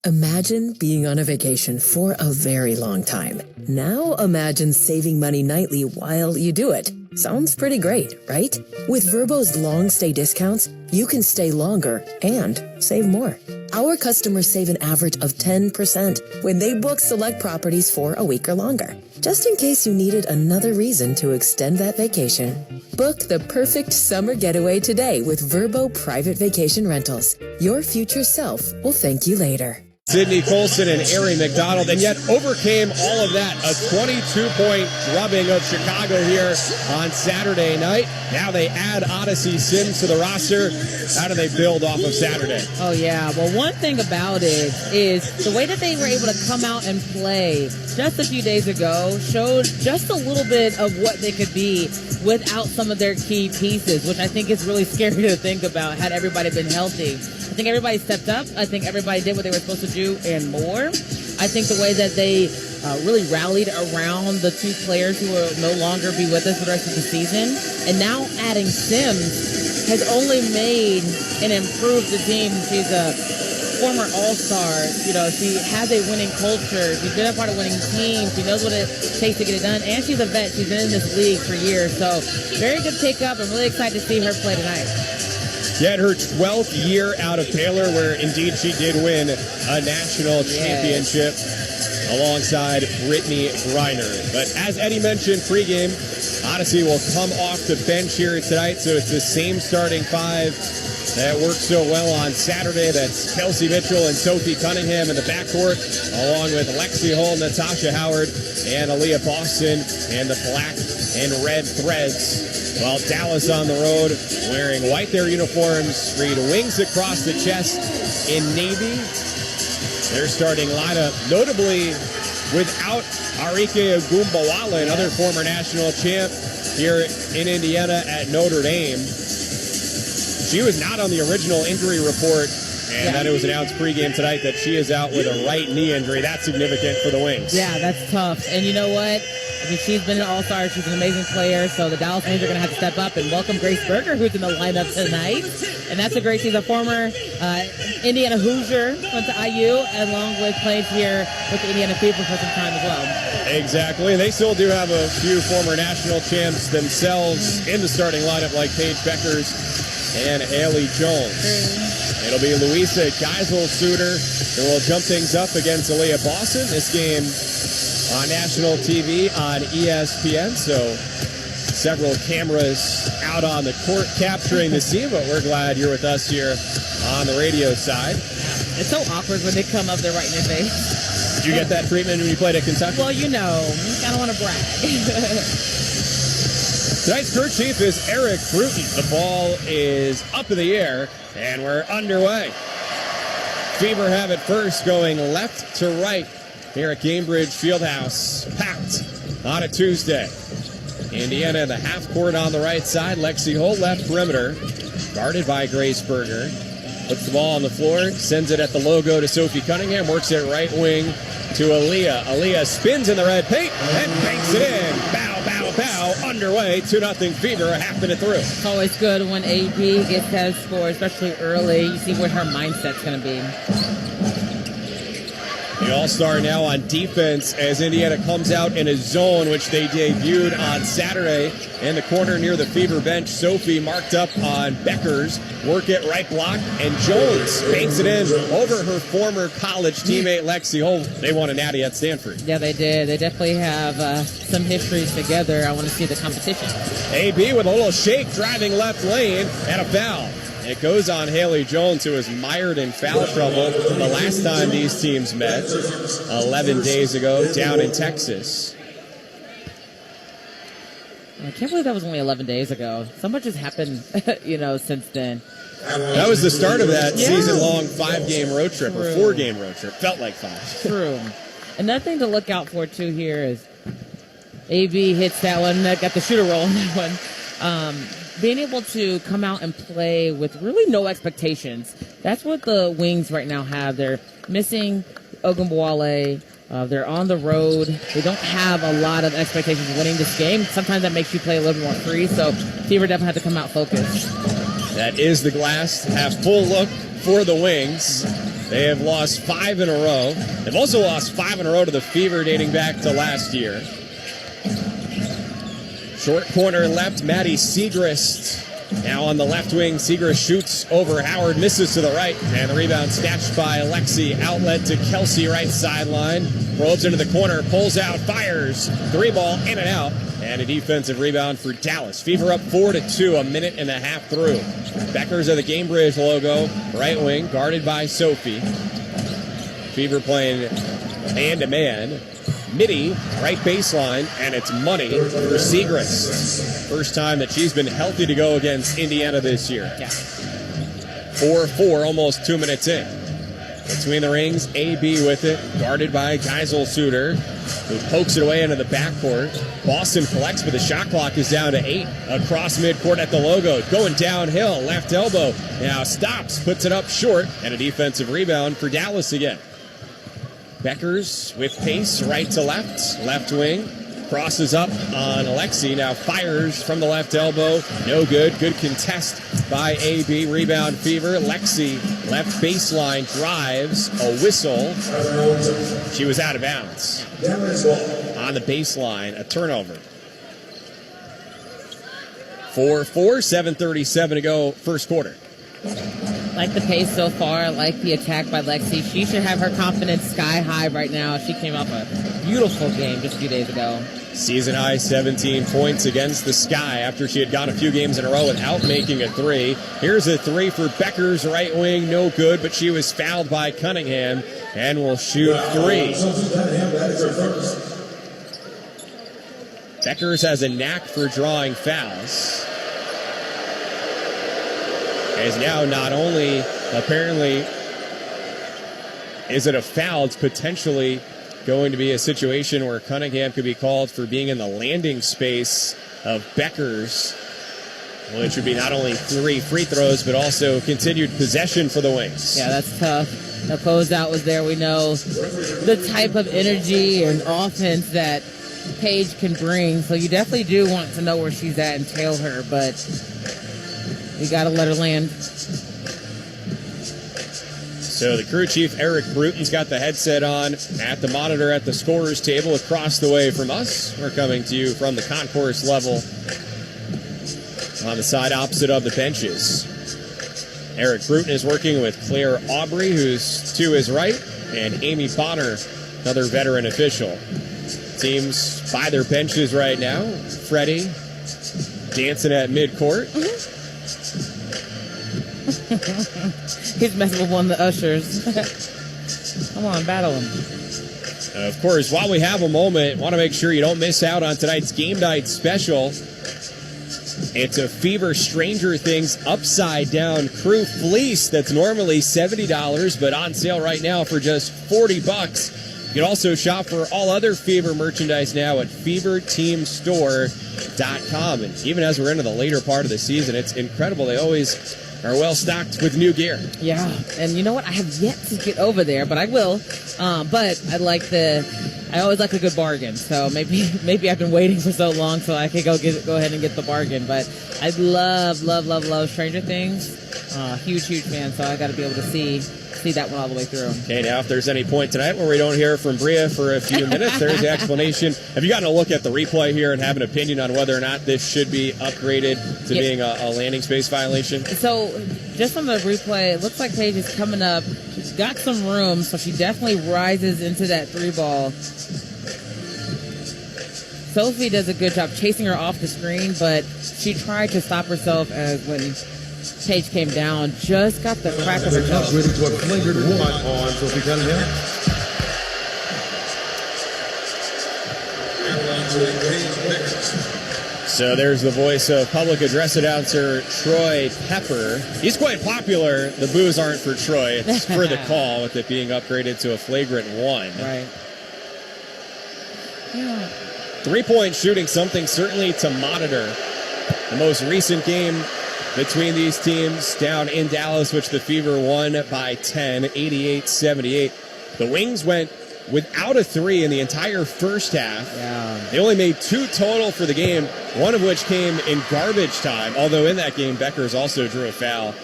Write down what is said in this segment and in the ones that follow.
Imagine being on a vacation for a very long time. Now imagine saving money nightly while you do it. Sounds pretty great, right? With Vrbo's long stay discounts, you can stay longer and save more. Our customers save an average of 10% when they book select properties for a week or longer. Just in case you needed another reason to extend that vacation. Book the perfect summer getaway today with Vrbo Private Vacation Rentals. Your future self will thank you later. Sydney Colson and Arie McDonald, and yet overcame all of that. A 22-point drubbing of Chicago here on Saturday night. Now they add Odyssey Sims to the roster. How do they build off of Saturday? Oh, yeah. Well, one thing about it is the way that they were able to come out and play just a few days ago showed just a little bit of what they could be without some of their key pieces, which I think is really scary to think about had everybody been healthy. I think everybody stepped up. I think everybody did what they were supposed to do and more. I think the way that they really rallied around the two players who will no longer be with us for the rest of the season, and now adding Sims has only made and improved the team. She's a former all-star. You know, she has a winning culture. She's been a part of winning teams. She knows what it takes to get it done, and she's a vet. She's been in this league for years. So very good pickup. I'm really excited to see her play tonight. Yet her 12th year out of Baylor, where indeed she did win a national championship alongside Brittany Griner. But as Eddie mentioned pregame, Odyssey will come off the bench here tonight, so it's the same starting five that worked so well on Saturday. That's Kelsey Mitchell and Sophie Cunningham in the backcourt, along with Lexi Hull, Natasha Howard, and Aaliyah Boston, and the black and red threads. While Dallas on the road wearing white their uniforms, read wings across the chest in navy. Their starting lineup, notably without Arike Ogunbowale, another former national champ here in Indiana at Notre Dame. She was not on the original injury report, and then it was announced pregame tonight that she is out with a right knee injury. That's significant for the Wings. Yeah, that's tough. And you know what? I mean, she's been an all-star. She's an amazing player. So the Dallas Wings are going to have to step up and welcome Grace Berger, who's in the lineup tonight. And that's a great. She's a former Indiana Hoosier, went to IU, along with played here with the Indiana Fever for some time as well. Exactly. They still do have a few former national champs themselves in the starting lineup, like Paige Beckers and Haley Jones. It'll be Louisa Geisel-Suter who will jump things up against Aaliyah Boston. This game on national TV on ESPN, so several cameras out on the court capturing the scene, but we're glad you're with us here on the radio side. It's so awkward when they come up there right in your face. Did you get that treatment when you played at Kentucky? Well, you know, I don't want to brag. Tonight's crew chief is Eric Bruton. The ball is up in the air, and we're underway. Fever have it first, going left to right here at Gainbridge Fieldhouse. Packed on a Tuesday. Indiana in the half court on the right side. Lexi Hull left perimeter, guarded by Grace Berger. Puts the ball on the floor, sends it at the logo to Sophie Cunningham, works it right wing to Aaliyah. Aaliyah spins in the red paint and banks it in. Bow, bow, bow. Underway, 2-0 Fever, a half minute through. It's always good when AP gets that score, especially early. You see what her mindset's going to be. The All-Star now on defense as Indiana comes out in a zone, which they debuted on Saturday in the corner near the Fever bench. Sophie marked up on Beckers, work it right block, and Jones banks it in over her former college teammate Lexi Hull. They won a natty at Stanford. Yeah, they did. They definitely have some histories together. I want to see the competition. AB with a little shake, driving left lane, and a foul. It goes on Haley Jones, who was mired in foul trouble the last time these teams met 11 days ago down in Texas. I can't believe that was only 11 days ago. So much has happened, since then. That was the start of that season-long 5-game road trip, or 4-game road trip. Felt like 5. True. Another thing to look out for, too, here is AB hits that one, got the shooter roll on that one. Being able to come out and play with really no expectations. That's what the Wings right now have. They're missing Ogunbowale. They're on the road. They don't have a lot of expectations of winning this game. Sometimes that makes you play a little bit more free, so Fever definitely have to come out focused. That is the glass half full look for the Wings. They have lost 5 in a row. They've also lost 5 in a row to the Fever dating back to last year. Short corner left, Maddie Siegrist. Now on the left wing, Siegrist shoots over Howard, misses to the right, and the rebound snatched by Alexi. Outlet to Kelsey, right sideline. Probes into the corner, pulls out, fires. 3-ball, in and out. And a defensive rebound for Dallas. Fever up 4-2, a minute and a half through. Beckers are the Gainbridge logo, right wing, guarded by Sophie. Fever playing man-to-man. Midi, right baseline, and it's money for Siegrist. First time that she's been healthy to go against Indiana this year. Yeah. 4-4, almost 2 minutes in. Between the rings, AB with it, guarded by Geisel Suter, who pokes it away into the backcourt. Boston collects, but the shot clock is down to 8. Across midcourt at the logo, going downhill, left elbow. Now stops, puts it up short, and a defensive rebound for Dallas again. Beckers with pace, right to left wing, crosses up on Alexi, now fires from the left elbow, no good, good contest by AB, rebound Fever. Lexi, left baseline, drives, a whistle, she was out of bounds. On the baseline, a turnover. 4-4, 7:37 to go, first quarter. Like the pace so far, like the attack by Lexi. She should have her confidence sky high right now. She came off a beautiful game just a few days ago. Season high 17 points against the Sky after she had gone a few games in a row without making a 3. Here's a 3 for Beckers, right wing, no good, but she was fouled by Cunningham and will shoot 3. Beckers has a knack for drawing fouls. As now not only apparently is it a foul, it's potentially going to be a situation where Cunningham could be called for being in the landing space of Beckers, which would be not only 3 free throws, but also continued possession for the Wings. Yeah, that's tough. The closeout was there. We know the type of energy and offense that Paige can bring, so you definitely do want to know where she's at and tail her, but we got to let her land. So the crew chief, Eric Bruton's got the headset on at the monitor at the scorer's table across the way from us. We're coming to you from the concourse level on the side opposite of the benches. Eric Bruton is working with Claire Aubrey, who's to his right, and Amy Bonner, another veteran official. Teams by their benches right now. Freddie dancing at midcourt. He's messing with one of the ushers. Come on, battle him. Of course, while we have a moment, want to make sure you don't miss out on tonight's game night special. It's a Fever Stranger Things upside down crew fleece that's normally $70, but on sale right now for just $40. You can also shop for all other Fever merchandise now at feverteamstore.com. And even as we're into the later part of the season, it's incredible. They always are well stocked with new gear. Yeah, and you know what? I have yet to get over there, but I will. But I always like a good bargain. So maybe I've been waiting for so long so I could go ahead and get the bargain. But I love Stranger Things. Huge fan. So I got to be able to see that one all the way through. Okay, now if there's any point tonight where we don't hear from Bria for a few minutes, there's the explanation. Have you gotten a look at the replay here and have an opinion on whether or not this should be upgraded to being a landing space violation? So just on the replay, it looks like Paige is coming up. She's got some room, so she definitely rises into that 3-ball. Sophie does a good job chasing her off the screen, but she tried to stop herself as when Paige came down, just got the crack of her toe. Ready to a flavored one on Sophie Cunningham. So there's the voice of public address announcer Troy Pepper. He's quite popular. The boos aren't for Troy. It's for the call, with it being upgraded to a flagrant 1. Right. Yeah. 3-point shooting, something certainly to monitor. The most recent game between these teams down in Dallas, which the Fever won by 10, 88-78. The Wings went without a 3 in the entire first half. Yeah. They only made 2 total for the game, one of which came in garbage time, although in that game, Beckers also drew a foul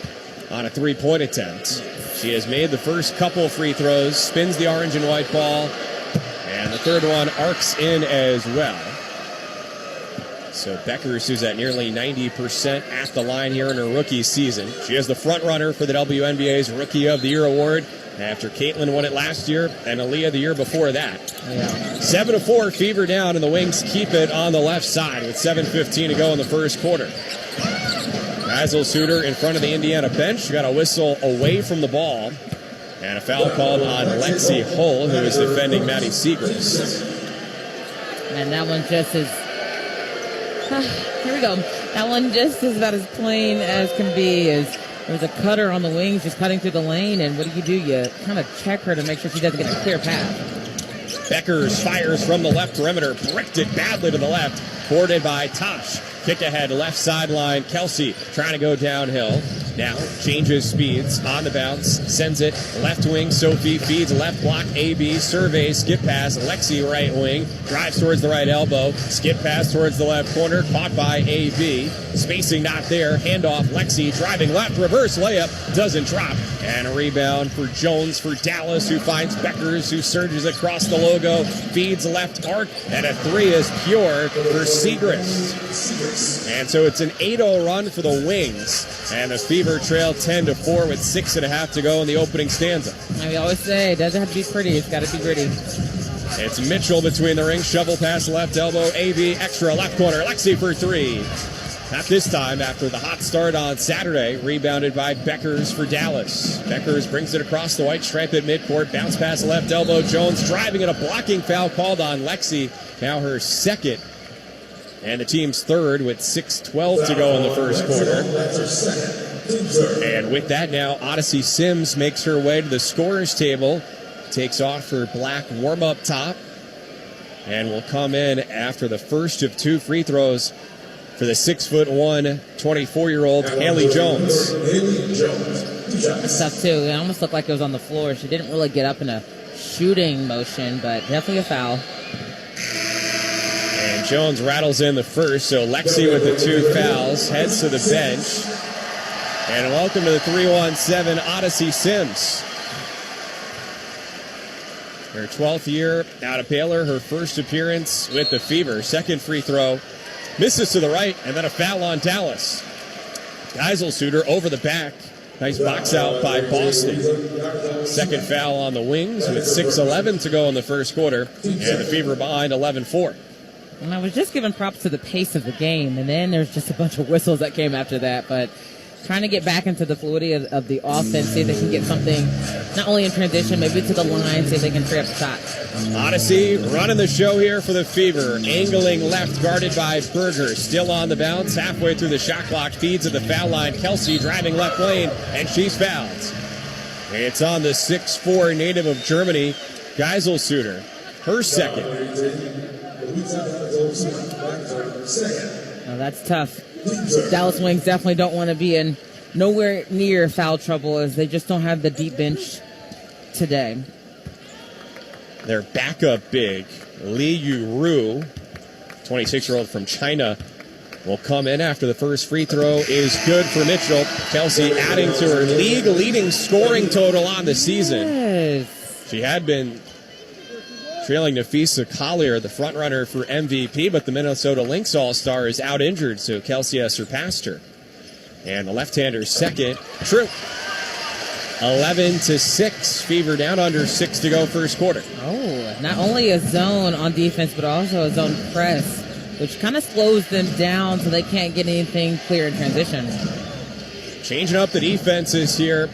on a three-point attempt. She has made the first couple free throws, spins the orange and white ball, and the third one arcs in as well. So Beckers, who's at nearly 90% at the line here in her rookie season. She is the front runner for the WNBA's Rookie of the Year award after Caitlin won it last year and Aaliyah the year before that. 7-4, Fever down, and the Wings keep it on the left side with 7:15 to go in the first quarter. Geisel-Suter in front of the Indiana bench. Got a whistle away from the ball. And a foul called on Lexi Hull, who is defending Maddie Siegrist. And that one just is... here we go. That one just is about as plain as can be. There's a cutter on the wings just cutting through the lane, and what do? You kind of check her to make sure she doesn't get a clear path. Beckers fires from the left perimeter, bricked it badly to the left, boarded by Tosh. Kick ahead, left sideline. Kelsey trying to go downhill. Now changes speeds on the bounce, sends it left wing. Sophie feeds left block. AB survey, skip pass. Lexi right wing, drives towards the right elbow. Skip pass towards the left corner, caught by AB. Spacing not there. Handoff. Lexi driving left, reverse layup, doesn't drop. And a rebound for Jones for Dallas, who finds Beckers, who surges across the logo, feeds left arc, and a three is pure for Siegrist. And so it's an 8-0 run for the Wings, and the Fever trail 10-4 with 6.5 to go in the opening stanza. We always say, it doesn't have to be pretty, it's got to be gritty. It's Mitchell between the rings, shovel pass left elbow, AB extra left corner, Lexi for three. Not this time after the hot start on Saturday, rebounded by Beckers for Dallas. Beckers brings it across the white stripe at midcourt, bounce pass left elbow, Jones driving and a blocking foul called on Lexi, now her second. And the team's third with 6:12 to go in the first quarter. And with that now, Odyssey Sims makes her way to the scorer's table, takes off her black warm-up top, and will come in after the first of two free throws for the 6'1", 24-year-old Haley Jones. That's tough, too. It almost looked like it was on the floor. She didn't really get up in a shooting motion, but definitely a foul. And Jones rattles in the first, so Lexi with the two fouls heads to the bench. And welcome to the 3-1-7 Odyssey Sims. Her 12th year out of Baylor, her first appearance with the Fever. Second free throw. Misses to the right, and then a foul on Dallas. Geisel-Suter over the back. Nice box out by Boston. Second foul on the Wings with 6:11 to go in the first quarter. And the Fever behind 11-4. And I was just giving props to the pace of the game, and then there's just a bunch of whistles that came after that. But trying to get back into the fluidity of the offense, see if they can get something, not only in transition, maybe to the line, see if they can free up the shot. Odyssey running the show here for the Fever. Angling left, guarded by Berger. Still on the bounce, halfway through the shot clock, feeds at the foul line. Kelsey driving left lane, and she's fouled. It's on the 6'4" native of Germany, Geisel-Suter. Her second. Oh, that's tough. Dallas Wings definitely don't want to be in nowhere near foul trouble, as they just don't have the deep bench today. Their backup big, Li Yu-Ru, 26-year-old from China, will come in after the first free throw is good for Mitchell. Kelsey adding to her league-leading scoring total on the season. Yes. She had been trailing Nafisa Collier, the front-runner for MVP, but the Minnesota Lynx All-Star is out injured, so Kelsey has surpassed her. And the left-hander second, true. 11-6, Fever down under 6 to go first quarter. Oh, not only a zone on defense, but also a zone press, which kind of slows them down so they can't get anything clear in transition. Changing up the defenses here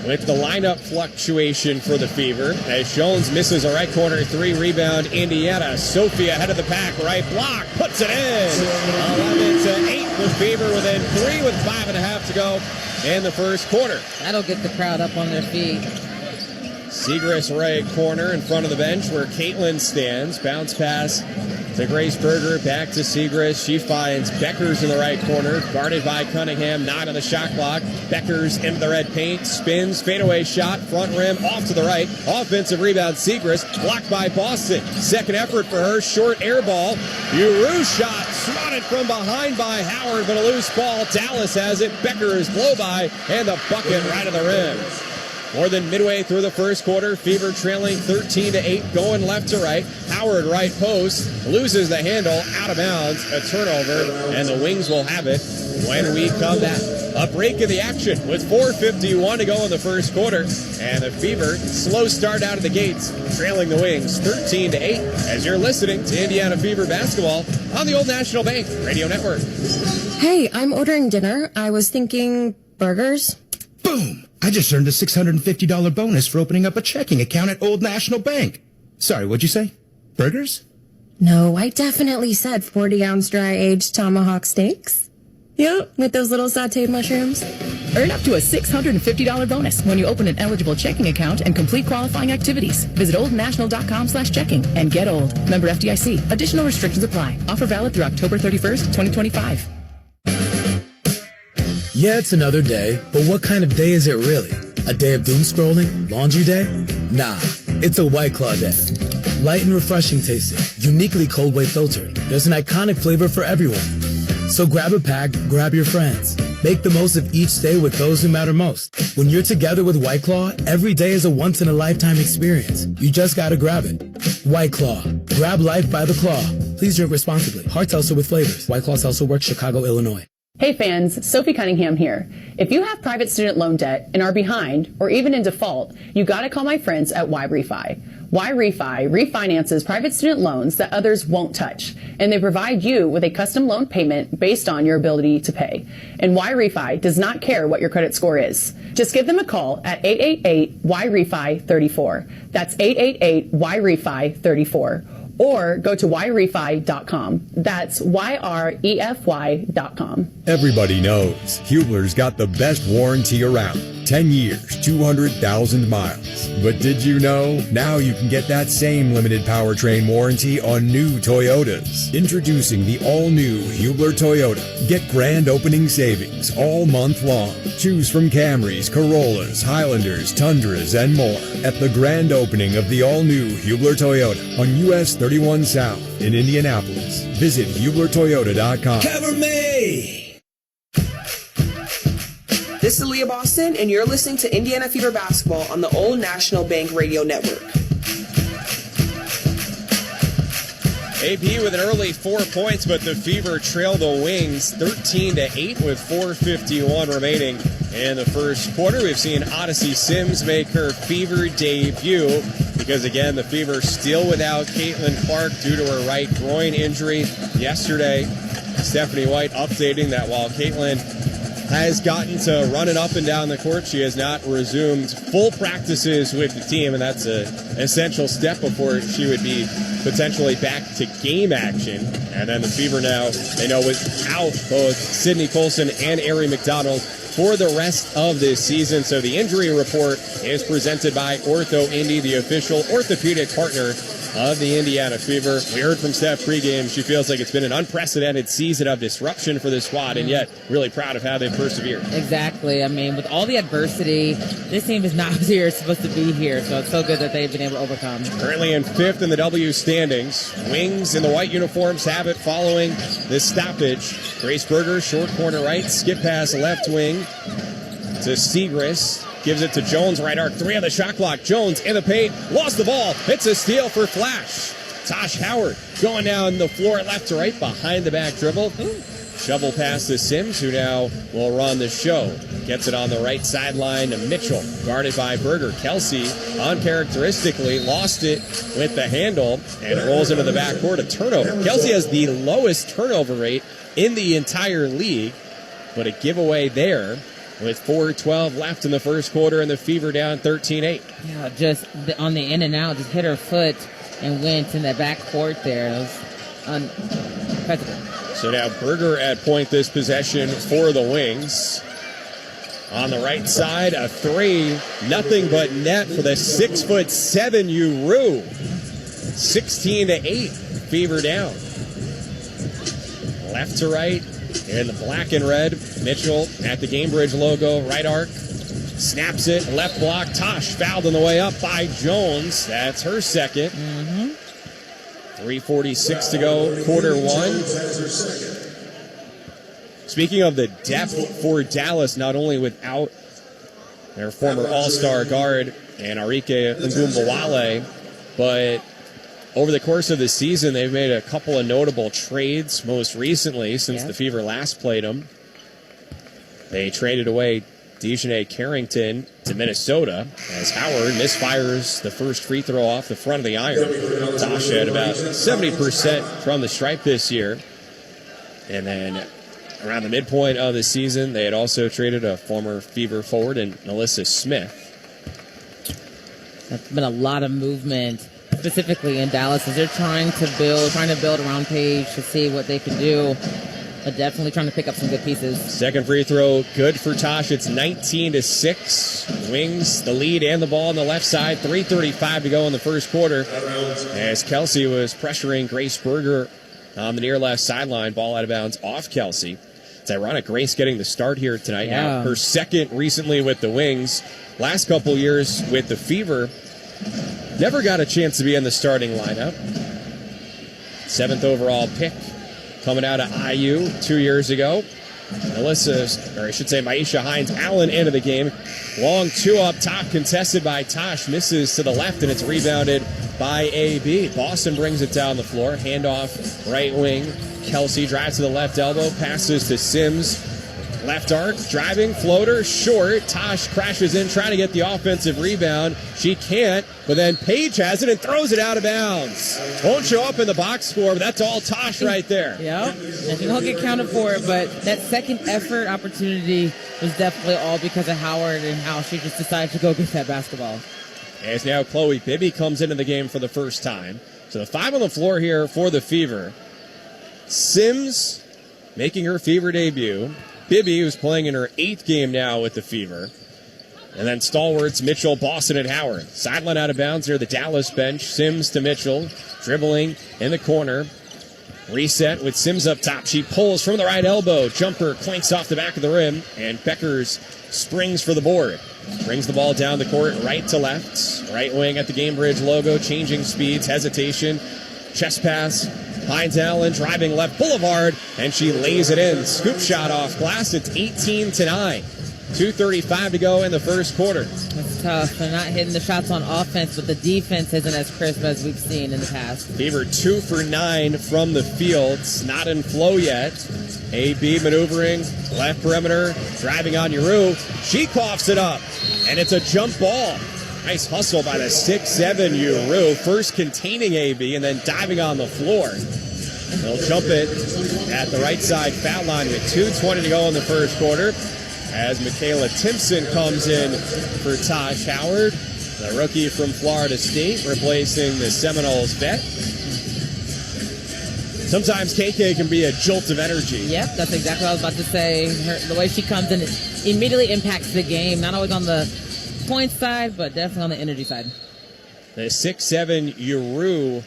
with the lineup fluctuation for the Fever, as Jones misses a right corner three, rebound Indiana. Sophie ahead of the pack, right block, puts it in. 11-8, the Fever within 3 with 5.5 to go in the first quarter. That'll get the crowd up on their feet. Siegrist right corner in front of the bench where Caitlin stands. Bounce pass to Grace Berger, back to Segrist. She finds Beckers in the right corner, guarded by Cunningham, not on the shot clock. Beckers into the red paint, spins, fadeaway shot, front rim, off to the right. Offensive rebound, Segrist, blocked by Boston. Second effort for her, short air ball. Uru shot, swatted from behind by Howard, but a loose ball. Dallas has it. Beckers blow by, and the bucket right of the rim. More than midway through the first quarter, Fever trailing 13-8, going left to right. Howard right post, loses the handle, out of bounds, a turnover, and the Wings will have it when we come back. A break in the action with 4:51 to go in the first quarter, and the Fever, slow start out of the gates, trailing the Wings 13-8, as you're listening to Indiana Fever basketball on the Old National Bank Radio Network. Hey, I'm ordering dinner. I was thinking burgers. Boom! I just earned a $650 bonus for opening up a checking account at Old National Bank. Sorry, what'd you say? Burgers? No, I definitely said 40-ounce dry-aged tomahawk steaks. Yep, with those little sauteed mushrooms. Earn up to a $650 bonus when you open an eligible checking account and complete qualifying activities. Visit oldnational.com/checking and get old. Member FDIC. Additional restrictions apply. Offer valid through October 31st, 2025. Yeah, it's another day, but what kind of day is it really? A day of doom scrolling? Laundry day? Nah, it's a White Claw day. Light and refreshing tasting, uniquely cold way filtered. There's an iconic flavor for everyone. So grab a pack, grab your friends. Make the most of each day with those who matter most. When you're together with White Claw, every day is a once-in-a-lifetime experience. You just gotta grab it. White Claw. Grab life by the claw. Please drink responsibly. Hard seltzer with flavors. White Claw Seltzer Works, Chicago, Illinois. Hey fans, Sophie Cunningham here. If you have private student loan debt and are behind or even in default, you gotta call my friends at YRefi. YRefi refinances private student loans that others won't touch, and they provide you with a custom loan payment based on your ability to pay. And YRefi does not care what your credit score is. Just give them a call at 888-YRefi-34. That's 888-YRefi-34. Or go to yrefy.com. That's YREFY.com. Everybody knows Hubler's got the best warranty around. 10 years, 200,000 miles. But did you know? Now you can get that same limited powertrain warranty on new Toyotas. Introducing the all-new Hubler Toyota. Get grand opening savings all month long. Choose from Camrys, Corollas, Highlanders, Tundras, and more at the grand opening of the all-new Hubler Toyota on US 31 South in Indianapolis. Visit HublerToyota.com. Cover me! This is Leah Boston, and you're listening to Indiana Fever Basketball on the Old National Bank Radio Network. AP with an early 4 points, but the Fever trail the Wings 13-8 with 4:51 remaining in the first quarter. We've seen Odyssey Sims make her Fever debut because, again, the Fever still without Caitlin Clark due to her right groin injury yesterday. Stephanie White updating that while Caitlin has gotten to running up and down the court, she has not resumed full practices with the team, and that's an essential step before she would be potentially back to game action. And then the Fever now, they know without both Sydney Colson and Ari McDonald for the rest of this season. So the injury report is presented by Ortho Indy, the official orthopedic partner of the Indiana Fever. We heard from Steph pregame. She feels like it's been an unprecedented season of disruption for the squad, and yet really proud of how they've persevered. Exactly. I mean, with all the adversity, this team is not here. It's supposed to be here, so it's so good that they've been able to overcome. Currently in 5th in the W standings. Wings in the white uniforms have it following this stoppage. Grace Berger, short corner right, skip pass left wing to Segrist. Gives it to Jones, right arc, 3 on the shot clock. Jones in the paint, lost the ball. It's a steal for Flash. Tosh Howard going down the floor left to right, behind the back dribble. Shovel pass to Sims, who now will run the show. Gets it on the right sideline to Mitchell, guarded by Berger. Kelsey, uncharacteristically, lost it with the handle and rolls into the backcourt. A turnover. Kelsey has the lowest turnover rate in the entire league, but a giveaway there. With 4:12 left in the first quarter and the Fever down 13-8. Yeah, just on the in and out, just hit her foot and went in the back court there. It was unprecedented. So now Berger at point this possession for the Wings. On the right side, a 3, nothing but net for the 6'7" Uru. 16-8, Fever down. Left to right in the black and red. Mitchell at the Gamebridge logo, right arc. Snaps it, left block. Tosh fouled on the way up by Jones. That's her second. 3:46 to go, quarter one. Speaking of the depth for Dallas, not only without their former All-Star guard and Arike Ngumbawale, but over the course of the season, they've made a couple of notable trades, most recently since the Fever last played them. They traded away Dejanay Carrington to Minnesota as Howard misfires the first free throw off the front of the iron. Tasha at about 70% from the stripe this year. And then around the midpoint of the season, they had also traded a former Fever forward in Alyssa Smith. There's been a lot of movement, specifically in Dallas, as they're trying to build around Paige to see what they can do. But definitely trying to pick up some good pieces. Second free throw, good for Tosh. It's 19-6. Wings the lead and the ball on the left side. 3:35 to go in the first quarter. As Kelsey was pressuring Grace Berger on the near left sideline. Ball out of bounds off Kelsey. It's ironic, Grace getting the start here tonight. Yeah. Now her second recently with the Wings. Last couple years with the Fever. Never got a chance to be in the starting lineup. 7th overall pick. Coming out of IU 2 years ago. Maisha Hines-Allen into the game. Long two up top, contested by Tosh. Misses to the left, and it's rebounded by AB. Boston brings it down the floor. Handoff, right wing. Kelsey drives to the left elbow. Passes to Sims. Left arc, driving, floater, short. Tosh crashes in, trying to get the offensive rebound. She can't, but then Paige has it and throws it out of bounds. Won't show up in the box score, but that's all Tosh right there. Yep, and she'll get counted for it, but that second effort opportunity was definitely all because of Howard and how she just decided to go get that basketball. As now Chloe Bibby comes into the game for the first time. So the 5 on the floor here for the Fever. Sims making her Fever debut. Bibby, who's playing in her 8th game now with the Fever. And then stalwarts Mitchell, Boston, and Howard. Sideline out of bounds near the Dallas bench. Sims to Mitchell. Dribbling in the corner. Reset with Sims up top. She pulls from the right elbow. Jumper clanks off the back of the rim. And Beckers springs for the board. Brings the ball down the court right to left. Right wing at the Gamebridge logo. Changing speeds. Hesitation. Chest pass. Hines-Allen driving left boulevard, and she lays it in. Scoop shot off glass. It's 18-9. 2:35 to go in the first quarter. That's tough. They're not hitting the shots on offense, but the defense isn't as crisp as we've seen in the past. Fever 2 for 9 from the field. It's not in flow yet. AB maneuvering, left perimeter, driving on Yuru. She coughs it up, and it's a jump ball. Nice hustle by the 6'7" Yuru. First containing AB and then diving on the floor. They'll jump it at the right side foul line with 2:20 to go in the first quarter. As Michaela Timpson comes in for Tosh Howard, the rookie from Florida State, replacing the Seminoles vet. Sometimes KK can be a jolt of energy. Yep, that's exactly what I was about to say. The way she comes in, it immediately impacts the game, not always on the point side, but definitely on the energy side. The 6'7" Yuru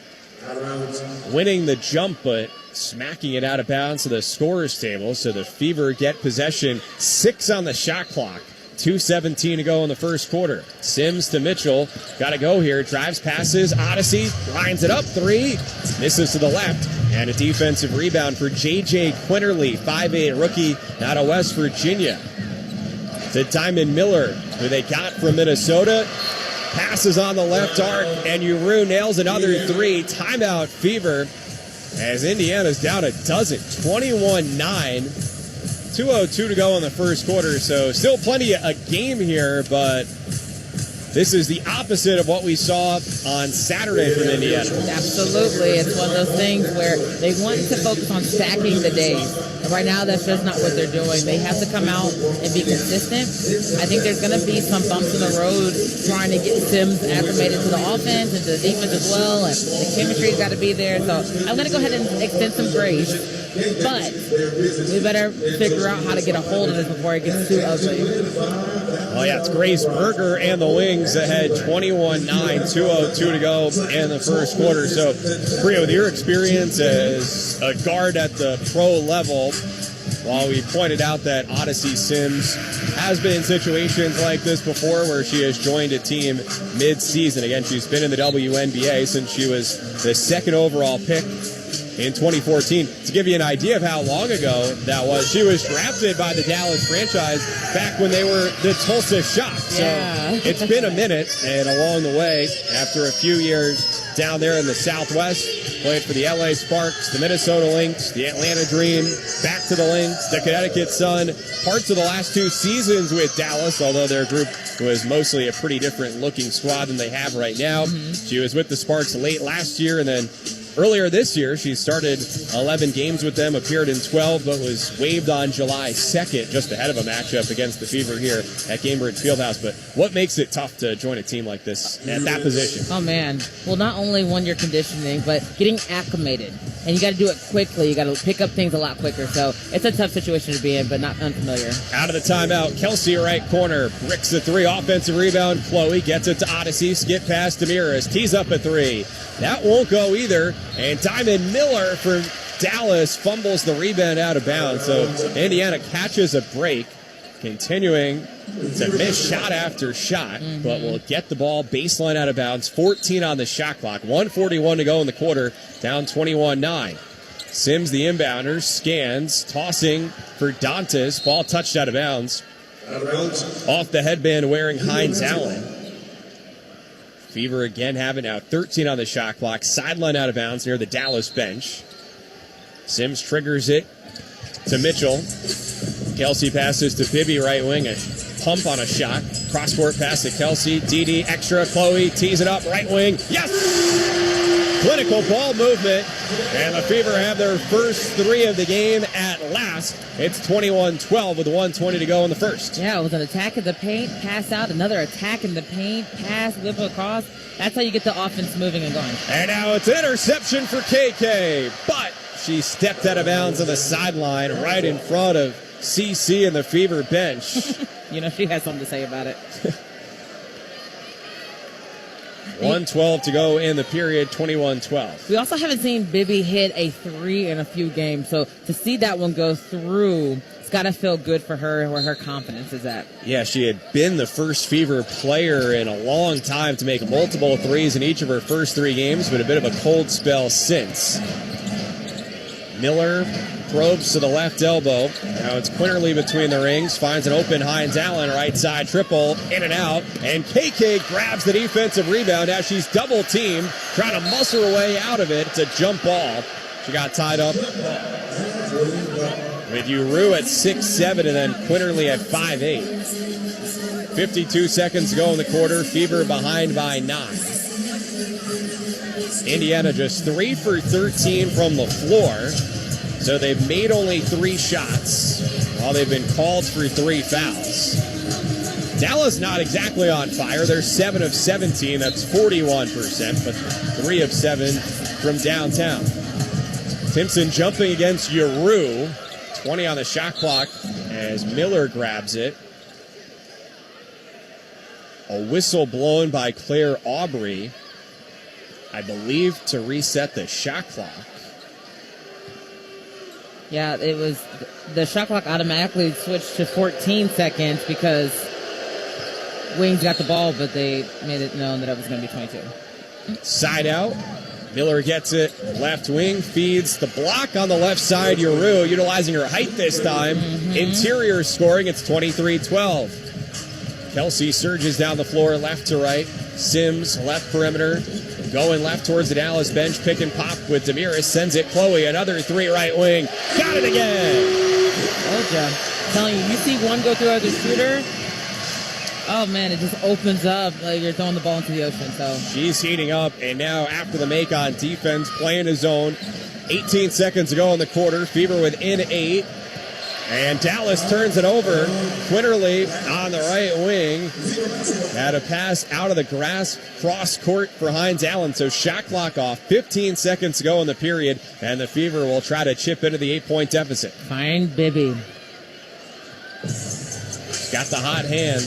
winning the jump, but smacking it out of bounds to the scorer's table. So the Fever get possession. 6 on the shot clock. 2:17 to go in the first quarter. Sims to Mitchell. Got to go here. Drives, passes. Odyssey lines it up. 3. Misses to the left. And a defensive rebound for J.J. Quinterly, 5'8" rookie out of West Virginia. To Diamond Miller, who they got from Minnesota. Passes on the left arc, and Yuru nails another 3. Timeout Fever, as Indiana's down a dozen. 21-9. 2:02 to go in the first quarter, so still plenty a game here, but this is the opposite of what we saw on Saturday from Indiana. Absolutely. It's one of those things where they want to focus on stacking the days. And right now, that's just not what they're doing. They have to come out and be consistent. I think there's going to be some bumps in the road trying to get Sims acclimated to the offense and to the defense as well. And the chemistry's got to be there. So I'm going to go ahead and extend some grace But we better figure out how to get a hold of this before it gets too ugly. Oh, yeah, it's Grace Berger and the Wings ahead 21-9, 2:02 to go in the first quarter. So, Priya, with your experience as a guard at the pro level, while we pointed out that Odyssey Sims has been in situations like this before where she has joined a team mid-season. Again, she's been in the WNBA since she was the second overall pick in 2014. To give you an idea of how long ago that was, she was drafted by the Dallas franchise back when they were the Tulsa Shock. So it's been a minute, and along the way, after a few years down there in the Southwest, played for the LA Sparks, the Minnesota Lynx, the Atlanta Dream, back to the Lynx, the Connecticut Sun, parts of the last 2 seasons with Dallas, although their group was mostly a pretty different looking squad than they have right now. She was with the Sparks late last year, and then earlier this year, she started 11 games with them, appeared in 12, but was waived on July 2nd, just ahead of a matchup against the Fever here at Gainbridge Fieldhouse. But what makes it tough to join a team like this at that position? Oh, man. Well, not only when you're conditioning, but getting acclimated. And you got to do it quickly. You got to pick up things a lot quicker. So it's a tough situation to be in, but not unfamiliar. Out of the timeout, Kelsey, right corner, bricks the 3, offensive rebound. Chloe gets it to Odyssey, skip past Demiris, tees up a 3. That won't go either. And Diamond Miller for Dallas fumbles the rebound out of bounds. So Indiana catches a break, continuing to miss shot after shot, but will get the ball baseline out of bounds. 14 on the shot clock. 1:41 to go in the quarter, down 21-9. Sims, the inbounder, scans, tossing for Dantas. Ball touched out of bounds. Off the headband wearing Hines Allen. Fever again having now 13 on the shot clock. Sideline out of bounds near the Dallas bench. Sims triggers it to Mitchell. Kelsey passes to Bibby, right wing. A pump on a shot. Cross-court pass to Kelsey. DD extra. Chloe tees it up. Right wing. Yes! Clinical ball movement. And the Fever have their first 3 of the game at last. It's 21-12 with 1:20 to go in the first. Yeah, it was an attack in the paint, pass out, another attack in the paint, pass, whip across. That's how you get the offense moving and going. And now it's an interception for KK. But she stepped out of bounds on the sideline right in front of CC and the Fever bench. You know, she has something to say about it. 1:12 to go in the period, 21-12. We also haven't seen Bibby hit a 3 in a few games, so to see that one go through, it's got to feel good for her where her confidence is at. Yeah, she had been the first Fever player in a long time to make multiple 3s in each of her first 3 games, but a bit of a cold spell since. Miller probes to the left elbow. Now it's Quinterly between the rings. Finds an open Hines Allen. Right side triple. In and out. And KK grabs the defensive rebound as she's double teamed. Trying to muscle her way out of it. It's a jump ball. She got tied up with Uru at 6'7" and then Quinterly at 5'8". 52 seconds to go in the quarter. Fever behind by 9. Indiana just 3 for 13 from the floor. So they've made only 3 shots while they've been called for 3 fouls. Dallas not exactly on fire. They're 7 of 17. That's 41%, but 3 of 7 from downtown. Timpson jumping against Uru. 20 on the shot clock as Miller grabs it. A whistle blown by Claire Aubrey, I believe, to reset the shot clock. Yeah, it was the shot clock automatically switched to 14 seconds because Wings got the ball, but they made it known that it was going to be 22. Side out. Miller gets it. Left wing feeds the block on the left side. Uru utilizing her height this time. Interior scoring. It's 23-12. Kelsey surges down the floor left to right. Sims left perimeter. Going left towards the Dallas bench. Pick and pop with Demiris. Sends it Chloe. Another 3 right wing. Got it again. Oh, yeah. Telling you, you see one go through other shooter. Oh, man, it just opens up like you're throwing the ball into the ocean. So she's heating up, and now after the make on defense, playing his zone. 18 seconds to go in the quarter. Fever within 8. And Dallas turns it over. Quinterly on the right wing. Had a pass out of the grass, cross court for Hines Allen. So shot clock off. 15 seconds to go in the period. And the Fever will try to chip into the 8-point deficit. Fine, Bibby. Got the hot hand.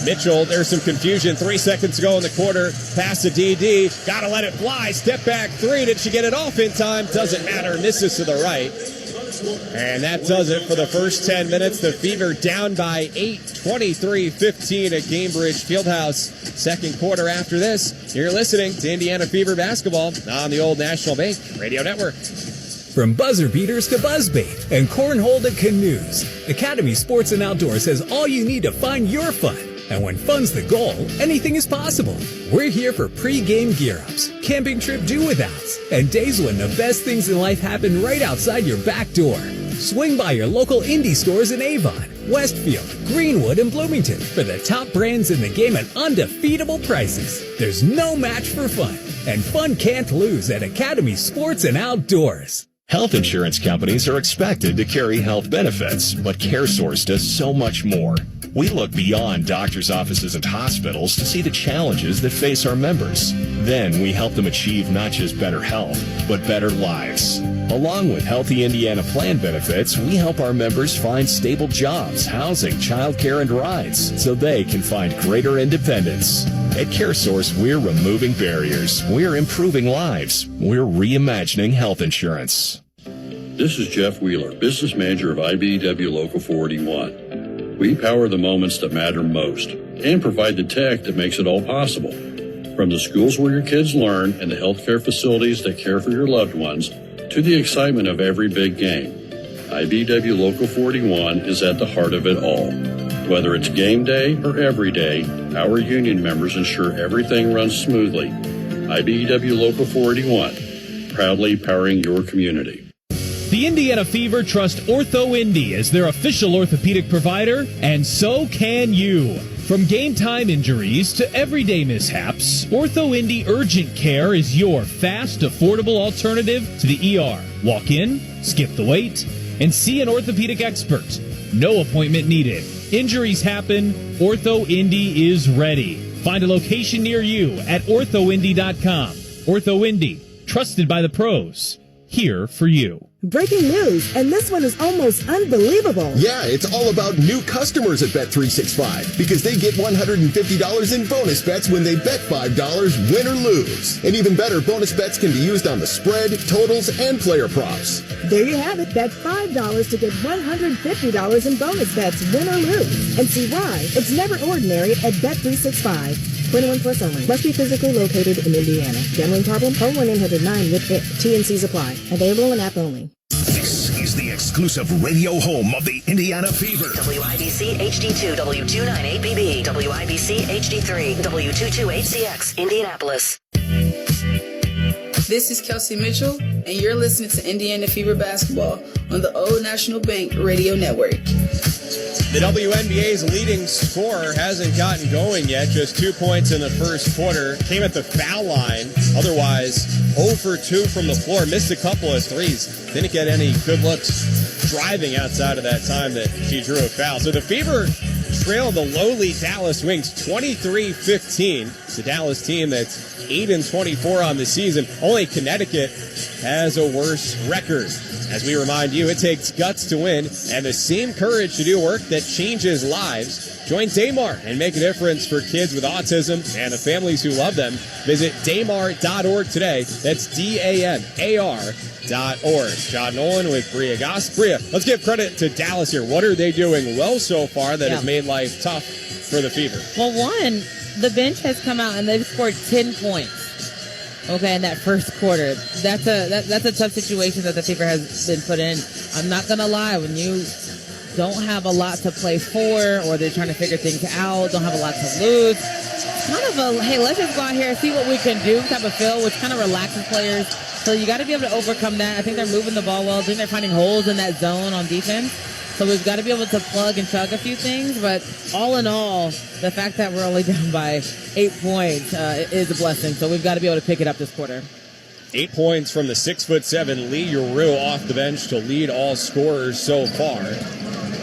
Mitchell, there's some confusion. 3 seconds to go in the quarter. Pass to DD. Got to let it fly. Step back three. Did she get it off in time? Doesn't matter. Misses to the right. And that does it for the first 10 minutes. The Fever down by 8, 23-15 at Gainbridge Fieldhouse. Second quarter after this. You're listening to Indiana Fever basketball on the Old National Bank Radio Network. From buzzer beaters to buzzbait and cornhole to canoes, Academy Sports and Outdoors has all you need to find your fun. And when fun's the goal, anything is possible. We're here for pre-game gear-ups, camping trip do-withouts, and days when the best things in life happen right outside your back door. Swing by your local indie stores in Avon, Westfield, Greenwood, and Bloomington for the top brands in the game at undefeatable prices. There's no match for fun, and fun can't lose at Academy Sports and Outdoors. Health insurance companies are expected to carry health benefits, but CareSource does so much more. We look beyond doctors' offices and hospitals to see the challenges that face our members. Then we help them achieve not just better health, but better lives. Along with Healthy Indiana plan benefits, we help our members find stable jobs, housing, childcare, and rides so they can find greater independence. At CareSource, we're removing barriers. We're improving lives. We're reimagining health insurance. This is Jeff Wheeler, business manager of IBEW Local 481. We power the moments that matter most and provide the tech that makes it all possible. From the schools where your kids learn and the healthcare facilities that care for your loved ones to the excitement of every big game, IBEW Local 41 is at the heart of it all. Whether it's game day or every day, our union members ensure everything runs smoothly. IBEW Local 481, proudly powering your community. The Indiana Fever trust OrthoIndy as their official orthopedic provider, and so can you. From game-time injuries to everyday mishaps, OrthoIndy Urgent Care is your fast, affordable alternative to the ER. Walk in, skip the wait, and see an orthopedic expert. No appointment needed. Injuries happen. OrthoIndy is ready. Find a location near you at orthoindy.com. OrthoIndy, trusted by the pros. Here for you. Breaking news, and this one is almost unbelievable. Yeah, it's all about new customers at Bet365 because they get $150 in bonus bets when they bet $5, win or lose. And even better, bonus bets can be used on the spread, totals, and player props. There you have it. Bet $5 to get $150 in bonus bets, win or lose. And see why. It's never ordinary at Bet365. 21 plus only. Must be physically located in Indiana. Gambling problem? Call 1-800-9 with IT. T&Cs apply. Available in app only. This is the exclusive radio home of the Indiana Fever. WIBC HD2, W298BB, WIBC HD3, W228CX, Indianapolis. This is Kelsey Mitchell, and you're listening to Indiana Fever basketball on the Old National Bank Radio Network. The WNBA's leading scorer hasn't gotten going yet. Just 2 points in the first quarter. Came at the foul line. Otherwise, 0 for 2 from the floor. Missed a couple of threes. Didn't get any good looks driving outside of that time that she drew a foul. So the Fever trail the lowly Dallas Wings 23-15. It's a Dallas team that's 8-24 on the season. Only Connecticut has a worse record. As we remind you, it takes guts to win and the same courage to do work that changes lives. Join Daymar and make a difference for kids with autism and the families who love them. Visit daymar.org today. That's DAMAR.org. John Nolan with Bria Goss. Bria, let's give credit to Dallas here. What are they doing well so far that has made life tough for the Fever? Well, one, the bench has come out and they've scored 10 points. Okay, in that first quarter. That's a tough situation that the Fever has been put in. I'm not going to lie, when you don't have a lot to play for or they're trying to figure things out, don't have a lot to lose, it's kind of a, hey, let's just go out here and see what we can do type of feel, which kind of relaxes players. So you got to be able to overcome that. I think they're moving the ball well. I think they're finding holes in that zone on defense. So we've got to be able to plug and chug a few things. But all in all, the fact that we're only down by 8 points is a blessing. So we've got to be able to pick it up this quarter. 8 points from the 6'7" Lee Yuru off the bench to lead all scorers so far.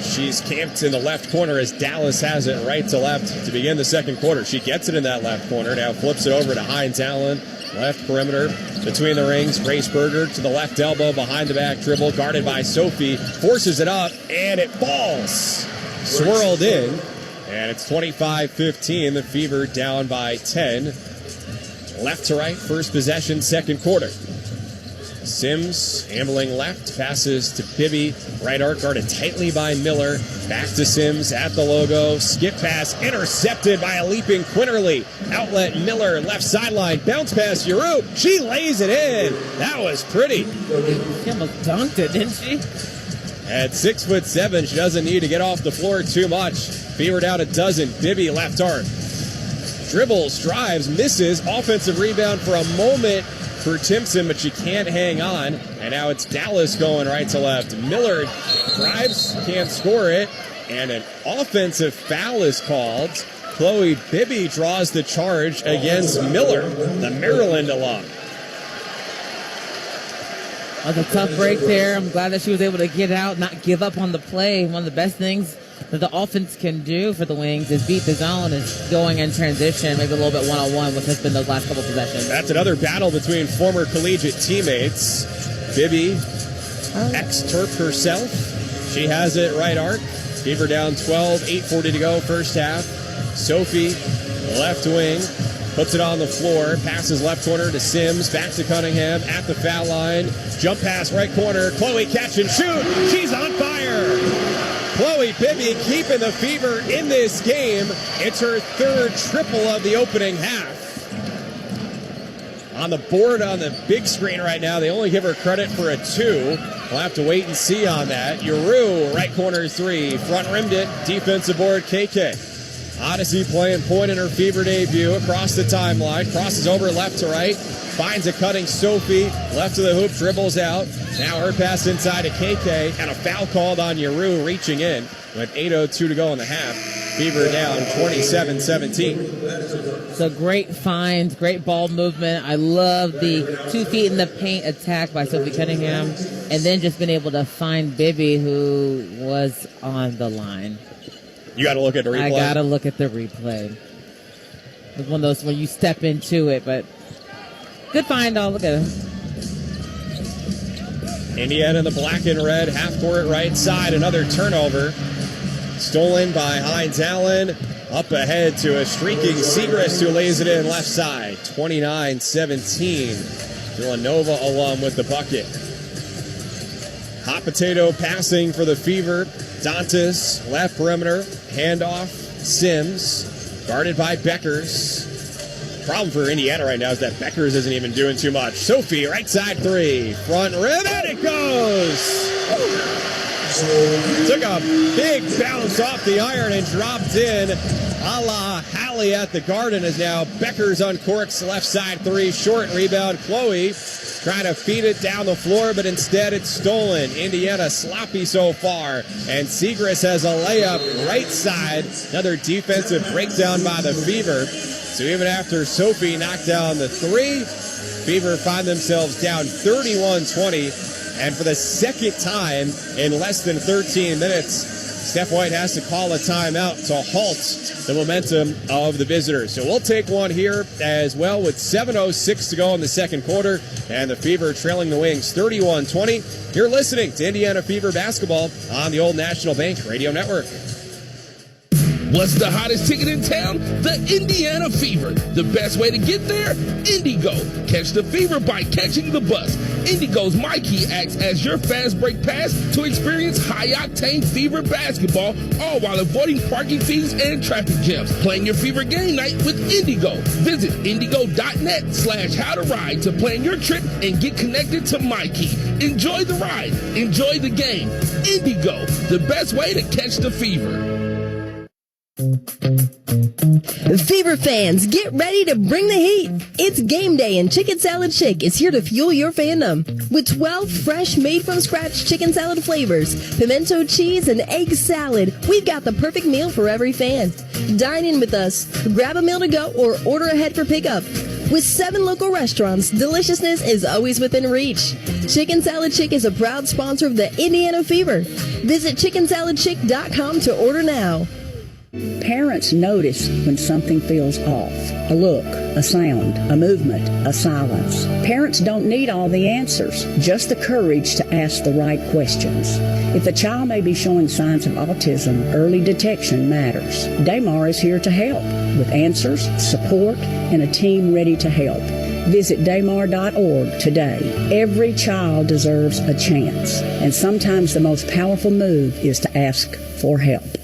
She's camped in the left corner as Dallas has it right to left to begin the second quarter. She gets it in that left corner, now flips it over to Hines Allen. Left perimeter between the rings. Grace Berger to the left elbow, behind the back dribble, guarded by Sophie. Forces it up, and it falls. Swirled in, and it's 25-15. The Fever down by 10. Left to right, first possession, second quarter. Sims ambling left, passes to Bibby. Right arc guarded tightly by Miller. Back to Sims at the logo. Skip pass intercepted by a leaping Quinterly. Outlet Miller, left sideline. Bounce pass Yuru. She lays it in. That was pretty. She almost dunked it, didn't she? At 6'7", she doesn't need to get off the floor too much. Fever down a dozen. Bibby left arc. Dribbles, drives, misses. Offensive rebound for a moment for Timpson, but she can't hang on. And now it's Dallas going right to left. Miller drives, can't score it. And an offensive foul is called. Chloe Bibby draws the charge against Miller, the Maryland alum. That was a tough break there. I'm glad that she was able to get out, not give up on the play. One of the best things that the offense can do for the Wings is beat the zone and going in transition, maybe a little bit one-on-one, which has been those last couple possessions. That's another battle between former collegiate teammates. Bibby, ex-Terp herself. She has it right arc. Fever down 12, 8:40 to go, first half. Sophie, left wing, puts it on the floor, passes left corner to Sims, back to Cunningham at the foul line. Jump pass right corner. Chloe catch and shoot. She's on fire. Chloe Bibby keeping the Fever in this game. It's her third triple of the opening half. On the board on the big screen right now, they only give her credit for a 2. We'll have to wait and see on that. Yuru, right corner 3, front rimmed it, defensive board KK. Odyssey playing point in her Fever debut across the timeline, crosses over left to right, finds a cutting Sophie, left to the hoop, dribbles out. Now her pass inside to KK, and a foul called on Yuru reaching in with 8:02 to go in the half. Fever down 27-17. It's a great find, great ball movement. I love the 2 feet in the paint attack by Sophie Cunningham, and then just been able to find Bibby, who was on the line. You got to look at the replay. I got to look at the replay. It's one of those where you step into it, but good find. I'll look at it. Indiana in the black and red, half court right side, another turnover. Stolen by Hines Allen. Up ahead to a streaking Segrist who lays it in left side. 29-17. Villanova alum with the bucket. Hot potato passing for the Fever. Dantas, left perimeter, handoff, Sims, guarded by Beckers. Problem for Indiana right now is that Beckers isn't even doing too much. Sophie, right side 3, front rim, and it goes! Took a big bounce off the iron and dropped in. A la Hallie at the Garden is now Beckers uncorks, left side 3, short rebound. Chloe trying to feed it down the floor, but instead it's stolen. Indiana sloppy so far, and Segrist has a layup right side. Another defensive breakdown by the Fever. So even after Sophie knocked down the 3, Fever find themselves down 31-20. And for the second time in less than 13 minutes, Steph White has to call a timeout to halt the momentum of the visitors. So we'll take one here as well with 7:06 to go in the second quarter, and the Fever trailing the Wings 31-20. You're listening to Indiana Fever basketball on the Old National Bank Radio Network. What's the hottest ticket in town? The Indiana Fever. The best way to get there? Indigo. Catch the Fever by catching the bus. Indigo's MyKey acts as your fast break pass to experience high-octane Fever basketball, all while avoiding parking fees and traffic jams. Plan your Fever game night with Indigo. Visit indigo.net/how-to-ride to plan your trip and get connected to MyKey. Enjoy the ride. Enjoy the game. Indigo, the best way to catch the Fever. Fever fans, get ready to bring the heat. It's game day and Chicken Salad Chick is here to fuel your fandom. With 12 fresh made-from-scratch chicken salad flavors, pimento cheese, and egg salad, we've got the perfect meal for every fan. Dine in with us, grab a meal to go, or order ahead for pickup. With 7 local restaurants, deliciousness is always within reach. Chicken Salad Chick is a proud sponsor of the Indiana Fever. Visit chickensaladchick.com to order now. Parents notice when something feels off. A look, a sound, a movement, a silence. Parents don't need all the answers, just the courage to ask the right questions. If a child may be showing signs of autism, early detection matters. Daymar is here to help with answers, support, and a team ready to help. Visit daymar.org today. Every child deserves a chance, and sometimes the most powerful move is to ask for help.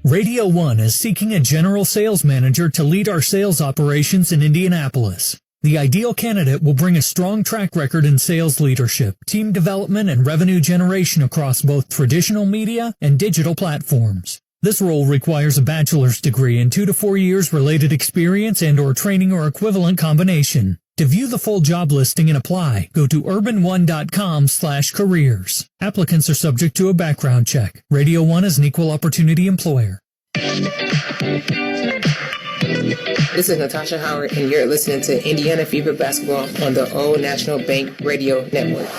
Radio 1 is seeking a general sales manager to lead our sales operations in Indianapolis. The ideal candidate will bring a strong track record in sales leadership, team development, and revenue generation across both traditional media and digital platforms. This role requires a bachelor's degree and 2 to 4 years related experience and/or training or equivalent combination. To view the full job listing and apply, go to urban1.com/careers. Applicants are subject to a background check. Radio 1 is an equal opportunity employer. This is Natasha Howard, and you're listening to Indiana Fever Basketball on the Old National Bank Radio Network.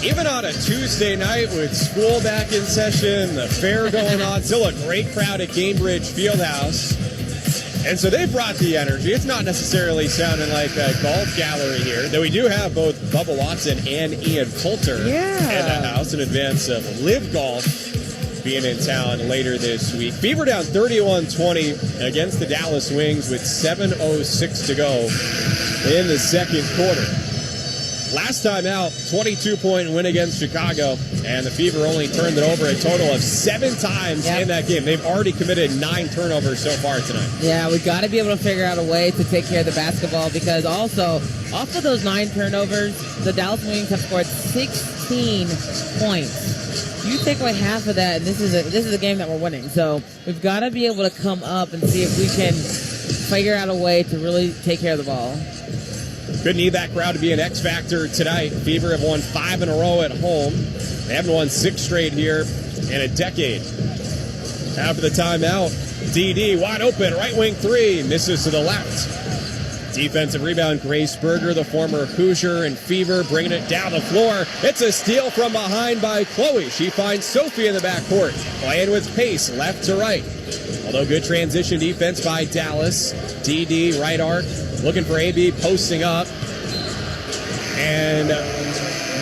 Even on a Tuesday night with school back in session, the fair going on, still a great crowd at Gainbridge Fieldhouse. And so they brought the energy. It's not necessarily sounding like a golf gallery here, though we do have both Bubba Watson and Ian Poulter in the house in advance of Live Golf being in town later this week. Fever down 31-20 against the Dallas Wings with 7:06 to go in the second quarter. Last time out, 22-point win against Chicago, and the Fever only turned it over a total of 7 times in that game. They've already committed 9 turnovers so far tonight. Yeah, we got to be able to figure out a way to take care of the basketball, because also, off of those 9 turnovers, the Dallas Wings have scored 16 points. You take away half of that, and this is a game that we're winning. So we've got to be able to come up and see if we can figure out a way to really take care of the ball. Could need that crowd to be an X factor tonight. Fever have won 5 in a row at home. They haven't won 6 straight here in a decade. After the timeout, DD wide open, right wing 3, misses to the left. Defensive rebound, Grace Berger, the former Hoosier and Fever, bringing it down the floor. It's a steal from behind by Chloe. She finds Sophie in the backcourt, playing with pace left to right. Although good transition defense by Dallas. DD, right arc, looking for AB, posting up. And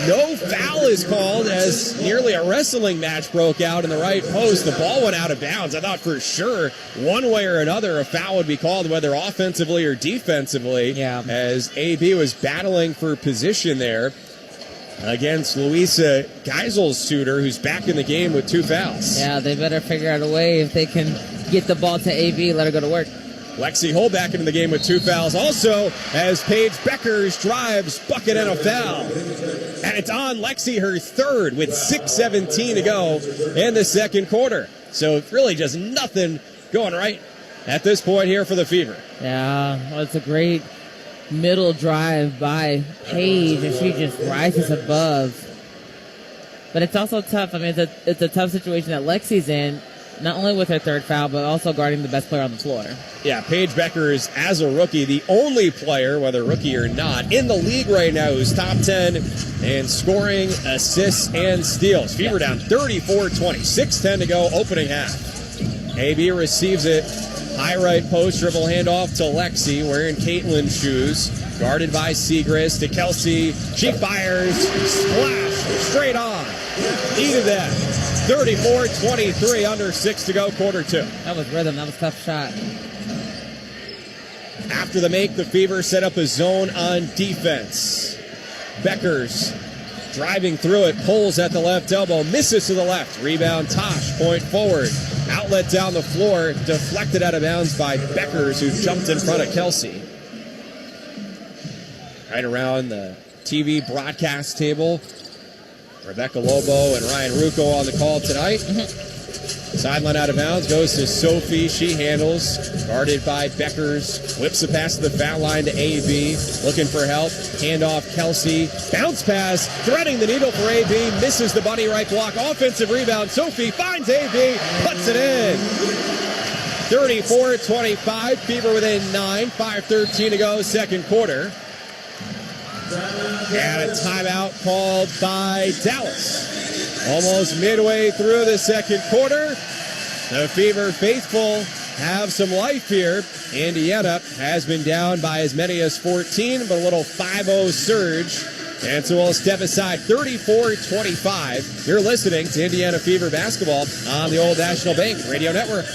no foul is called as nearly a wrestling match broke out in the right post. The ball went out of bounds. I thought for sure one way or another a foul would be called, whether offensively or defensively, as AB was battling for position there against Louisa Geiselsuter, who's back in the game with 2 fouls. Yeah, they better figure out a way if they can get the ball to AB, let her go to work. Lexi Hull back into the game with 2 fouls. Also, as Paige Beckers drives, bucket and a foul. And it's on Lexi, her 3rd, with 6:17 to go in the second quarter. So really just nothing going right at this point here for the Fever. Yeah, well, it's a great middle drive by Paige, and she just rises above. But it's also tough. I mean, it's a tough situation that Lexi's in, not only with her 3rd foul, but also guarding the best player on the floor. Yeah, Paige Beckers, as a rookie, the only player, whether rookie or not, in the league right now who's top 10 in scoring, assists, and steals. Fever down 34-20, 6:10 to go, opening half. AB receives it, high right post, dribble handoff to Lexi, wearing Caitlin's shoes, guarded by Segrist to Kelsey. She fires, splash, straight on. Needed that. 34-23, under 6 to go, quarter 2. That was rhythm. That was a tough shot. After the make, the Fever set up a zone on defense. Beckers driving through it, pulls at the left elbow, misses to the left. Rebound, Tosh, point forward. Outlet down the floor, deflected out of bounds by Beckers, who jumped in front of Kelsey. Right around the TV broadcast table, Rebecca Lobo and Ryan Rucco on the call tonight. Sideline out of bounds, goes to Sophie. She handles, guarded by Beckers. Whips the pass to the foul line to AB. Looking for help. Handoff, Kelsey. Bounce pass, threading the needle for AB. Misses the bunny right block. Offensive rebound. Sophie finds AB, puts it in. 34-25. Fever within 9. 5:13 to go, second quarter. And a timeout called by Dallas. Almost midway through the second quarter. The Fever faithful have some life here. Indiana has been down by as many as 14, but a little 5-0 surge. And so we'll step aside. 34-25. You're listening to Indiana Fever basketball on the Old National Bank Radio Network.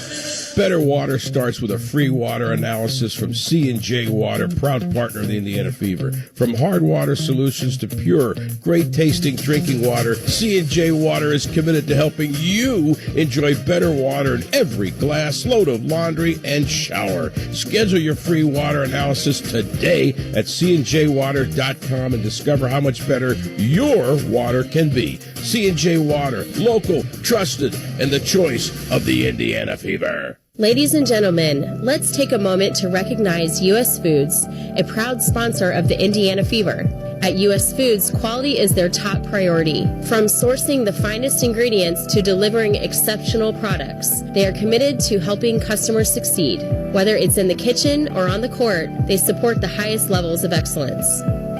Better Water starts with a free water analysis from C&J Water, proud partner of the Indiana Fever. From hard water solutions to pure, great-tasting drinking water, C&J Water is committed to helping you enjoy better water in every glass, load of laundry, and shower. Schedule your free water analysis today at cnjwater.com and discover how much better your water can be. C&J Water, local, trusted, and the choice of the Indiana Fever. Ladies and gentlemen, let's take a moment to recognize U.S. Foods, a proud sponsor of the Indiana Fever. At U.S. Foods, quality is their top priority. From sourcing the finest ingredients to delivering exceptional products, they are committed to helping customers succeed. Whether it's in the kitchen or on the court, they support the highest levels of excellence.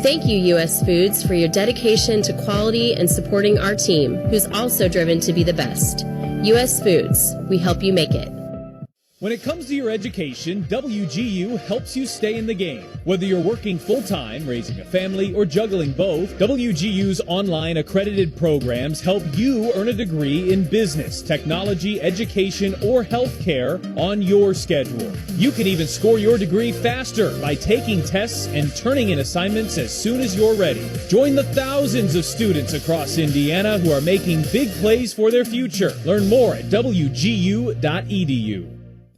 Thank you, U.S. Foods, for your dedication to quality and supporting our team, who's also driven to be the best. U.S. Foods, we help you make it. When it comes to your education, WGU helps you stay in the game. Whether you're working full-time, raising a family, or juggling both, WGU's online accredited programs help you earn a degree in business, technology, education, or healthcare on your schedule. You can even score your degree faster by taking tests and turning in assignments as soon as you're ready. Join the thousands of students across Indiana who are making big plays for their future. Learn more at wgu.edu.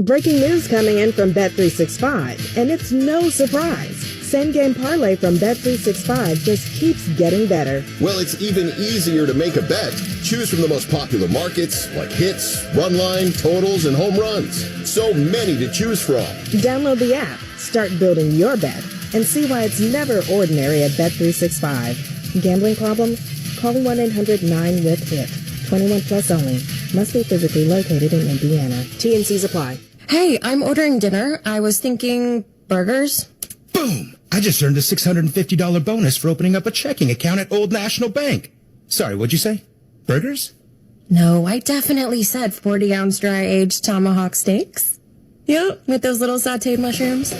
Breaking news coming in from Bet365, and it's no surprise. Same game parlay from Bet365 just keeps getting better. Well, it's even easier to make a bet. Choose from the most popular markets like hits, run line, totals, and home runs. So many to choose from. Download the app, start building your bet, and see why it's never ordinary at Bet365. Gambling problem? Call 1-800-9-WITH-IT. 21 plus only. Must be physically located in Indiana. T&Cs apply. Hey, I'm ordering dinner. I was thinking burgers. Boom! I just earned a $650 bonus for opening up a checking account at Old National Bank. Sorry, what'd you say? Burgers? No, I definitely said 40-ounce dry-aged tomahawk steaks. Yep, with those little sauteed mushrooms.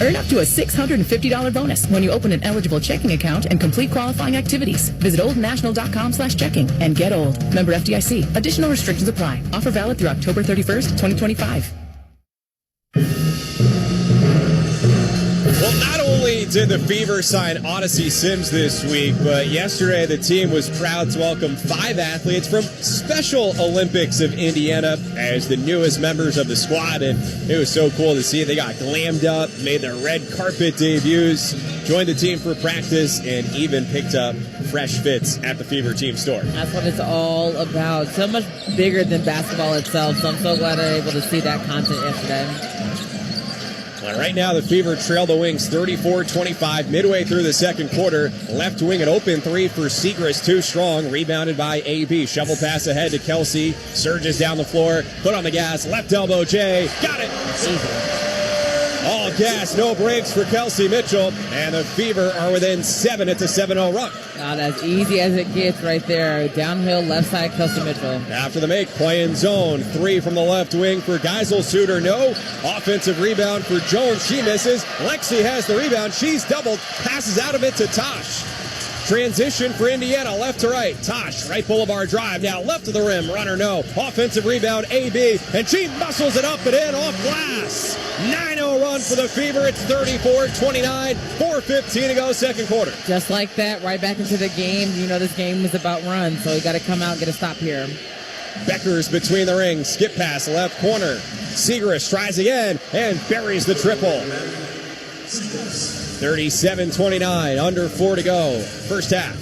Earn up to a $650 bonus when you open an eligible checking account and complete qualifying activities. Visit oldnational.com/checking and get old. Member FDIC. Additional restrictions apply. Offer valid through October 31st, 2025. Well, not only did the Fever sign Odyssey Sims this week, but yesterday the team was proud to welcome 5 athletes from Special Olympics of Indiana as the newest members of the squad, and it was so cool to see. They got glammed up, made their red carpet debuts, joined the team for practice, and even picked up fresh fits at the Fever team store. That's what it's all about. So much bigger than basketball itself, so I'm so glad I'm able to see that content yesterday. Well, right now, the Fever trail the Wings 34-25 midway through the second quarter. Left wing an open three for Segrist, too strong. Rebounded by AB. Shovel pass ahead to Kelsey. Surges down the floor. Put on the gas. Left elbow, Jay. Got it. All gas, no brakes for Kelsey Mitchell. And the Fever are within 7. It's a 7-0 run. Not as easy as it gets right there. Downhill, left side, Kelsey Mitchell. After the make, play in zone. 3 from the left wing for Geisel Suter. No. Offensive rebound for Jones. She misses. Lexi has the rebound. She's doubled. Passes out of it to Tosh. Transition for Indiana, left to right. Tosh, right boulevard drive. Now left to the rim. Runner, no. Offensive rebound, AB. And she muscles it up and in off glass. 9-0 run for the Fever. It's 34-29. 4:15 to go, second quarter. Just like that, right back into the game. You know this game is about runs, so you got to come out and get a stop here. Beckers between the rings. Skip pass, left corner. Segrist tries again and buries the triple. 37-29, under 4 to go. First half.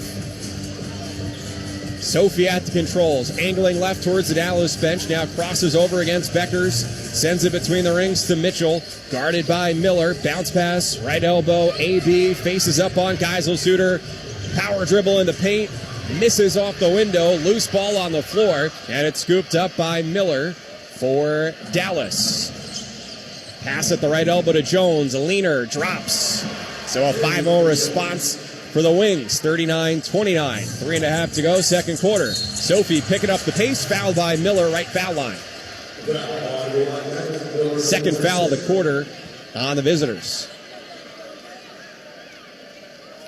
Sophie at the controls, angling left towards the Dallas bench, now crosses over against Beckers, sends it between the rings to Mitchell, guarded by Miller, bounce pass, right elbow, AB, faces up on Geisel-Suter, power dribble in the paint, misses off the window, loose ball on the floor, and it's scooped up by Miller for Dallas. Pass at the right elbow to Jones, a leaner, drops. So a 5-0 response for the Wings, 39-29. 3.5 to go, second quarter. Sophie picking up the pace, fouled by Miller, right foul line. Second foul of the quarter on the visitors.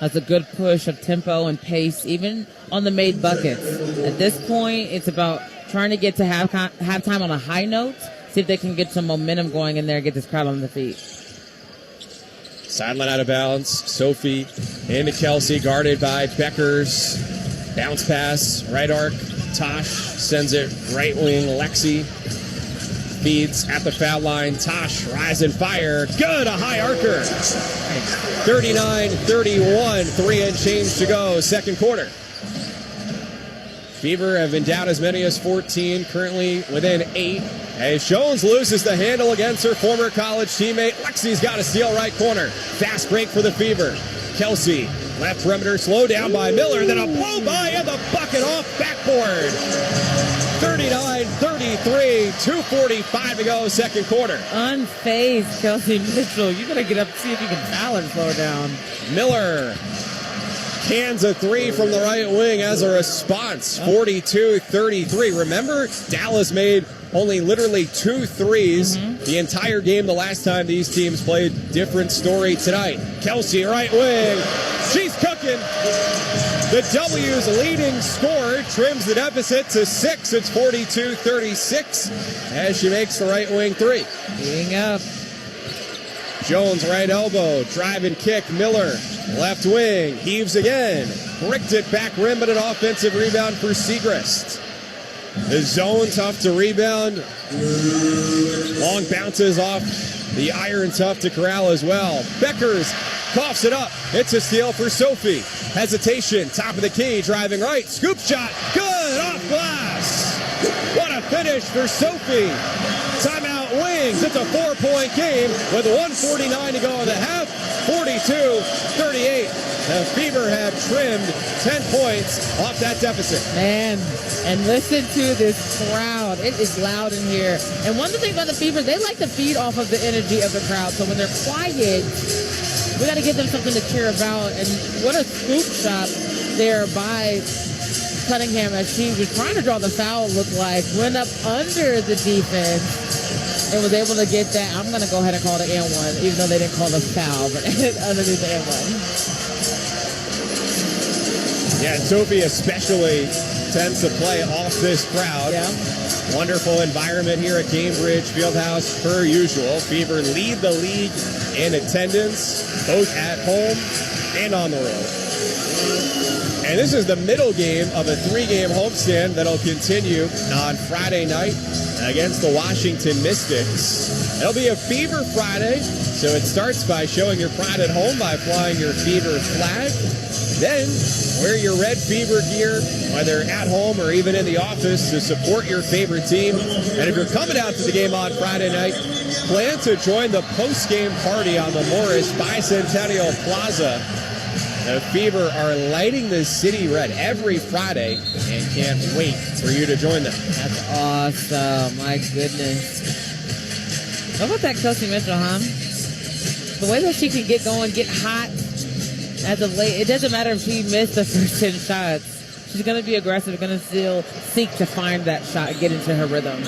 That's a good push of tempo and pace, even on the made buckets. At this point, it's about trying to get to halftime on a high note, see if they can get some momentum going in there and get this crowd on their feet. Sideline out of bounds. Sophie into Kelsey, guarded by Beckers. Bounce pass, right arc. Tosh sends it right wing. Lexi feeds at the foul line. Tosh, rise and fire. Good, a high arcer. 39-31, 3 and change to go, second quarter. Fever have been down as many as 14, currently within 8. As Jones loses the handle against her former college teammate. Lexi's got a steal right corner. Fast break for the Fever. Kelsey, left perimeter, slow down by Miller, then a blow by and the bucket off backboard. 39-33, 2:45 to go, second quarter. Unfazed Kelsey Mitchell. You gotta get up and see if you can foul and slow down. Miller cans a 3 from the right wing as a response. 42-33. Remember, Dallas made only literally 2 threes the entire game the last time these teams played. Different story tonight. Kelsey, right wing. She's cooking. The W's leading scorer trims the deficit to 6. It's 42-36 as she makes the right wing 3. Heating up. Jones, right elbow, drive and kick. Miller, left wing, heaves again. Bricked it back rim, but an offensive rebound for Segrist. The zone, tough to rebound. Long bounces off the iron, tough to corral as well. Beckers coughs it up. It's a steal for Sophie. Hesitation, top of the key, driving right. Scoop shot, good, off glass. What a finish for Sophie. Timeout Wings. It's a 4-point game with 1:49 to go in the half. 42-38. The Fever have trimmed 10 points off that deficit. Man, and listen to this crowd. It is loud in here. And one of the things about the Fever, they like to feed off of the energy of the crowd. So when they're quiet, we got to give them something to cheer about. And what a scoop shot there by Cunningham as she was trying to draw the foul, looked like. Went up under the defense and was able to get that. I'm going to go ahead and call it an N1, even though they didn't call the foul, but underneath the N1. Yeah, and Sophie especially tends to play off this crowd. Yeah. Wonderful environment here at Cambridge Fieldhouse per usual. Fever lead the league in attendance, both at home and on the road. And this is the middle game of a 3-game homestand that'll continue on Friday night against the Washington Mystics. It'll be a Fever Friday, so it starts by showing your pride at home by flying your Fever flag. Then wear your red Fever gear, whether at home or even in the office, to support your favorite team. And if you're coming out to the game on Friday night, plan to join the post-game party on the Morris Bicentennial Plaza. The Fever are lighting the city red every Friday and can't wait for you to join them. That's awesome. My goodness. What about that Kelsey Mitchell, huh? The way that she can get going, get hot as of late. It doesn't matter if she missed the first 10 shots. She's going to be aggressive, going to still seek to find that shot, get into her rhythm.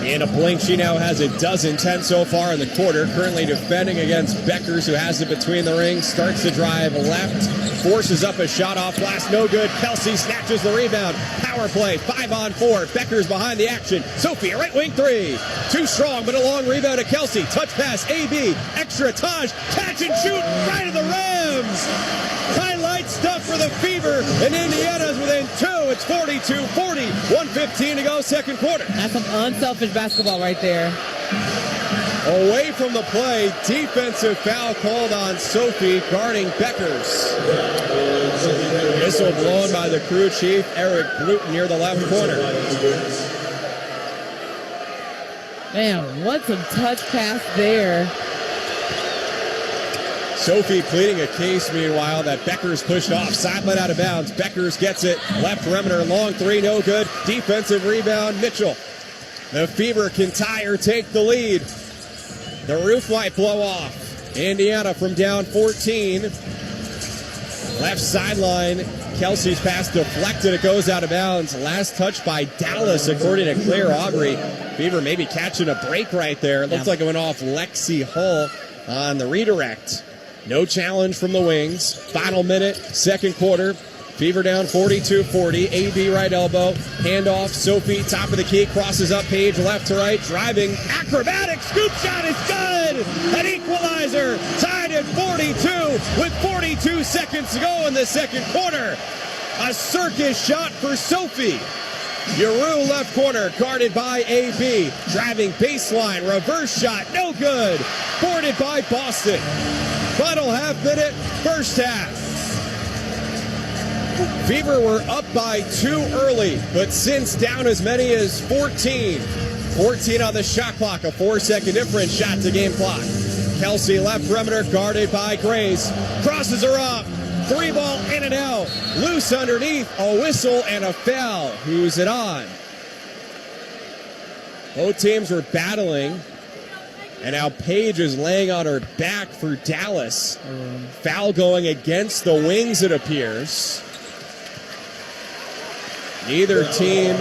And a blink, she now has a dozen, 10 so far in the quarter. Currently defending against Beckers, who has it between the rings. Starts to drive left, forces up a shot off glass, no good. Kelsey snatches the rebound. Power play, 5-on-4. Beckers behind the action. Sophie, a right wing 3. Too strong, but a long rebound to Kelsey. Touch pass, AB, extra Taj, catch and shoot right of the rims. Highlight stuff for the Fever, and Indiana's within 2. It's 42-40, 1:15 to go, second quarter. That's some unselfish basketball right there. Away from the play, defensive foul called on Sophie guarding Beckers. Whistle blown by the crew chief, Eric Bruton, near the left corner. Man, what some touch pass there. Sophie pleading a case, meanwhile, that Beckers pushed off. Sideline out of bounds. Beckers gets it. Left perimeter, long three, no good. Defensive rebound, Mitchell. The Fever can tie or take the lead. The roof might blow off. Indiana from down 14. Left sideline. Kelsey's pass deflected. It goes out of bounds. Last touch by Dallas, according to Claire Aubrey. Fever maybe catching a break right there. It looks like it went off Lexi Hull on the redirect. No challenge from the Wings. Final minute, second quarter. Fever down 42-40. AB right elbow. Handoff. Sophie, top of the key. Crosses up Page left to right. Driving. Acrobatic scoop shot is good. An equalizer. Tied at 42 with 42 seconds to go in the second quarter. A circus shot for Sophie. Giroux left corner, guarded by AB. Driving baseline, reverse shot, no good. Boarded by Boston. Final half minute, first half. Fever were up by 2 early, but since down as many as 14. 14 on the shot clock, a 4-second difference, shot to game clock. Kelsey left perimeter, guarded by Grace. Crosses her up. 3-ball in and out. Loose underneath. A whistle and a foul. Who's it on? Both teams were battling. And now Page is laying on her back for Dallas. Foul going against the Wings, it appears. Neither team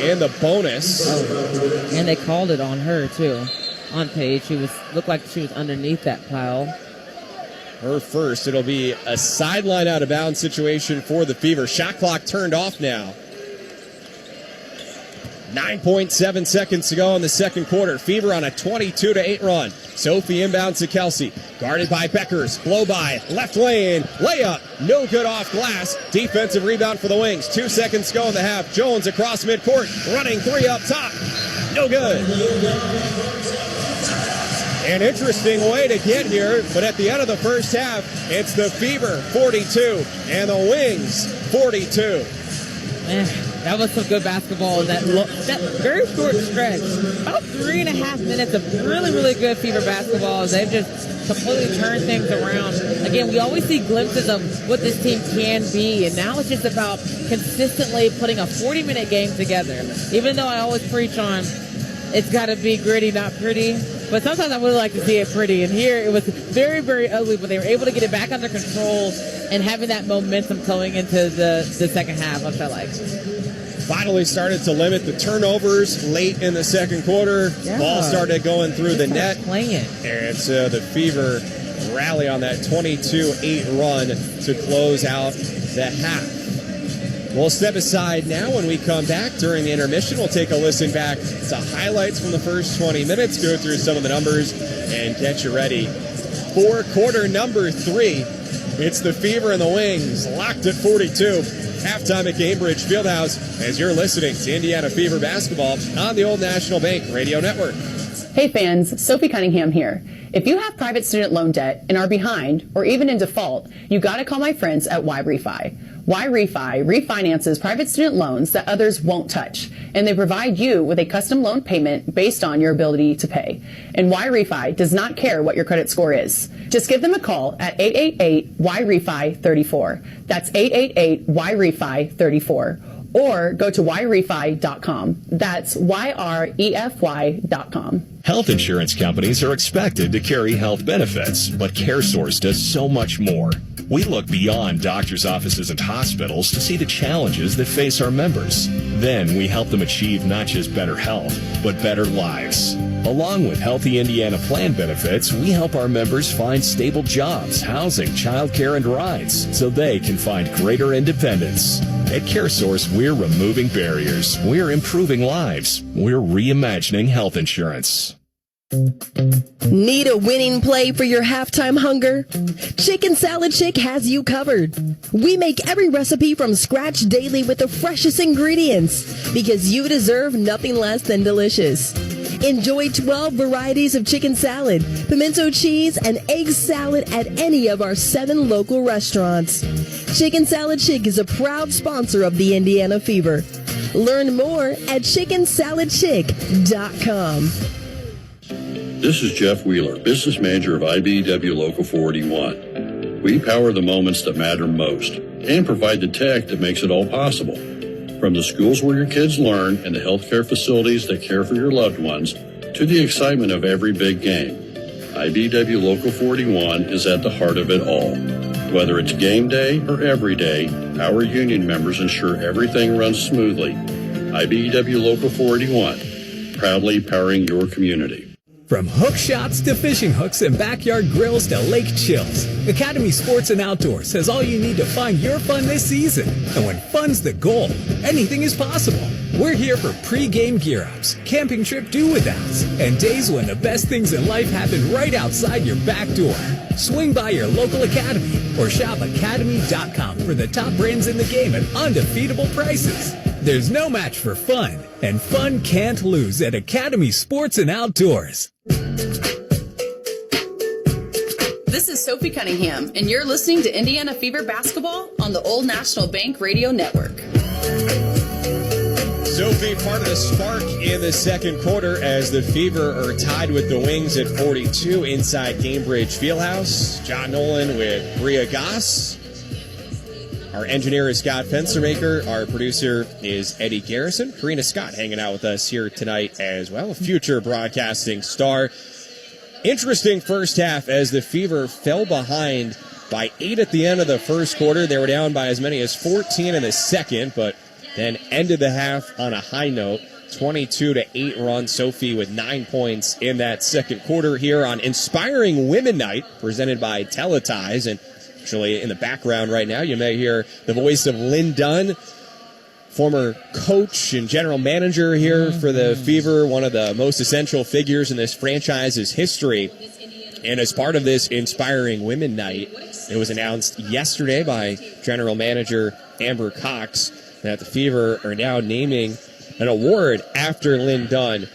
in the bonus. And they called it on her, too. On Page. Looked like she was underneath that pile. Her first. It'll be a sideline out of bounds situation for the Fever. Shot clock turned off now. 9.7 seconds to go in the second quarter. Fever on a 22-8 run. Sophie inbounds to Kelsey. Guarded by Beckers. Blow by. Left lane. Layup. No good off glass. Defensive rebound for the Wings. 2 seconds to go in the half. Jones across midcourt. Running three up top. No good. An interesting way to get here, but at the end of the first half, it's the Fever 42 and the Wings 42. Man, that was some good basketball. That very short stretch, about 3.5 minutes of really, really good Fever basketball. They've just completely turned things around. Again, we always see glimpses of what this team can be, and now it's just about consistently putting a 40-minute game together. Even though I always preach on it's got to be gritty, not pretty. But sometimes I would like to see it pretty. And here it was very, very ugly, but they were able to get it back under control and having that momentum going into the second half, which I like. Finally started to limit the turnovers late in the second quarter. Yeah. Ball started going through the net. Playing. And so the Fever rally on that 22-8 run to close out the half. We'll step aside now. When we come back during the intermission, we'll take a listen back to highlights from the first 20 minutes, go through some of the numbers, and get you ready for quarter number 3. It's the Fever and the Wings, locked at 42. Halftime at Cambridge Fieldhouse as you're listening to Indiana Fever basketball on the Old National Bank Radio Network. Hey fans, Sophie Cunningham here. If you have private student loan debt and are behind or even in default, you gotta call my friends at YRefi. YRefi refinances private student loans that others won't touch, and they provide you with a custom loan payment based on your ability to pay. And YRefi does not care what your credit score is. Just give them a call at 888-YRefi-34. That's 888-YRefi-34. Or go to YRefi.com. That's YREFY.com. Health insurance companies are expected to carry health benefits, but CareSource does so much more. We look beyond doctors' offices and hospitals to see the challenges that face our members. Then we help them achieve not just better health, but better lives. Along with Healthy Indiana plan benefits, we help our members find stable jobs, housing, childcare, and rides so they can find greater independence. At CareSource, we're removing barriers. We're improving lives. We're reimagining health insurance. Need a winning play for your halftime hunger? Chicken Salad Chick has you covered. We make every recipe from scratch daily with the freshest ingredients because you deserve nothing less than delicious. Enjoy 12 varieties of chicken salad, pimento cheese, and egg salad at any of our 7 local restaurants. Chicken Salad Chick is a proud sponsor of the Indiana Fever. Learn more at chickensaladchick.com. This is Jeff Wheeler, business manager of IBEW Local 481. We power the moments that matter most and provide the tech that makes it all possible. From the schools where your kids learn and the healthcare facilities that care for your loved ones to the excitement of every big game, IBEW Local 41 is at the heart of it all. Whether it's game day or every day, our union members ensure everything runs smoothly. IBEW Local 41, proudly powering your community. From hook shots to fishing hooks and backyard grills to lake chills, Academy Sports and Outdoors has all you need to find your fun this season. And when fun's the goal, anything is possible. We're here for pre-game gear-ups, camping trip do-withouts, and days when the best things in life happen right outside your back door. Swing by your local Academy or shop academy.com for the top brands in the game at undefeatable prices. There's no match for fun, and fun can't lose at Academy Sports and Outdoors. This is Sophie Cunningham, and you're listening to Indiana Fever Basketball on the Old National Bank Radio Network. Sophie, part of the spark in the second quarter as the Fever are tied with the Wings at 42 inside Gamebridge Fieldhouse. John Nolan with Bria Goss. Our engineer is Scott Fenstermaker. Our producer is Eddie Garrison. Karina Scott hanging out with us here tonight as well, a future broadcasting star. Interesting first half as the Fever fell behind by 8 at the end of the first quarter. They were down by as many as 14 in the second, but then ended the half on a high note. 22-8 run. Sophie with 9 points in that second quarter here on Inspiring Women Night, presented by Teleties. And actually, in the background right now, you may hear the voice of Lynn Dunn, former coach and general manager here for the Fever, one of the most essential figures in this franchise's history. And as part of this Inspiring Women Night, it was announced yesterday by general manager Amber Cox that the Fever are now naming an award after Lynn Dunn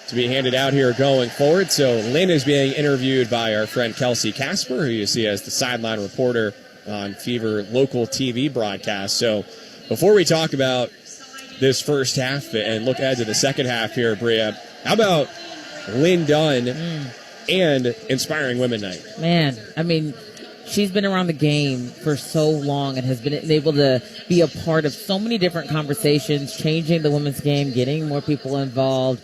to be handed out here going forward. So Lynn is being interviewed by our friend Kelsey Casper, who you see as the sideline reporter on Fever local TV broadcast. So before we talk about this first half and look ahead to the second half here, Bria, how about Lynn Dunn and Inspiring Women Night? Man, I mean, she's been around the game for so long and has been able to be a part of so many different conversations, changing the women's game, getting more people involved,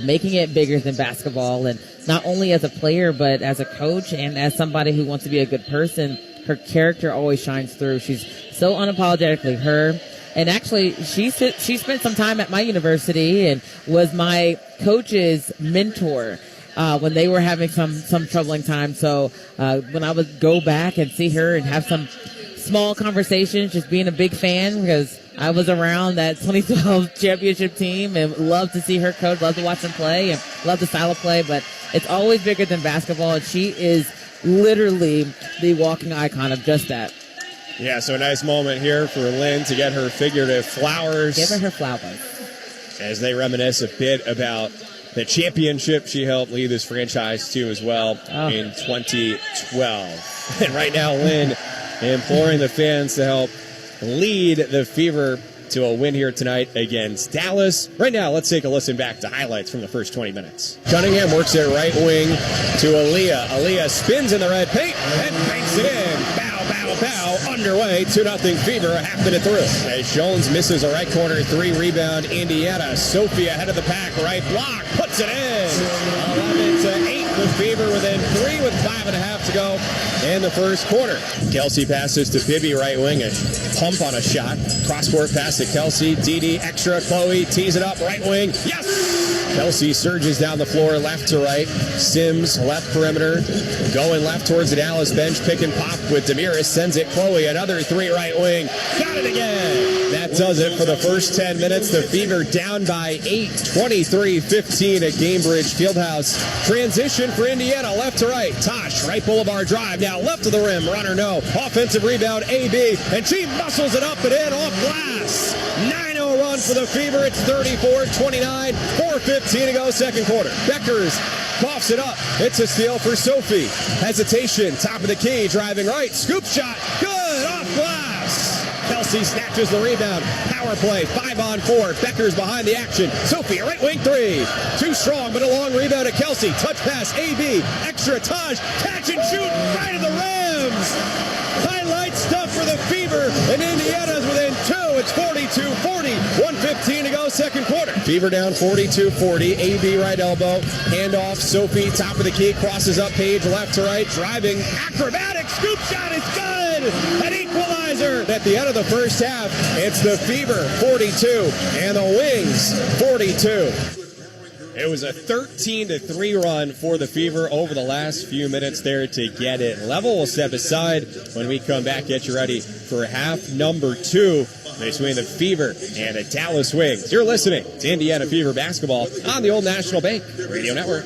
making it bigger than basketball. And not only as a player, but as a coach and as somebody who wants to be a good person, her character always shines through. She's so unapologetically her. And actually, she spent some time at my university and was my coach's mentor when they were having some troubling times. So when I would go back and see her and have some small conversations, just being a big fan because I was around that 2012 championship team and love to see her coach, love to watch them play, and love the style of play. But it's always bigger than basketball, and she is literally the walking icon of just that. Yeah, so a nice moment here for Lynn to get her figurative flowers. Give her her flowers. As they reminisce a bit about the championship she helped lead this franchise to as well in 2012. And right now, Lynn imploring the fans to help lead the Fever to a win here tonight against Dallas. Right now, let's take a listen back to highlights from the first 20 minutes. Cunningham works at right wing to Aaliyah. Aaliyah spins in the red paint and banks it in. Underway, 2-0 Fever, a half minute through. As Jones misses a right corner, 3 rebound Indiana. Sophie ahead of the pack, right block, puts it in. 11-8, the Fever within 3 with 5.5 to go in the first quarter. Kelsey passes to Bibby, right wing, a pump on a shot. Cross-court pass to Kelsey, Didi, extra, Chloe, tees it up, right wing, yes! Kelsey surges down the floor, left to right. Sims, left perimeter, going left towards the Dallas bench. Pick and pop with Demiris, sends it Chloe, another 3 right wing. Got it again! That does it for the first 10 minutes. The Fever down by 8, 23-15 at Gamebridge Fieldhouse. Transition for Indiana, left to right. Tosh, right boulevard drive, now left to the rim, runner no. Offensive rebound, AB, and she muscles it up and in off glass. 9-0 run run for the Fever. It's 34-29, 4:15 to go, second quarter. Beckers coughs it up. It's a steal for Sophie. Hesitation, top of the key, driving right. Scoop shot, good, off glass. Kelsey snatches the rebound. Power play, 5-on-4. Beckers behind the action. Sophie, a right wing three. Too strong, but a long rebound to Kelsey. Touch pass, AB. Extra Taj. Catch and shoot right at the rims. Highlight stuff for the Fever. And Indiana's within two. It's 42-40. 1:15 to go, second quarter. Fever down 42-40. AB right elbow. Handoff. Sophie, top of the key. Crosses up page left to right. Driving. Acrobatic. Scoop shot is good. An equalizer. At the end of the first half, it's the Fever 42 and the Wings 42. It was a 13-3 run for the Fever over the last few minutes there to get it level. We'll step aside when we come back, get you ready for half number 2 between the Fever and the Dallas Wings. You're listening to Indiana Fever basketball on the Old National Bank Radio Network.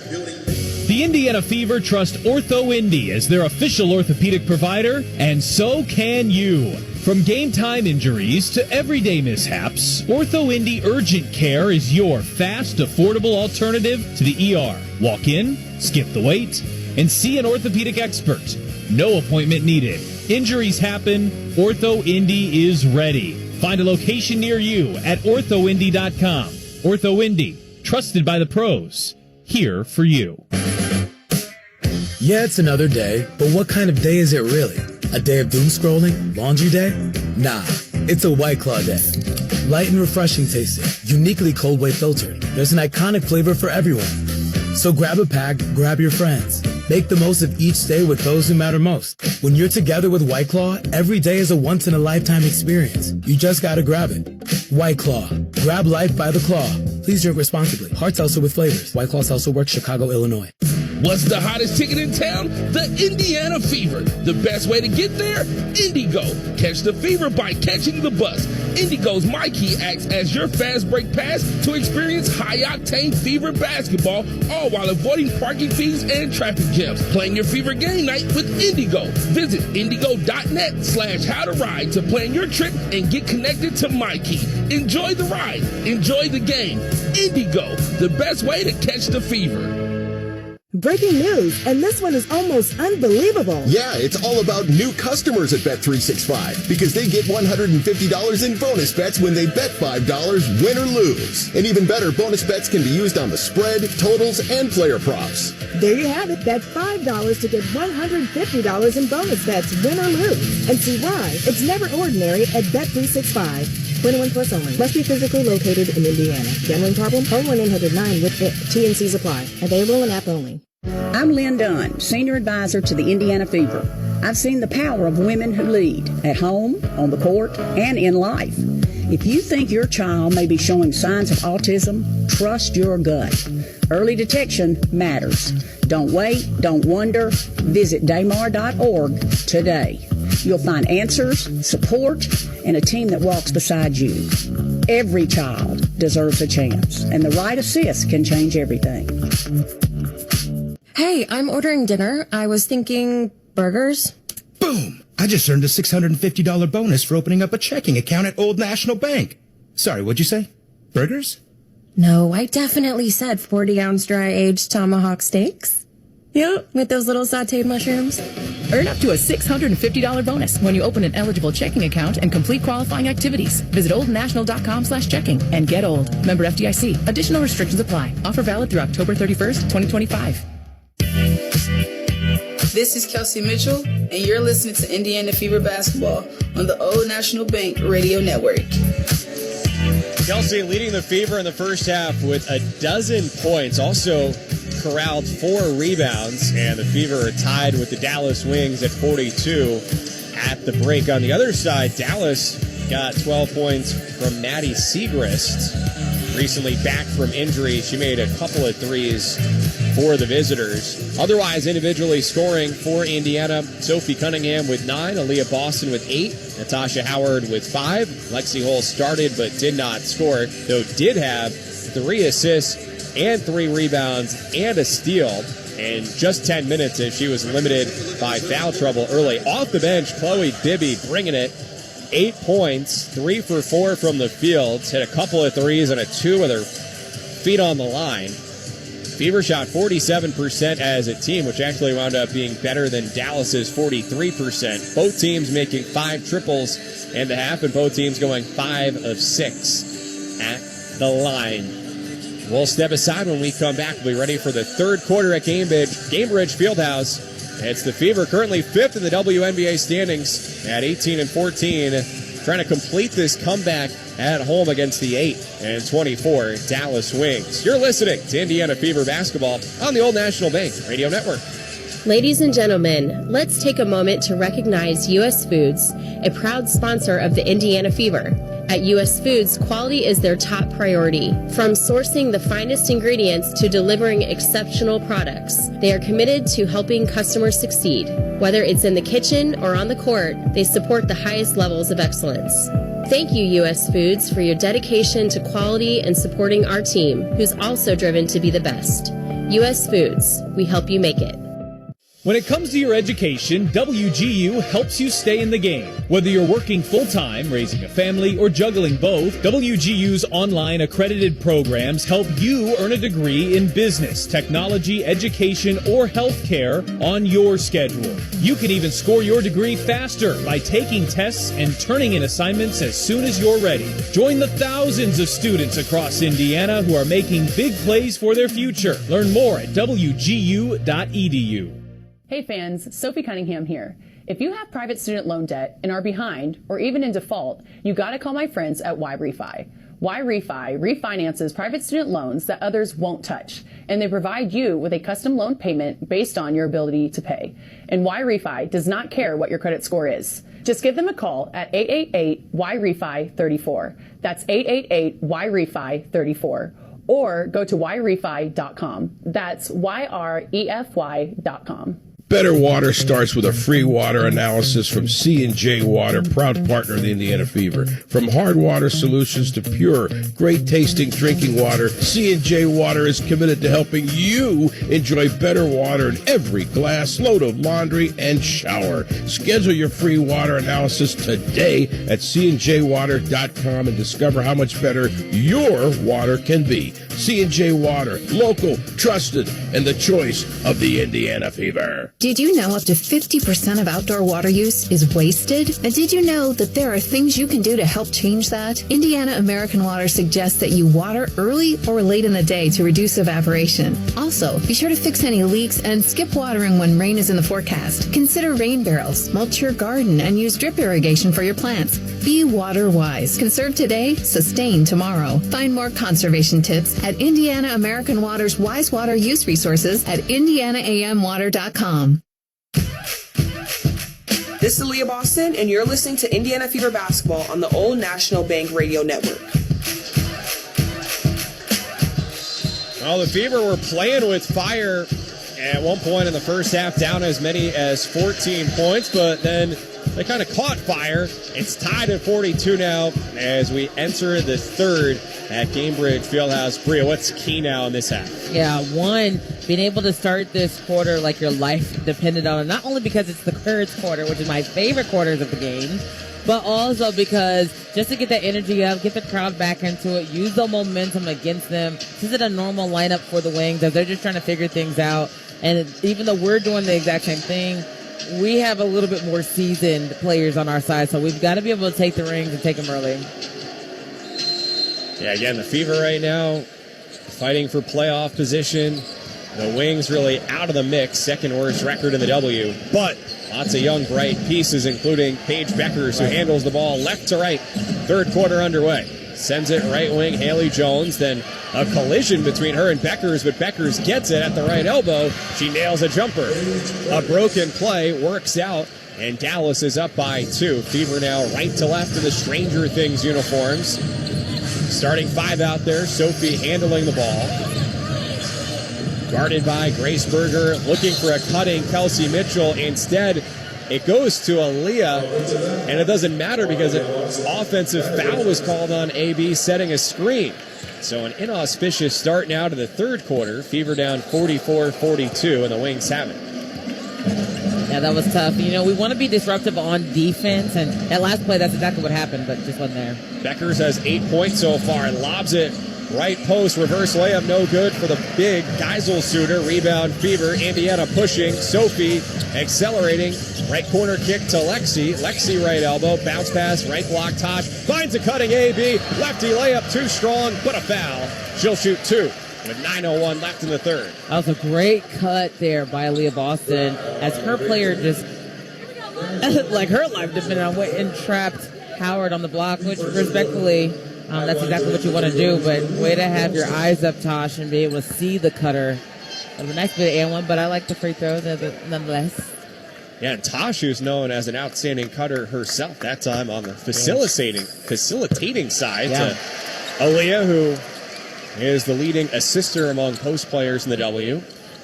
The Indiana Fever trust OrthoIndy as their official orthopedic provider, and so can you. From game-time injuries to everyday mishaps, OrthoIndy Urgent Care is your fast, affordable alternative to the ER. Walk in, skip the wait, and see an orthopedic expert. No appointment needed. Injuries happen. OrthoIndy is ready. Find a location near you at orthoindy.com. OrthoIndy, trusted by the pros. Here for you. Yeah, it's another day, but what kind of day is it really? A day of doom scrolling? Laundry day? Nah, it's a White Claw day. Light and refreshing tasting, uniquely cold way filtered. There's an iconic flavor for everyone. So grab a pack, grab your friends. Make the most of each day with those who matter most. When you're together with White Claw, every day is a once-in-a-lifetime experience. You just gotta grab it. White Claw. Grab life by the claw. Please drink responsibly. Hard seltzer with flavors. White Claw Seltzer Works, Chicago, Illinois. What's the hottest ticket in town? The Indiana Fever. The best way to get there? Indigo. Catch the Fever by catching the bus. Indigo's MyKey acts as your fast break pass to experience high-octane Fever basketball, all while avoiding parking fees and traffic jams. Plan your Fever game night with Indigo. Visit indigo.net/how-to-ride to plan your trip and get connected to MyKey. Enjoy the ride. Enjoy the game. Indigo, the best way to catch the Fever. Breaking news, and this one is almost unbelievable. Yeah, it's all about new customers at Bet365 because they get $150 in bonus bets when they bet $5, win or lose. And even better, bonus bets can be used on the spread, totals, and player props. There you have it. Bet $5 to get $150 in bonus bets, win or lose. And see why. It's never ordinary at Bet365. 21 plus only. Must be physically located in Indiana. Gambling problem? Call 1-800-9 with it. T&Cs apply. Available in app only. I'm Lynn Dunn, Senior Advisor to the Indiana Fever. I've seen the power of women who lead at home, on the court, and in life. If you think your child may be showing signs of autism, trust your gut. Early detection matters. Don't wait, don't wonder. Visit daymar.org today. You'll find answers, support, and a team that walks beside you. Every child deserves a chance, and the right assist can change everything. Hey, I'm ordering dinner. I was thinking burgers. Boom! I just earned a $650 bonus for opening up a checking account at Old National Bank. Sorry, what'd you say? Burgers? No, I definitely said 40-ounce dry-aged tomahawk steaks. Yep, with those little sauteed mushrooms. Earn up to a $650 bonus when you open an eligible checking account and complete qualifying activities. Visit oldnational.com/checking and get old. Member FDIC. Additional restrictions apply. Offer valid through October 31st, 2025. This is Kelsey Mitchell, and you're listening to Indiana Fever basketball on the Old National Bank Radio Network. Kelsey leading the Fever in the first half with a dozen points. Also corralled 4 rebounds, and the Fever are tied with the Dallas Wings at 42 at the break. On the other side, Dallas got 12 points from Maddie Siegrist. Recently back from injury, she made a couple of threes for the visitors. Otherwise, individually scoring for Indiana, Sophie Cunningham with 9, Aaliyah Boston with 8, Natasha Howard with 5. Lexi Hull started but did not score, though did have 3 assists and 3 rebounds and a steal in just 10 minutes as she was limited by foul trouble early. Off the bench, Chloe Bibby bringing it. 8 points, 3 for 4 from the field, hit a couple of threes and a 2 with her feet on the line. Fever shot 47% as a team, which actually wound up being better than Dallas's 43%. Both teams making 5 triples and a half, and both teams going 5 of 6 at the line. We'll step aside when we come back. We'll be ready for the third quarter at Gamebridge Fieldhouse. It's the Fever, currently 5th in the WNBA standings at 18-14, trying to complete this comeback at home against the 8-24 Dallas Wings. You're listening to Indiana Fever basketball on the Old National Bank Radio Network. Ladies and gentlemen, let's take a moment to recognize U.S. Foods, a proud sponsor of the Indiana Fever. At U.S. Foods, quality is their top priority. From sourcing the finest ingredients to delivering exceptional products, they are committed to helping customers succeed. Whether it's in the kitchen or on the court, they support the highest levels of excellence. Thank you, U.S. Foods, for your dedication to quality and supporting our team, who's also driven to be the best. U.S. Foods, we help you make it. When it comes to your education, WGU helps you stay in the game. Whether you're working full-time, raising a family, or juggling both, WGU's online accredited programs help you earn a degree in business, technology, education, or healthcare on your schedule. You can even score your degree faster by taking tests and turning in assignments as soon as you're ready. Join the thousands of students across Indiana who are making big plays for their future. Learn more at WGU.edu. Hey fans, Sophie Cunningham here. If you have private student loan debt and are behind or even in default, you gotta call my friends at YRefi. YRefi refinances private student loans that others won't touch, and they provide you with a custom loan payment based on your ability to pay. And YRefi does not care what your credit score is. Just give them a call at 888-YRefi-34. That's 888-YRefi-34. Or go to YRefi.com. That's YREFY.com. Better Water starts with a free water analysis from C&J Water, proud partner of the Indiana Fever. From hard water solutions to pure, great-tasting drinking water, C&J Water is committed to helping you enjoy better water in every glass, load of laundry, and shower. Schedule your free water analysis today at cnjwater.com and discover how much better your water can be. C&J Water, local, trusted, and the choice of the Indiana Fever. Did you know up to 50% of outdoor water use is wasted? And did you know that there are things you can do to help change that? Indiana American Water suggests that you water early or late in the day to reduce evaporation. Also, be sure to fix any leaks and skip watering when rain is in the forecast. Consider rain barrels, mulch your garden, and use drip irrigation for your plants. Be water wise. Conserve today, sustain tomorrow. Find more conservation tips at Indiana American Water's Wise Water Use Resources at indianaamwater.com. This is Leah Boston, and you're listening to Indiana Fever Basketball on the Old National Bank Radio Network. Well, the Fever were playing with fire at one point in the first half, down as many as 14 points, but then they kind of caught fire. It's tied at 42 now as we enter the third at Gamebridge Fieldhouse. Bria, what's key now in this half? Yeah, one, being able to start this quarter like your life depended on it, not only because it's the Courage quarter, which is my favorite quarters of the game, but also because just to get that energy up, get the crowd back into it, use the momentum against them. This isn't a normal lineup for the Wings as they're just trying to figure things out. And even though we're doing the exact same thing, we have a little bit more seasoned players on our side, so we've got to be able to take the rings and take them early. Yeah, again, the Fever right now fighting for playoff position. The Wings really out of the mix, second worst record in the W. But lots of young, bright pieces, including Paige Beckers, who handles the ball left to right. Third quarter underway. Sends it right wing, Haley Jones. Then a collision between her and Beckers, but Beckers gets it at the right elbow. She nails a jumper. A broken play works out, and Dallas is up by 2. Fever now right to left in the Stranger Things uniforms. Starting 5 out there, Sophie handling the ball. Guarded by Grace Berger, looking for a cutting Kelsey Mitchell. Instead, it goes to Aaliyah, and it doesn't matter because an offensive foul was called on AB setting a screen. So an inauspicious start now to the third quarter. Fever down 44-42, and the Wings have it. Yeah, that was tough. You know, we want to be disruptive on defense, and that last play, that's exactly what happened, but just wasn't there. Beckers has 8 points so far and lobs it right post. Reverse layup, no good for the big Geisel-Suter. Rebound, Fever. Indiana pushing. Sophie accelerating. Right corner kick to Lexi. Lexi right elbow. Bounce pass, right block. Tosh finds a cutting AB. Lefty layup, too strong, but a foul. She'll shoot 2. With 9:01 left in the third. That was a great cut there by Leah Boston as her player just, like her life depended on what, and trapped Howard on the block, which respectfully, that's exactly what you want to do. But way to have your eyes up, Tosh, and be able to see the cutter. It was a nice bit of and one, but I like the free throw nonetheless. Yeah, and Tosh, who's known as an outstanding cutter herself, that time on the facilitating side to Aaliyah, who is the leading assister among post players in the W.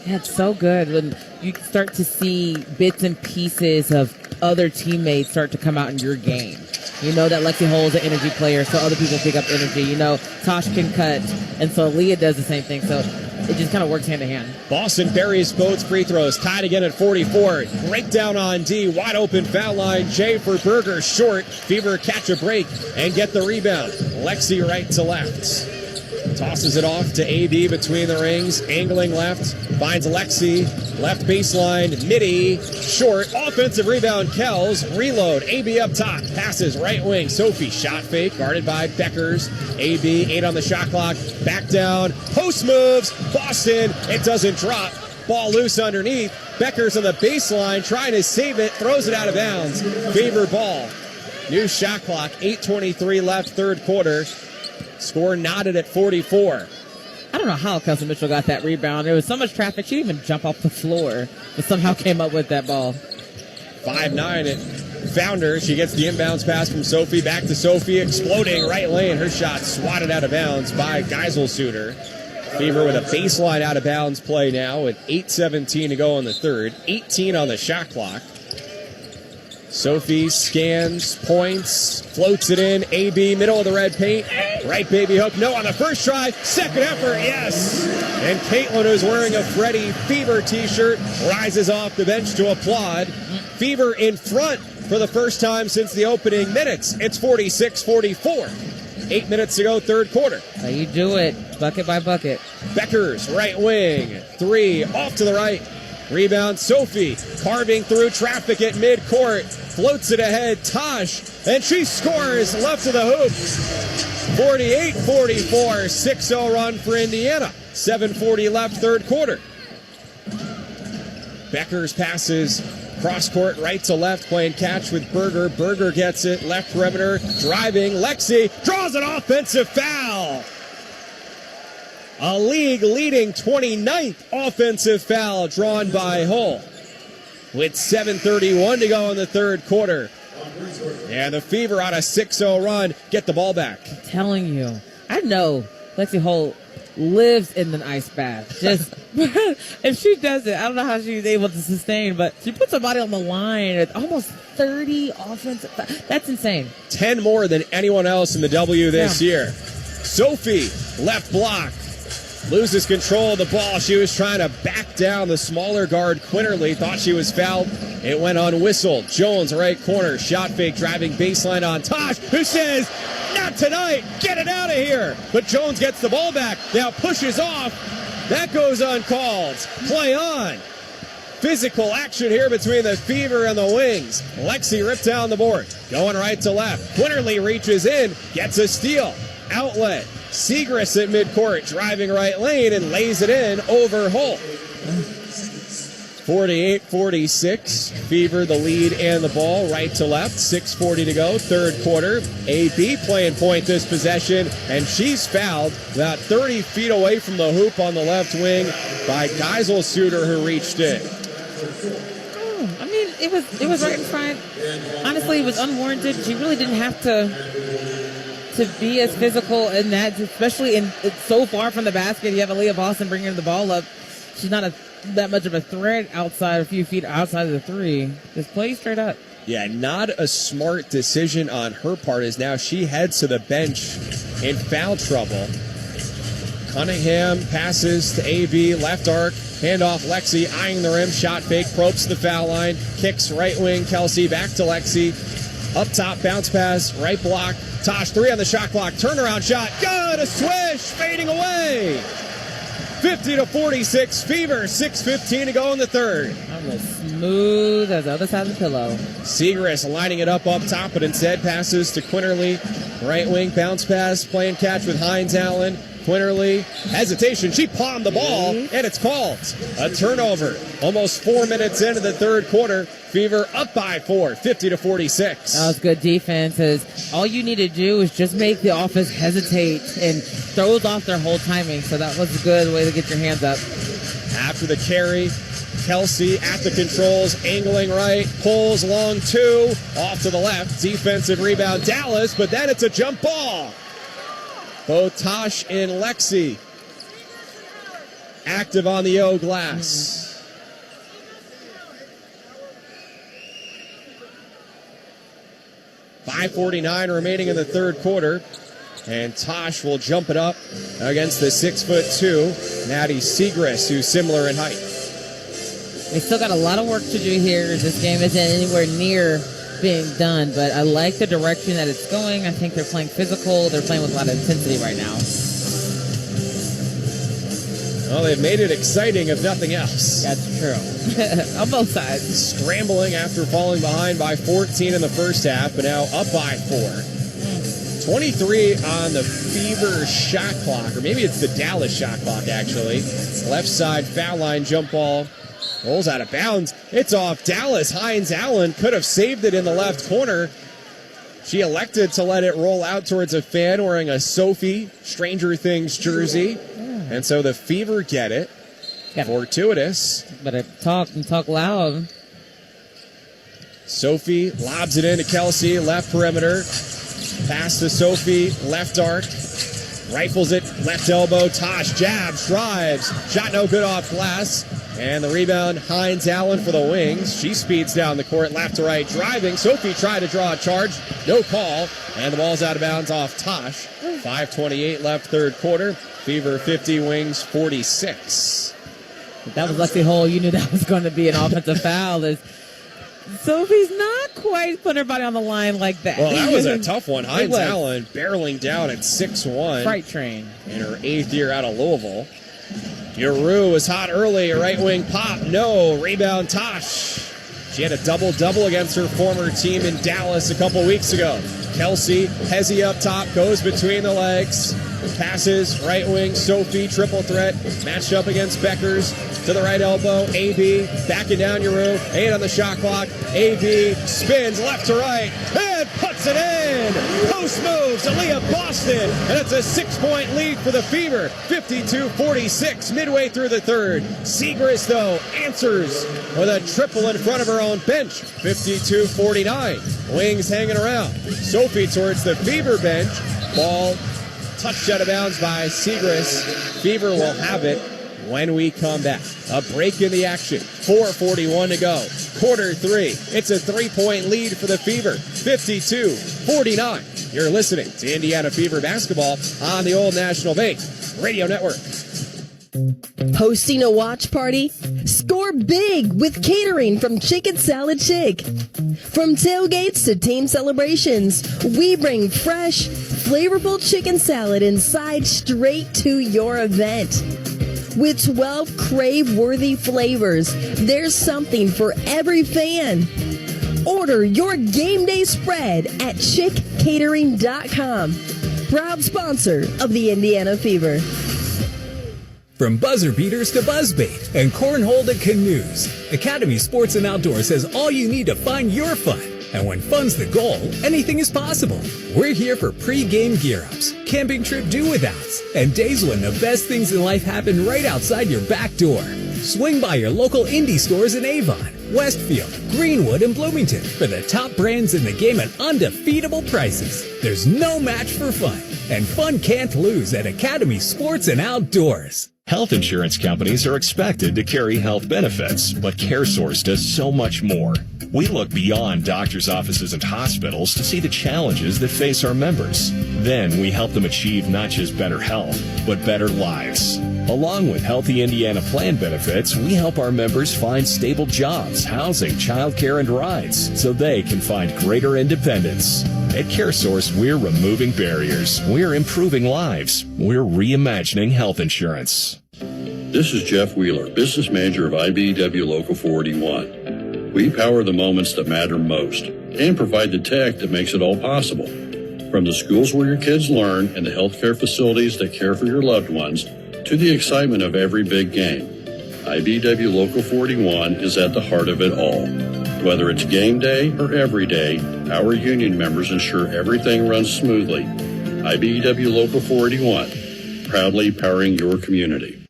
Yeah, it's so good when you start to see bits and pieces of other teammates start to come out in your game. You know that Lexi Hull is an energy player, so other people pick up energy. You know, Tosh can cut, and so Leah does the same thing. So it just kind of works hand in hand. Boston buries both free throws, tied again at 44. Breakdown on D, wide open foul line. J for Berger, short. Fever catch a break and get the rebound. Lexi right to left. Tosses it off to AB between the rings, angling left, finds Lexi, left baseline, midi, short, offensive rebound, Kells, reload, AB up top, passes right wing, Sophie, shot fake, guarded by Beckers, AB, 8 on the shot clock, back down, post moves, Boston, it doesn't drop, ball loose underneath, Beckers on the baseline, trying to save it, throws it out of bounds, Fever ball, new shot clock, 8:23 left, third quarter. Score knotted at 44. I don't know how Kelsey Mitchell got that rebound. There was so much traffic, she didn't even jump off the floor, but somehow came up with that ball. 5'9", it found her. She gets the inbounds pass from Sophie. Back to Sophie, exploding right lane. Her shot swatted out of bounds by Geisel-Suter. Fever with a baseline out of bounds play now with 8:17 to go in the third. 18 on the shot clock. Sophie scans, points, floats it in. AB, middle of the red paint. Right baby hook. No on the first try. Second effort, yes. And Caitlin, who's wearing a Freddie Fever t-shirt, rises off the bench to applaud. Fever in front for the first time since the opening minutes. It's 46-44. 8 minutes to go, third quarter. How you do it, bucket by bucket. Beckers, right wing. 3, off to the right. Rebound, Sophie, carving through traffic at midcourt. Floats it ahead, Tosh, and she scores left of the hoop. 48-44, 6-0 run for Indiana. 7:40 left, third quarter. Beckers passes cross court, right to left, playing catch with Berger. Berger gets it, left perimeter, driving. Lexi draws an offensive foul. A league-leading 29th offensive foul drawn by Hull. With 7:31 to go in the third quarter. And the Fever on a 6-0 run get the ball back. I'm telling you. I know Lexi Hull lives in an ice bath. Just if she does it, I don't know how she's able to sustain, but she puts her body on the line at almost 30 offensive. That's insane. 10 more than anyone else in the W this year. Sophie, left block. Loses control of the ball. She was trying to back down the smaller guard, Quinterly. Thought she was fouled. It went unwhistled. Jones, right corner. Shot fake, driving baseline on Tosh, who says, not tonight. Get it out of here. But Jones gets the ball back. Now pushes off. That goes uncalled. Play on. Physical action here between the Fever and the Wings. Lexi ripped down the board. Going right to left. Quinterly reaches in. Gets a steal. Outlet. Segrist at midcourt, driving right lane and lays it in over Hull. 48-46. Fever the lead and the ball right to left. 6:40 to go, third quarter. AB playing point this possession, and she's fouled about 30 feet away from the hoop on the left wing by Geisel-Suter, who reached in. I mean, it was right in front. Honestly, it was unwarranted. She really didn't have to be as physical in that, especially it's so far from the basket. You have Aaliyah Boston bringing the ball up. She's not that much of a threat outside, a few feet outside of the three. Just play straight up. Yeah, not a smart decision on her part, as now she heads to the bench in foul trouble. Cunningham passes to AB, left arc, handoff Lexi, eyeing the rim, shot fake, probes the foul line, kicks right wing, Kelsey back to Lexi, up top, bounce pass, right block, Tosh, 3 on the shot clock, turnaround shot, good, a swish, fading away. 50-46, Fever, 6:15 to go in the third. Almost smooth as the other side of the pillow. Segrist lining it up top, but instead passes to Quinterly. Right wing, bounce pass, playing catch with Hines Allen. Quinterly, hesitation, she palmed the ball, and it's called. A turnover. Almost 4 minutes into the third quarter. Fever up by 4, 50-46. That was good defense. All you need to do is just make the offense hesitate and throws off their whole timing. So that was a good way to get your hands up. After the carry, Kelsey at the controls, angling right, pulls long 2, off to the left. Defensive rebound, Dallas, but then it's a jump ball. Both Tosh and Lexi active on the O glass. 5:49 remaining in the third quarter. And Tosh will jump it up against the 6'2" Natty Segrist, who's similar in height. They still got a lot of work to do here. This game isn't anywhere near being done, but I like the direction that it's going. I think they're playing physical. They're playing with a lot of intensity right now. Well, they've made it exciting, if nothing else. That's true. On both sides. Scrambling after falling behind by 14 in the first half, but now up by 4. 23 on the Fever shot clock, or maybe it's the Dallas shot clock, actually. Left side foul line jump ball. Rolls out of bounds. It's off Dallas. Hines Allen could have saved it in the left corner. She elected to let it roll out towards a fan wearing a Sophie Stranger Things jersey. And so the Fever get it. Fortuitous. Better talk loud. Sophie lobs it into Kelsey, left perimeter. Pass to Sophie, left arc. Rifles it, left elbow. Tosh jabs, drives. Shot no good off glass. And the rebound, Hines Allen for the Wings. She speeds down the court, left to right, driving. Sophie tried to draw a charge. No call. And the ball's out of bounds off Tosh. 5:28 left third quarter. Fever 50, Wings 46. If that was Lexi Hole, you knew that was going to be an offensive foul. Sophie's not quite putting her body on the line like that. Well, that was a tough one. Hines Allen barreling down at 6'1". Freight train. In her 8th year out of Louisville. Giroux was hot early. Right wing pop. No. Rebound Tosh. She had a double-double against her former team in Dallas a couple weeks ago. Kelsey, Hezzy up top, goes between the legs. Passes, right wing, Sophie, triple threat. Matched up against Beckers. To the right elbow, AB, backing down Giroux. 8 on the shot clock. AB spins left to right and puts it in. Post moves, Aaliyah Boston. And it's a 6-point lead for the Fever. 52-46 midway through the third. Segrist, though, answers with a triple in front of her own bench. 52-49. Wings hanging around. Sophie towards the Fever bench. Ball touched out of bounds by Segrist. Fever will have it when we come back. A break in the action. 4:41 to go. Quarter 3. It's a 3-point lead for the Fever. 52-49. You're listening to Indiana Fever basketball on the Old National Bank Radio Network. Hosting a watch party? Score big with catering from Chicken Salad Chick. From tailgates to team celebrations, we bring fresh, flavorful chicken salad inside straight to your event. With 12 crave-worthy flavors, there's something for every fan. Order your game day spread at chickcatering.com. Proud sponsor of the Indiana Fever. From buzzer beaters to buzzbait and cornhole to canoes, Academy Sports and Outdoors has all you need to find your fun. And when fun's the goal, anything is possible. We're here for pre-game gear-ups, camping trip do-withouts, and days when the best things in life happen right outside your back door. Swing by your local indie stores in Avon, Westfield, Greenwood, and Bloomington for the top brands in the game at undefeatable prices. There's no match for fun, and fun can't lose at Academy Sports and Outdoors. Health insurance companies are expected to carry health benefits, but CareSource does so much more. We look beyond doctors' offices and hospitals to see the challenges that face our members. Then we help them achieve not just better health, but better lives. Along with Healthy Indiana plan benefits, we help our members find stable jobs, housing, childcare, and rides so they can find greater independence. At CareSource, we're removing barriers. We're improving lives. We're reimagining health insurance. This is Jeff Wheeler, Business Manager of IBEW Local 481. We power the moments that matter most and provide the tech that makes it all possible. From the schools where your kids learn and the healthcare facilities that care for your loved ones, to the excitement of every big game, IBEW Local 41 is at the heart of it all. Whether it's game day or every day, our union members ensure everything runs smoothly. IBEW Local 41, proudly powering your community.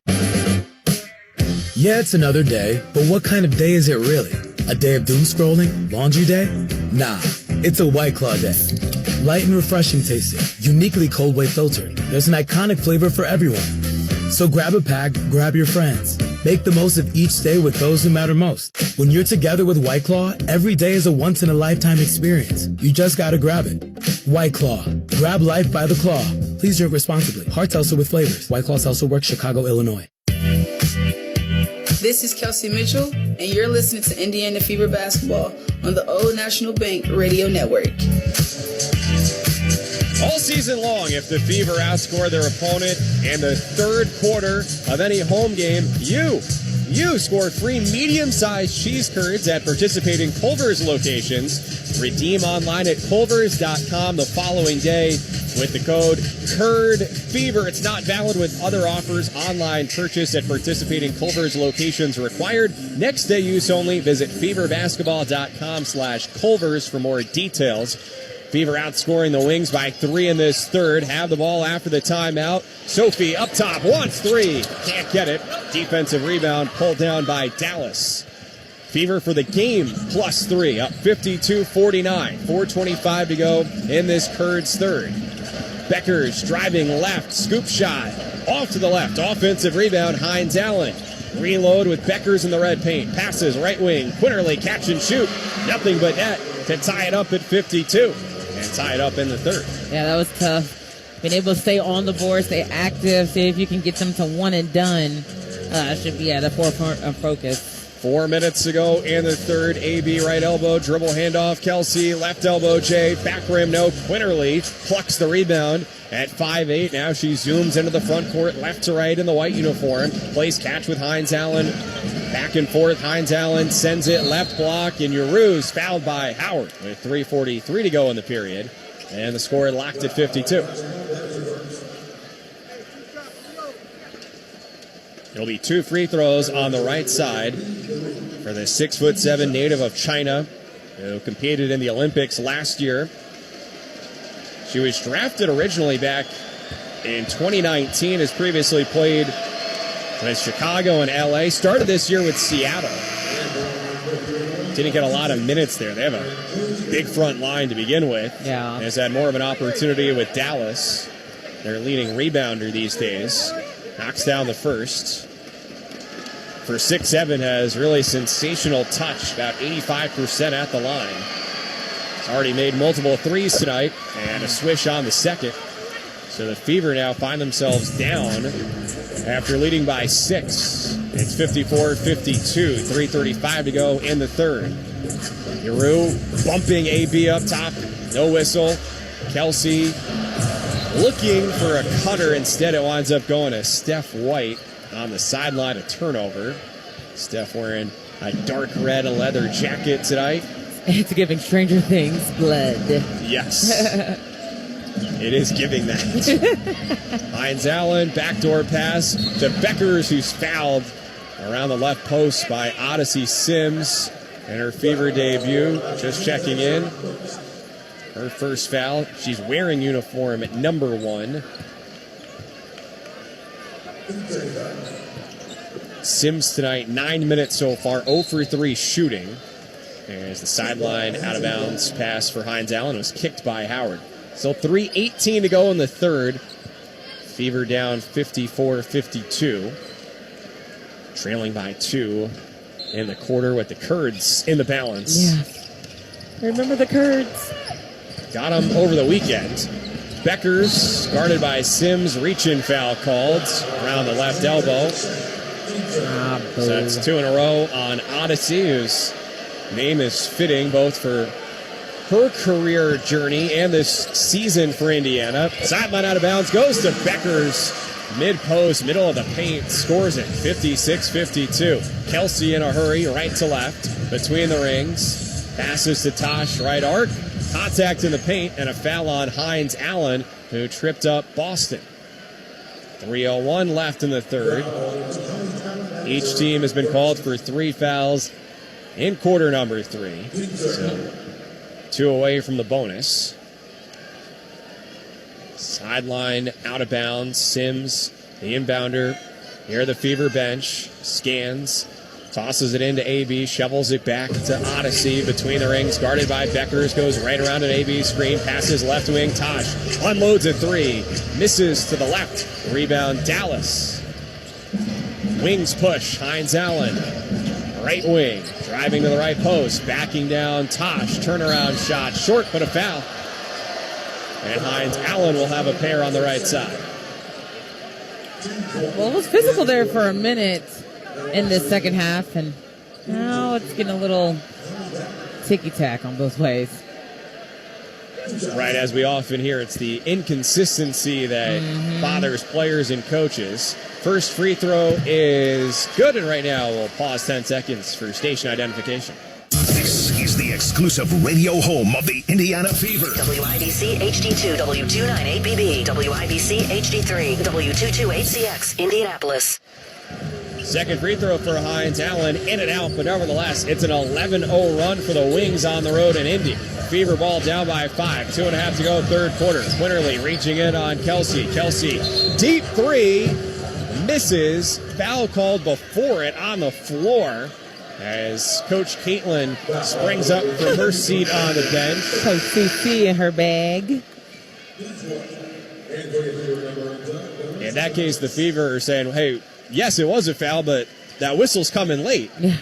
Yeah, it's another day, but what kind of day is it really? A day of doom scrolling? Laundry day? Nah, it's a White Claw day. Light and refreshing tasting, uniquely cold way filtered. There's an iconic flavor for everyone. So grab a pack, grab your friends. Make the most of each day with those who matter most. When you're together with White Claw, every day is a once-in-a-lifetime experience. You just gotta grab it. White Claw. Grab life by the claw. Please drink responsibly. Hard seltzer with flavors. White Claw Seltzer Works, Chicago, Illinois. This is Kelsey Mitchell, and you're listening to Indiana Fever Basketball on the Old National Bank Radio Network. All season long, if the Fever outscore their opponent in the third quarter of any home game, you score free medium-sized cheese curds at participating Culver's locations. Redeem online at culvers.com the following day with the code CURDFEVER. It's not valid with other offers. Online purchase at participating Culver's locations required. Next day use only. Visit feverbasketball.com/Culver's for more details. Fever outscoring the Wings by 3 in this third. Have the ball after the timeout. Sophie up top, wants 3. Can't get it. Defensive rebound pulled down by Dallas. Fever for the game, +3, up 52-49. 4:25 to go in this Curds third. Beckers driving left, scoop shot, off to the left. Offensive rebound, Hines Allen. Reload with Beckers in the red paint. Passes right wing, Quinterly catch and shoot. Nothing but net to tie it up at 52. And tie it up in the third. Yeah, that was tough. Being able to stay on the board, stay active, see if you can get them to one and done. Should be at the forefront of focus. 4 minutes to go in the third. AB right elbow, dribble handoff. Kelsey, left elbow, Jay. Back rim, no. Quinterly plucks the rebound at 5'8". Now she zooms into the front court, left to right in the white uniform. Plays catch with Hines Allen. Back and forth, Hines Allen sends it left block, and Yaru's fouled by Howard with 3:43 to go in the period. And the score locked at 52. It'll be 2 free throws on the right side for the 6'7" native of China who competed in the Olympics last year. She was drafted originally back in 2019, has previously played with Chicago and LA. Started this year with Seattle. Didn't get a lot of minutes there. They have a big front line to begin with. Yeah. Has had more of an opportunity with Dallas. Their leading rebounder these days. Knocks down the first. For 6'7", has really sensational touch, about 85% at the line. He's already made multiple threes tonight, and a swish on the second. So the Fever now find themselves down after leading by 6. It's 54-52, 3:35 to go in the third. Yaru bumping AB up top, no whistle. Kelsey looking for a cutter. Instead, it winds up going to Steph White on the sideline, a turnover. Steph wearing a dark red leather jacket tonight. It's giving Stranger Things blood. Yes. It is giving that. Hines Allen, backdoor pass to Beckers, who's fouled around the left post by Odyssey Sims in her Fever debut. Just checking in. Her first foul. She's wearing uniform at number 1. Sims tonight, 9 minutes so far, 0 for 3 shooting. There's the sideline out of bounds pass for Hines Allen. It was kicked by Howard. So 3:18 to go in the third. Fever down 54-52. Trailing by 2 in the quarter with the Kurds in the balance. Yeah. Remember the Kurds. Got him over the weekend. Beckers, guarded by Sims, reach-in foul called around the left elbow. So that's 2 in a row on Odyssey, whose name is fitting both for her career journey and this season for Indiana. Sideline out of bounds, goes to Beckers. Mid-post, middle of the paint, scores it, 56-52. Kelsey in a hurry, right to left, between the rings. Passes to Tosh, right arc. Contact in the paint, and a foul on Hines Allen, who tripped up Boston. 3:01 left in the third. Each team has been called for 3 fouls in quarter number 3. So 2 away from the bonus. Sideline out of bounds. Sims, the inbounder, near the Fever bench, scans, tosses it into AB, shovels it back to Odyssey between the rings, guarded by Beckers, goes right around an AB screen, passes left wing, Tosh unloads a 3, misses to the left, rebound Dallas. Wings push, Hines Allen, right wing, driving to the right post, backing down Tosh, turnaround shot, short but a foul. And Hines Allen will have a pair on the right side. Well, it was physical there for a minute in this second half, and now it's getting a little ticky-tack on both ways. Right, as we often hear, it's the inconsistency that bothers players and coaches. First free throw is good, and right now we'll pause 10 seconds for station identification. This is the exclusive radio home of the Indiana Fever. WIBC HD2, W298BB, WIBC HD3, W228CX, Indianapolis. Second free throw for Hines Allen, in and out, but nevertheless, it's an 11-0 run for the Wings on the road in Indy. Fever ball down by 5, 2.5 to go, third quarter. Quinterly reaching in on Kelsey. Kelsey, deep 3, misses. Foul called before it on the floor as Coach Caitlin springs up from her seat on the bench. Coach CC in her bag. In that case, the Fever are saying, hey, yes, it was a foul, but that whistle's coming late. Yeah.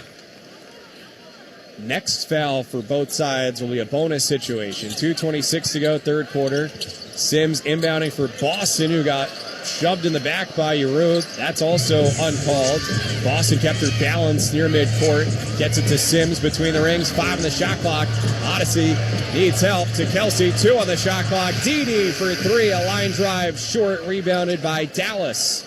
Next foul for both sides will be a bonus situation. 2:26 to go, third quarter. Sims inbounding for Boston, who got shoved in the back by Yeru. That's also uncalled. Boston kept her balance near midcourt. Gets it to Sims between the rings. 5 on the shot clock. Odyssey needs help to Kelsey. 2 on the shot clock. Didi for 3. A line drive short, rebounded by Dallas.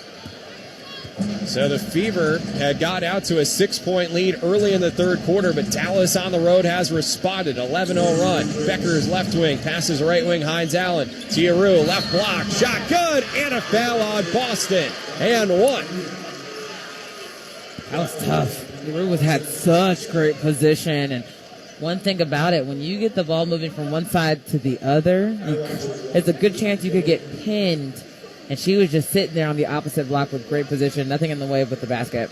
So the Fever had got out to a 6-point lead early in the third quarter, but Dallas on the road has responded. 11-0 run. Beckers left wing, passes right wing, Hines Allen. Tiaru, left block, shot good, and a foul on Boston. And 1. That was tough. Tiaru had such great position, and one thing about it, when you get the ball moving from one side to the other, there's a good chance you could get pinned. And she was just sitting there on the opposite block with great position, nothing in the way with the basket.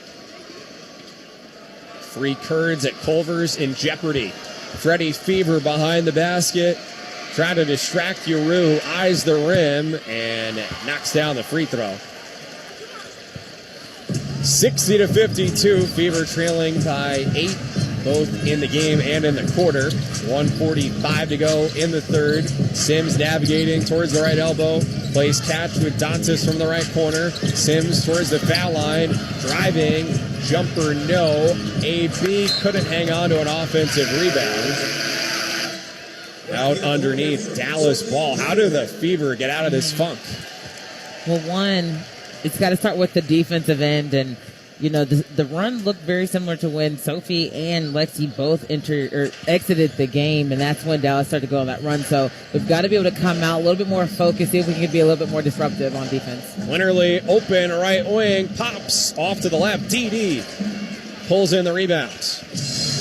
Free Kurds at Culver's in jeopardy. Freddie Fever behind the basket, trying to distract Yeru, eyes the rim, and knocks down the free throw. 60-52, Fever trailing by 8, both in the game and in the quarter. 1:45 to go in the third. Sims navigating towards the right elbow. Plays catch with Dantas from the right corner. Sims towards the foul line. Driving. Jumper no. AB couldn't hang on to an offensive rebound. Out underneath, Dallas ball. How do the Fever get out of this funk? Well, one, it's got to start with the defensive end, and you know, the run looked very similar to when Sophie and Lexi both exited the game, and that's when Dallas started to go on that run. So we've got to be able to come out a little bit more focused, see if we can be a little bit more disruptive on defense. Winterly open right wing, pops off to the left. DD pulls in the rebounds.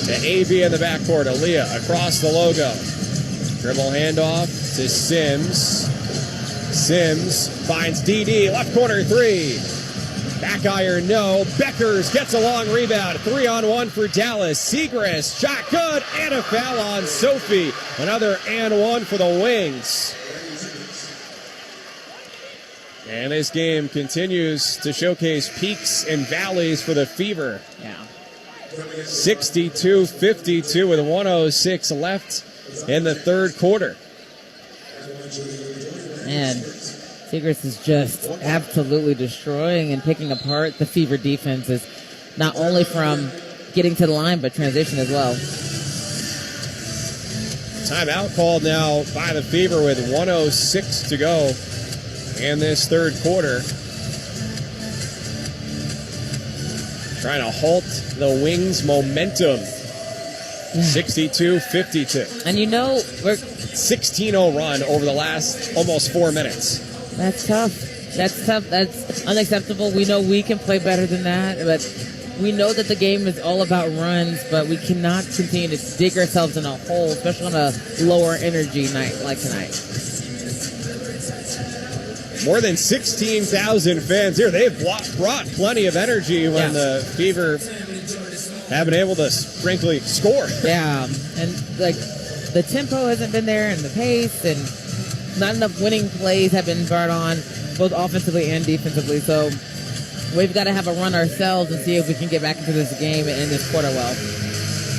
To AB in the backcourt. Aaliyah across the logo. Dribble handoff to Sims. Sims finds DD, left corner 3. Back iron, no. Beckers gets a long rebound. 3-on-1 for Dallas. Segrist, shot good, and a foul on Sophie. Another and 1 for the Wings. And this game continues to showcase peaks and valleys for the Fever. Yeah. 62-52 with 106 left in the third quarter. And Siegrist is just absolutely destroying and picking apart the Fever defenses, not only from getting to the line, but transition as well. Timeout called now by the Fever with 106 to go in this third quarter. Trying to halt the Wings' momentum. 62-52. And you know, we're 16-0 run over the last almost 4 minutes. That's tough. That's tough. That's unacceptable. We know we can play better than that, but we know that the game is all about runs, but we cannot continue to dig ourselves in a hole, especially on a lower energy night like tonight. More than 16,000 fans here. They've brought plenty of energy when the Fever have been able to frankly score. Yeah, and like the tempo hasn't been there, and the pace, and not enough winning plays have been brought on, both offensively and defensively. So we've got to have a run ourselves and see if we can get back into this game and end this quarter well.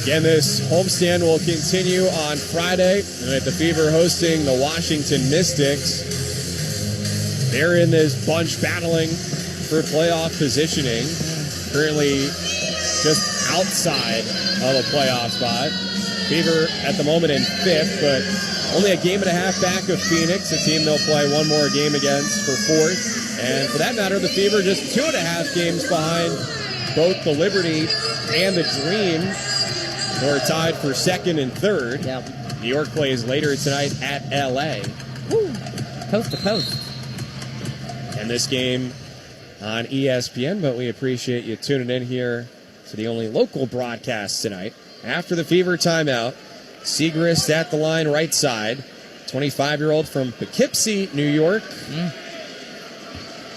Again, this homestand will continue on Friday with the Fever hosting the Washington Mystics. They're in this bunch battling for playoff positioning. Currently just outside of a playoff spot. Fever at the moment in fifth, but only a game and a half back of Phoenix, a team they'll play one more game against for fourth. And for that matter, the Fever just 2.5 games behind both the Liberty and the Dream, who are tied for second and third. Yep. New York plays later tonight at LA. Woo. Coast to coast. And this game on ESPN, but we appreciate you tuning in here to the only local broadcast tonight. After the Fever timeout, Siegrist at the line right side, 25-year-old from Poughkeepsie, New York.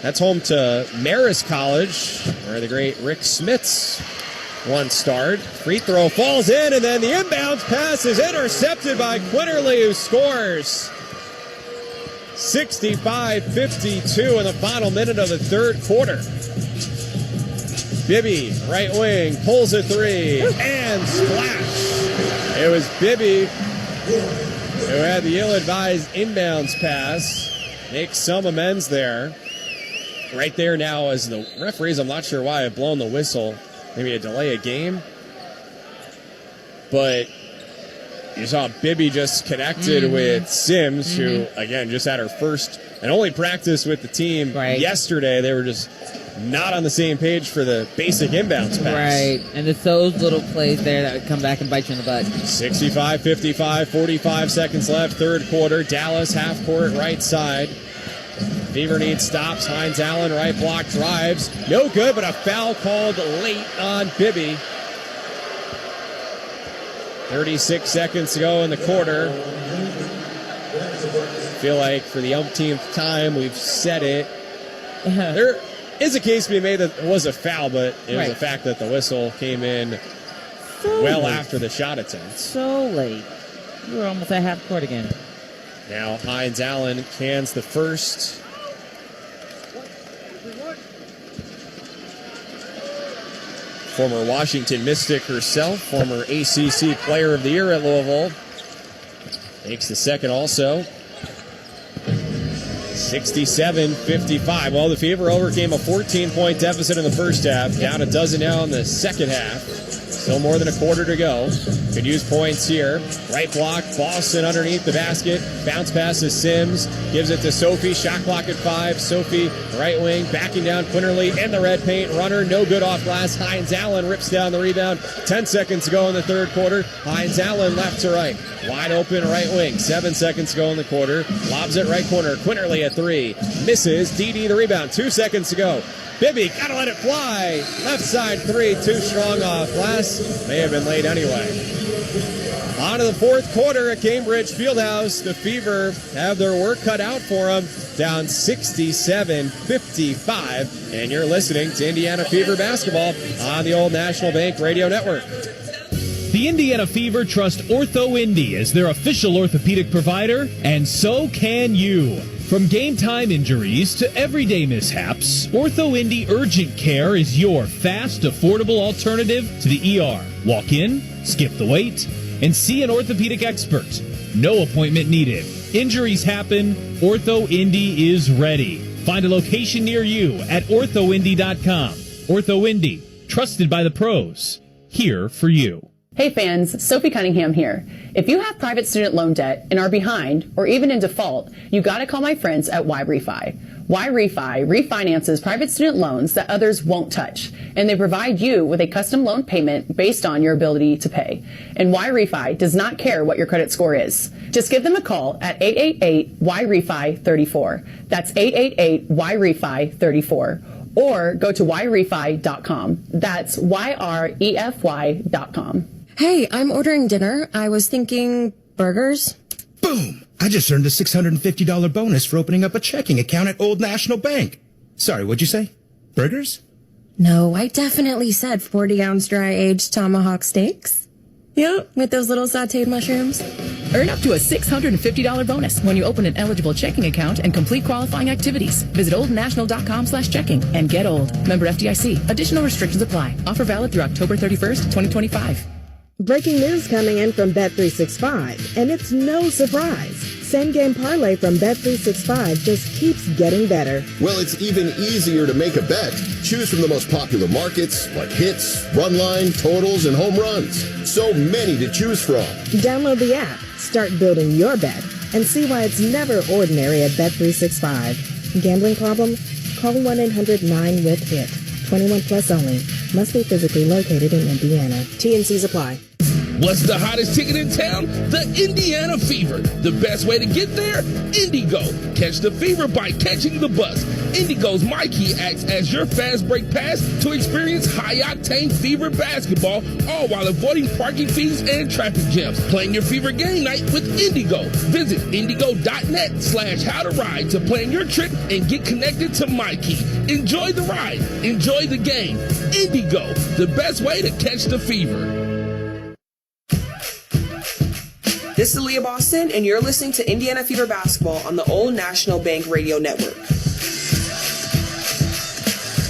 That's home to Marist College, where the great Rick Smits once starred. Free throw falls in, and then the inbounds pass is intercepted by Quinterly, who scores. 65-52 in the final minute of the third quarter. Bibby, right wing, pulls a three, and splash. It was Bibby who had the ill-advised inbounds pass. Makes some amends there. Right there now as the referees, I'm not sure why, have blown the whistle. Maybe a delay a game. But you saw Bibby just connected with Sims, who, again, just had her first and only practice with the team yesterday. They were just not on the same page for the basic inbounds pass. Right, and it's those little plays there that would come back and bite you in the butt. 65-55, 45 seconds left, third quarter. Dallas half court right side. Fever needs stops. Hines Allen, right block, drives. No good, but a foul called late on Bibby. 36 seconds to go in the quarter. I feel like for the umpteenth time we've said it. There is a case to be made that it was a foul, but it was the fact that the whistle came in after the shot attempt. So late. We were almost at half court again. Now Hines Allen cans the first. Former Washington Mystic herself, former ACC Player of the Year at Louisville. Makes the second also. 67-55. Well, the Fever overcame a 14-point deficit in the first half. Down a dozen now in the second half. Still more than a quarter to go. Could use points here. Right block, Boston underneath the basket. Bounce pass to Sims. Gives it to Sophie. Shot clock at 5. Sophie, right wing, backing down Quinterly in the red paint. Runner, no good off glass. Hines Allen rips down the rebound. 10 seconds to go in the third quarter. Hines Allen left to right. Wide open right wing. 7 seconds to go in the quarter. Lobs it right corner. Quinterly at 3. Misses. DD the rebound. 2 seconds to go. Bibby, gotta let it fly. Left side 3, too strong off glass. May have been late anyway. On to the fourth quarter at Cambridge Fieldhouse. The Fever have their work cut out for them. Down 67-55. And you're listening to Indiana Fever basketball on the Old National Bank Radio Network. The Indiana Fever trust Ortho Indy as their official orthopedic provider, and so can you. From game time injuries to everyday mishaps, Ortho Indy Urgent Care is your fast, affordable alternative to the ER. Walk in, skip the wait, and see an orthopedic expert. No appointment needed. Injuries happen. Ortho Indy is ready. Find a location near you at orthoindy.com. Ortho Indy, trusted by the pros. Here for you. Hey fans, Sophie Cunningham here. If you have private student loan debt and are behind or even in default, you gotta call my friends at YRefi. YRefi refinances private student loans that others won't touch, and they provide you with a custom loan payment based on your ability to pay. And YRefi does not care what your credit score is. Just give them a call at 888-YRefi-34. That's 888-YRefi-34. Or go to YRefi.com. That's YREFY.com. Hey, I'm ordering dinner. I was thinking burgers. Boom! I just earned a $650 bonus for opening up a checking account at Old National Bank. Sorry, what'd you say? Burgers? No, I definitely said 40-ounce dry-aged tomahawk steaks. Yep, with those little sauteed mushrooms. Earn up to a $650 bonus when you open an eligible checking account and complete qualifying activities. Visit oldnational.com/checking and get old. Member FDIC. Additional restrictions apply. Offer valid through October 31st, 2025. Breaking news coming in from Bet365, and it's no surprise. Same game parlay from Bet365 just keeps getting better. Well, it's even easier to make a bet. Choose from the most popular markets like hits, run line, totals, and home runs. So many to choose from. Download the app, start building your bet, and see why it's never ordinary at Bet365. Gambling problem? Call 1-800-9-WITH-IT. 21 plus only. Must be physically located in Indiana. T&Cs apply. What's the hottest ticket in town? The Indiana Fever. The best way to get there? Indigo. Catch the fever by catching the bus. Indigo's Mikey acts as your fast break pass to experience high-octane Fever basketball, all while avoiding parking fees and traffic jams. Playing your Fever game night with Indigo. Visit indigo.net/how-to-ride to plan your trip and get connected to Mikey. Enjoy the ride. Enjoy the game. Indigo. The best way to catch the fever. This is Leah Boston, and you're listening to Indiana Fever Basketball on the Old National Bank Radio Network.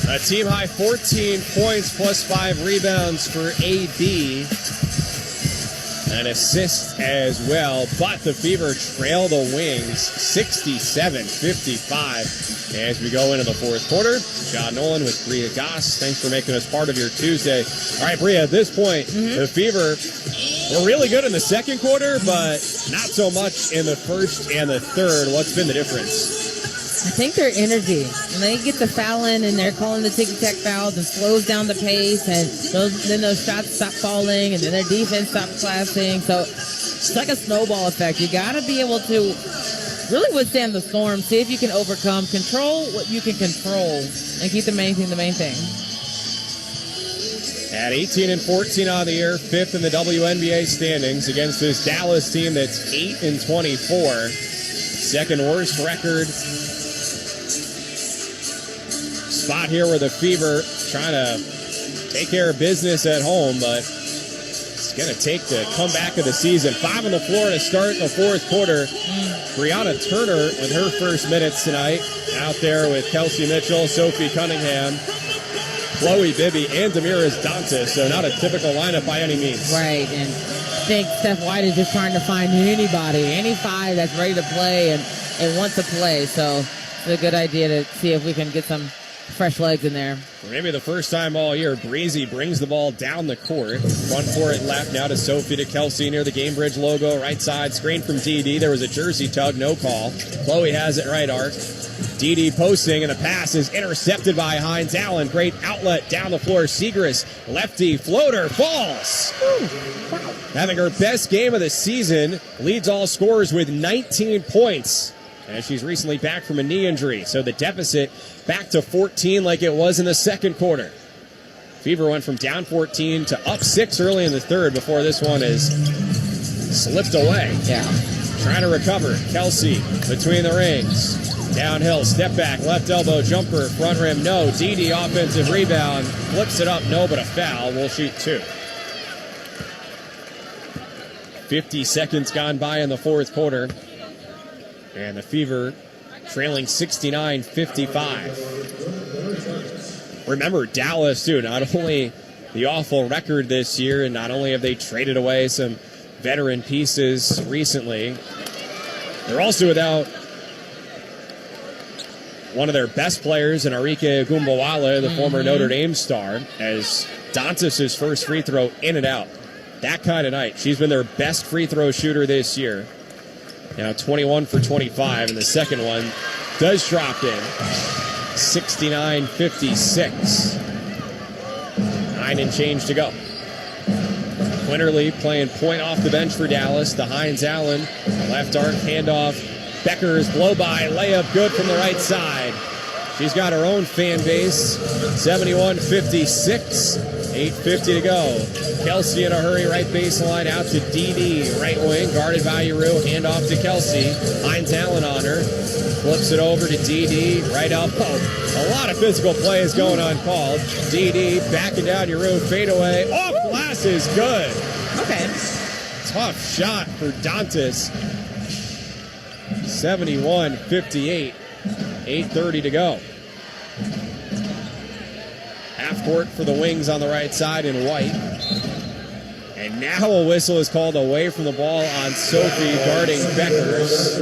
A team high 14 points plus 5 rebounds for AB. An assist as well, but the Fever trail the Wings 67-55 as we go into the fourth quarter. John Nolan with Bria Goss. Thanks for making us part of your Tuesday. All right, Bria, at this point, the Fever were really good in the second quarter, but not so much in the first and the third. What's been the difference? I think their energy. When they get the foul in and they're calling the ticky-tack fouls and slows down the pace, and then those shots stop falling, and then their defense stops collapsing. So it's like a snowball effect. You got to be able to really withstand the storm, see if you can overcome, control what you can control, and keep the main thing. At 18-14 on the year, 5th in the WNBA standings against this Dallas team that's 8-24. Second worst record. Spot here where the Fever trying to take care of business at home, but it's going to take the comeback of the season. 5 on the floor to start the fourth quarter. Brianna Turner with her first minutes tonight. Out there with Kelsey Mitchell, Sophie Cunningham, Chloe Bibby, and Damiris Dantas. So not a typical lineup by any means. Right, and I think Steph White is just trying to find anybody, any five that's ready to play and wants to play. So it's a good idea to see if we can get some fresh legs in there. For maybe the first time all year, Breezy brings the ball down the court. Front court left, now to Sophie, to Kelsey near the Gamebridge logo. Right side, screen from DD. There was a jersey tug, no call. Chloe has it right arc. DD posting, and the pass is intercepted by Hines Allen. Great outlet down the floor. Siegrist, lefty, floater, falls. Having her best game of the season. Leads all scorers with 19 points. As she's recently back from a knee injury. So the deficit back to 14 like it was in the second quarter. Fever went from down 14 to up 6 early in the third before this one is slipped away. Yeah. Trying to recover. Kelsey between the rings. Downhill, step back, left elbow jumper, front rim, no. DD offensive rebound. Flips it up, no, but a foul. We'll shoot 2. 50 seconds gone by in the fourth quarter. And the Fever trailing 69-55. Remember, Dallas, too, not only the awful record this year, and not only have they traded away some veteran pieces recently, they're also without one of their best players in Arike Gumbawale, the former Notre Dame star, as Dantas' first free throw in and out. That kind of night. She's been their best free throw shooter this year. Now 21 for 25, and the second one does drop in. 69-56. 9 and change to go. Quinterly playing point off the bench for Dallas. The Hines Allen left arc handoff. Becker's blow-by layup good from the right side. She's got her own fan base. 71-56. 8:50 to go. Kelsey in a hurry, right baseline out to Dee, right wing, guarded by Yeru. Handoff to Kelsey. Hines Allen on her. Flips it over to Dee, right elbow. A lot of physical play is going uncalled. Dee backing down Yeru, fadeaway. Off glass is good. Okay. Tough shot for Dantas. 71-58. 8:30 to go. Half court for the Wings on the right side in white. And now a whistle is called away from the ball on Sophie guarding Beckers.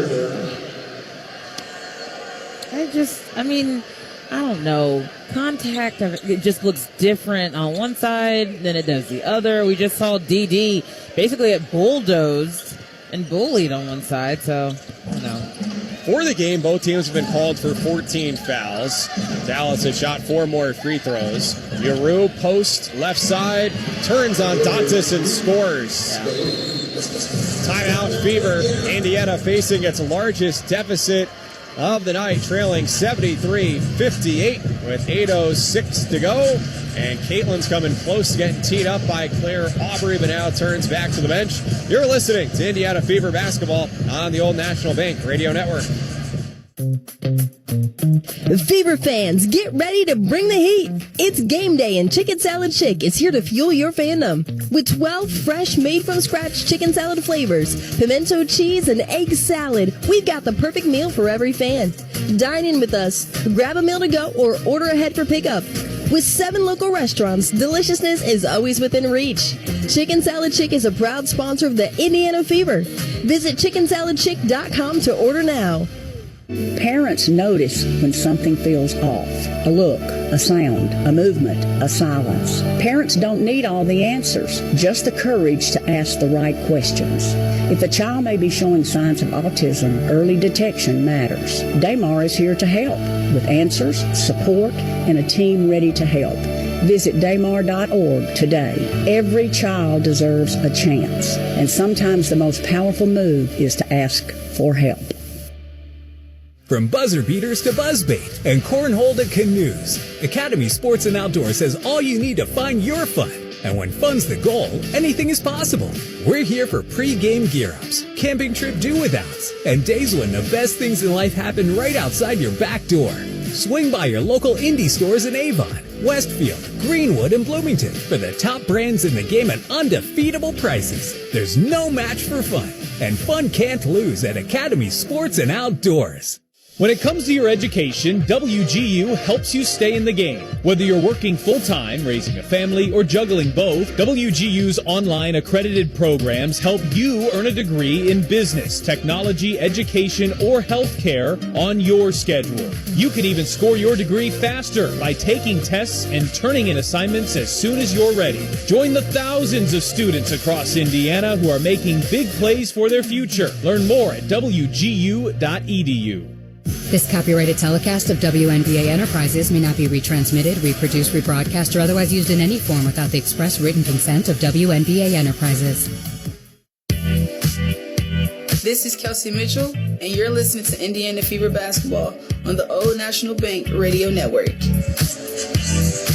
I don't know. Contact, it just looks different on one side than it does the other. We just saw Dee basically get bulldozed and bullied on one side, so I don't know. For the game, both teams have been called for 14 fouls. Dallas has shot 4 more free throws. Yeru, post, left side, turns on Dantas and scores. Timeout, Fever. Indiana facing its largest deficit of the night, trailing 73-58 with 8:06 to go. And Caitlin's coming close to getting teed up by Claire Aubrey, but now turns back to the bench. You're listening to Indiana Fever Basketball on the Old National Bank Radio Network. Fever fans, get ready to bring the heat. It's game day and Chicken Salad Chick is here to fuel your fandom. With 12 fresh made-from-scratch chicken salad flavors, pimento cheese, and egg salad, we've got the perfect meal for every fan. Dine in with us, grab a meal to go, or order ahead for pickup. With 7 local restaurants, deliciousness is always within reach. Chicken Salad Chick is a proud sponsor of the Indiana Fever. Visit chickensaladchick.com to order now. Parents notice when something feels off. A look, a sound, a movement, a silence. Parents don't need all the answers, just the courage to ask the right questions. If a child may be showing signs of autism, early detection matters. Daymar is here to help with answers, support, and a team ready to help. Visit daymar.org today. Every child deserves a chance, and sometimes the most powerful move is to ask for help. From buzzer beaters to buzzbait and cornhole to canoes, Academy Sports and Outdoors has all you need to find your fun. And when fun's the goal, anything is possible. We're here for pre-game gear-ups, camping trip do-withouts, and days when the best things in life happen right outside your back door. Swing by your local indie stores in Avon, Westfield, Greenwood, and Bloomington for the top brands in the game at undefeatable prices. There's no match for fun, and fun can't lose at Academy Sports and Outdoors. When it comes to your education, WGU helps you stay in the game. Whether you're working full-time, raising a family, or juggling both, WGU's online accredited programs help you earn a degree in business, technology, education, or healthcare on your schedule. You can even score your degree faster by taking tests and turning in assignments as soon as you're ready. Join the thousands of students across Indiana who are making big plays for their future. Learn more at wgu.edu. This copyrighted telecast of WNBA Enterprises may not be retransmitted, reproduced, rebroadcast, or otherwise used in any form without the express written consent of WNBA Enterprises. This is Kelsey Mitchell, and you're listening to Indiana Fever Basketball on the Old National Bank Radio Network.